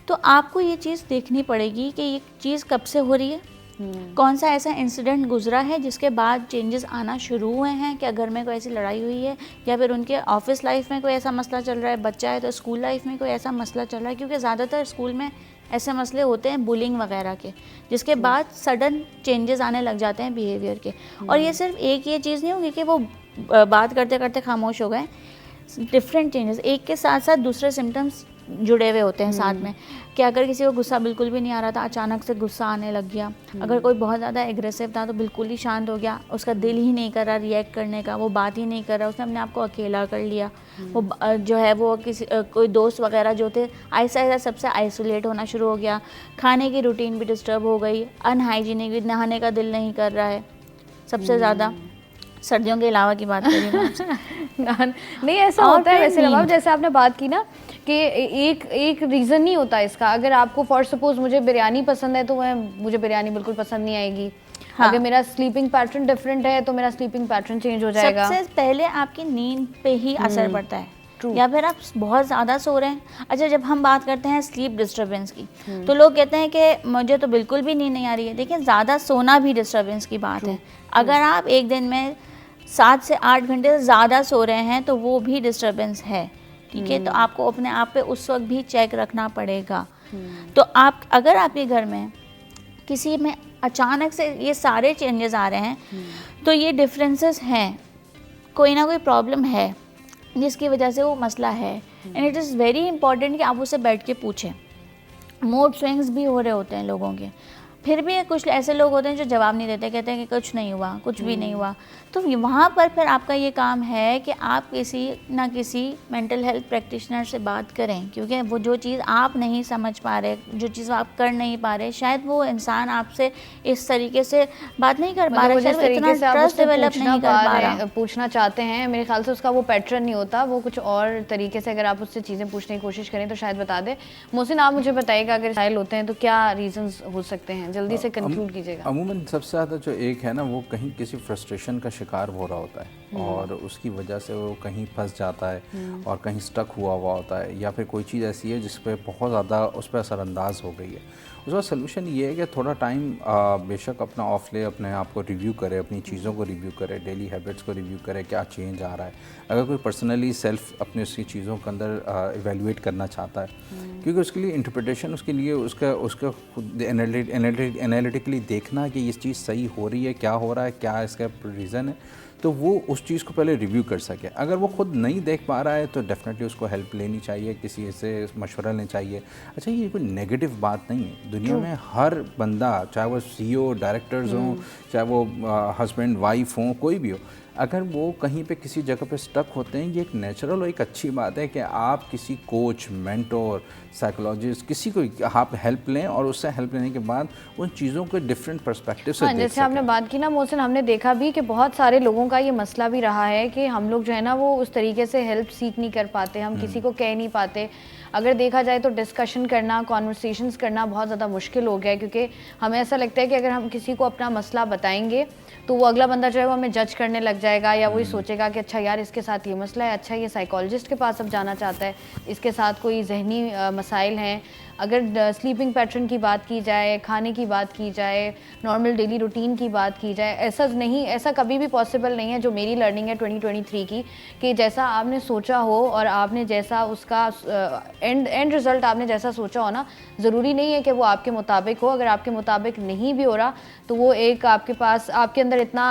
तो आपको ये चीज़ देखनी पड़ेगी कि ये चीज़ कब से हो रही है, कौन सा ऐसा इंसिडेंट गुजरा है जिसके बाद चेंजेस आना शुरू हुए हैं। क्या घर में कोई ऐसी लड़ाई हुई है, या फिर उनके ऑफिस लाइफ में कोई ऐसा मसला चल रहा है, बच्चा है तो स्कूल लाइफ में कोई ऐसा मसला चल रहा है, क्योंकि ज़्यादातर स्कूल में ऐसे मसले होते हैं बुलिंग वगैरह के, जिसके बाद सडन चेंजेस आने लग जाते हैं बिहेवियर के। और ये सिर्फ एक ये चीज़ नहीं होगी कि वो बात करते करते खामोश हो गए, डिफरेंट चेंजेस एक के साथ साथ दूसरे सिम्टम्स जुड़े हुए होते हैं साथ में। कि अगर किसी को गुस्सा बिल्कुल भी नहीं आ रहा था, अचानक से गुस्सा आने लग गया। अगर कोई बहुत ज़्यादा एग्रेसिव था तो बिल्कुल ही शांत हो गया, उसका दिल ही नहीं कर रहा रिएक्ट करने का, वो बात ही नहीं कर रहा, उसने अपने आप को अकेला कर लिया। वो जो है वो किसी कोई दोस्त वगैरह जो थे आहिस्ता आहिस्ता सबसे आइसोलेट होना शुरू हो गया। खाने की रूटीन भी डिस्टर्ब हो गई, अनहाइजीनिक भी, नहाने का दिल नहीं कर रहा है सबसे ज़्यादा, सर्दियों के अलावा की बात करें नहीं ऐसा होता है वैसे रबाब, जैसे आपने बात की ना कि एक रीज़न नहीं होता इसका। अगर आपको फॉर सपोज मुझे बिरयानी पसंद है तो मुझे बिरयानी बिल्कुल पसंद नहीं आएगी। हाँ। अगर मेरा स्लीपिंग पैटर्न डिफरेंट है तो मेरा स्लीपिंग पैटर्न चेंज हो जाएगा। सबसे पहले आपकी नींद पे ही असर पड़ता है। या फिर आप बहुत ज़्यादा सो रहे हैं। अच्छा, जब हम बात करते हैं स्लीप डिस्टर्बेंस की तो लोग कहते हैं कि मुझे तो बिल्कुल भी नींद नहीं आ रही है। देखिए, ज़्यादा सोना भी डिस्टर्बेंस की बात है। अगर आप एक दिन में 7 से 8 घंटे से ज़्यादा सो रहे हैं तो वो भी डिस्टर्बेंस है, ठीक है। तो आपको अपने आप पे उस वक्त भी चेक रखना पड़ेगा। तो आप अगर आपके घर में किसी में अचानक से ये सारे चेंजेस आ रहे हैं तो ये डिफरेंसेस हैं, कोई ना कोई प्रॉब्लम है जिसकी वजह से वो मसला है। And it is very important कि आप उससे बैठ के पूछें। मूड स्विंग्स भी हो रहे होते हैं लोगों के, फिर भी कुछ ऐसे लोग होते हैं जो जवाब नहीं देते, कहते हैं कि कुछ नहीं हुआ, कुछ भी नहीं हुआ। तो वहाँ पर फिर आपका ये काम है कि आप किसी ना किसी मेंटल हेल्थ प्रैक्टिशनर से बात करें, क्योंकि वो जो चीज़ आप नहीं समझ पा रहे, जो चीज़ आप कर नहीं पा रहे, शायद वो इंसान आपसे इस तरीके से बात नहीं कर पा रहा, शायद वो इतना ट्रस्ट डेवलप नहीं कर पा रहा। पूछना चाहते हैं, मेरे ख्याल से उसका वो पैटर्न नहीं होता, वो कुछ और तरीके से अगर आप उससे चीज़ें पूछने की कोशिश करें तो शायद बता दे। मोहसिन, आप मुझे बताइएगा अगर साइल होते हैं तो क्या रीजंस हो सकते हैं, जल्दी से कंक्लूड कीजिएगा। अमूमन सबसे ज़्यादा जो एक है ना, वो कहीं किसी फ्रस्ट्रेशन का शिकार हो रहा होता है और उसकी वजह से वो कहीं फंस जाता है और कहीं स्टक हुआ होता है, या फिर कोई चीज़ ऐसी है जिस पर बहुत ज़्यादा उस पर असरअंदाज हो गई है। उसका सलूशन ये है कि थोड़ा टाइम बेशक अपना ऑफ ले, अपने आप को रिव्यू करे, अपनी चीज़ों को रिव्यू करे, डेली हैबिट्स को रिव्यू करे, क्या चेंज आ रहा है। अगर कोई पर्सनली सेल्फ अपने उसकी चीज़ों के अंदर इवेलुएट करना चाहता है, क्योंकि उसके लिए इंटरप्रिटेशन, उसके लिए उसका खुद एनालिटिकली देखना कि ये चीज़ सही हो रही है, क्या हो रहा है, क्या इसका रीज़न है, तो वो उस चीज़ को पहले रिव्यू कर सके। अगर वो खुद नहीं देख पा रहा है तो डेफिनेटली उसको हेल्प लेनी चाहिए, किसी से मशवरा लेना चाहिए। अच्छा, ये कोई नेगेटिव बात नहीं है। दुनिया में हर बंदा, चाहे वो CEO, डायरेक्टर्स हों, चाहे वो हस्बैंड वाइफ हों, कोई भी हो, अगर वो कहीं पे किसी जगह पे स्टक होते हैं, ये एक नेचुरल और एक अच्छी बात है कि आप किसी कोच, मेंटोर, साइकोलॉजिस्ट, किसी को आप हेल्प लें और उससे हेल्प लेने के बाद उन चीज़ों को डिफरेंट पर्सपेक्टिव से देख सकें। जैसे आपने बात की ना मोहसिन, हमने देखा भी कि बहुत सारे लोगों का ये मसला भी रहा है कि हम लोग जो है ना वो उस तरीके से हेल्प सीख नहीं कर पाते, हम किसी को कह नहीं पाते। अगर देखा जाए तो डिस्कशन करना, कॉन्वर्सेशंस करना बहुत ज़्यादा मुश्किल हो गया है, क्योंकि हमें ऐसा लगता है कि अगर हम किसी को अपना मसला बताएंगे तो वो अगला बंदा जो है वो हमें जज करने लग जाएगा, या वही सोचेगा कि अच्छा यार इसके साथ ये मसला है, अच्छा ये साइकोलॉजिस्ट के पास अब जाना चाहता है, इसके साथ कोई जहनी मसाइल हैं, अगर स्लीपिंग पैटर्न की बात की जाए, खाने की बात की जाए, नॉर्मल डेली रूटीन की बात की जाए, ऐसा कभी भी पॉसिबल नहीं है, जो मेरी लर्निंग है 2023 की, कि जैसा आपने सोचा हो और आपने जैसा उसका एंड रिज़ल्ट आपने जैसा सोचा हो ना, ज़रूरी नहीं है कि वो आपके मुताबिक हो। अगर आपके मुताबिक नहीं भी हो रहा तो वो एक आपके पास, आपके अंदर इतना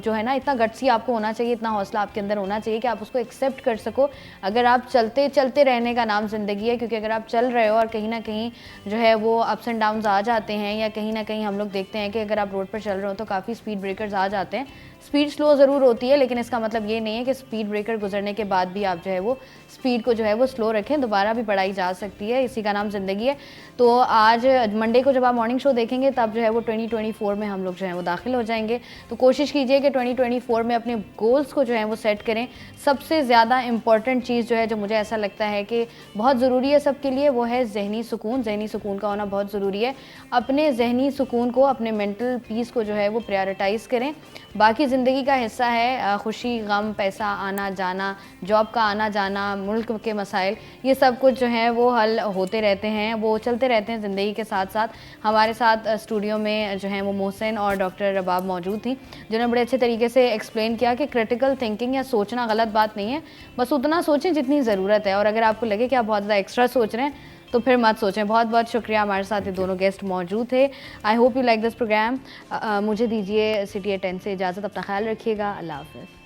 जो है ना, इतना गट्सी आपको होना चाहिए, इतना हौसला आपके अंदर होना चाहिए कि आप उसको एक्सेप्ट कर सको। अगर आप चलते चलते रहने का नाम ज़िंदगी है, क्योंकि अगर आप चल रहे हो और कहीं ना कहीं जो है वो अप्स एंड डाउन्स आ जाते हैं, या कहीं ना कहीं हम लोग देखते हैं कि अगर आप रोड पर चल रहे हो तो काफ़ी स्पीड ब्रेकर्स आ जाते हैं। स्पीड स्लो ज़रूर होती है, लेकिन इसका मतलब ये नहीं है कि स्पीड ब्रेकर गुजरने के बाद भी आप जो है वो स्पीड को जो है वो स्लो रखें, दोबारा भी बढ़ाई जा सकती है, इसी का नाम ज़िंदगी है। तो आज मंडे को जब आप मॉर्निंग शो देखेंगे तब जो है वो 2024 में हम लोग जो है वो दाखिल हो जाएंगे। तो कोशिश कीजिए कि 2024 में अपने गोल्स को जो है वो सेट करें। सबसे ज़्यादा इम्पॉर्टेंट चीज़ जो है, जो मुझे ऐसा लगता है कि बहुत ज़रूरी है सबके लिए, वो है ज़हनी सुकून। ज़हनी सुकून का होना बहुत ज़रूरी है। अपने ज़हनी सुकून को, अपने मेंटल पीस को जो है वो प्रायोरिटाइज़ करें। बाकी ज़िंदगी का हिस्सा है, खुशी, गम, पैसा आना जाना, जॉब का आना जाना, मुल्क के मसाइल, ये सब कुछ जो है वो हल होते रहते हैं, वो चलते रहते हैं ज़िंदगी के साथ साथ। हमारे साथ स्टूडियो में जो है वो मोहसिन और डॉक्टर रबाब मौजूद थी, जिन्होंने बड़े अच्छे तरीके से एक्सप्लेन किया कि क्रिटिकल थिंकिंग या सोचना गलत बात नहीं है, बस उतना सोचें जितनी ज़रूरत है। और अगर आपको लगे कि आप बहुत ज़्यादा एक्स्ट्रा सोच रहे हैं तो फिर मत सोचें। बहुत बहुत शुक्रिया, हमारे साथ ये दोनों गेस्ट मौजूद थे। I hope you like this programme. मुझे दीजिए सिटी 10 से इजाज़त, अपना ख्याल रखिएगा, अल्लाह हाफ़िज़।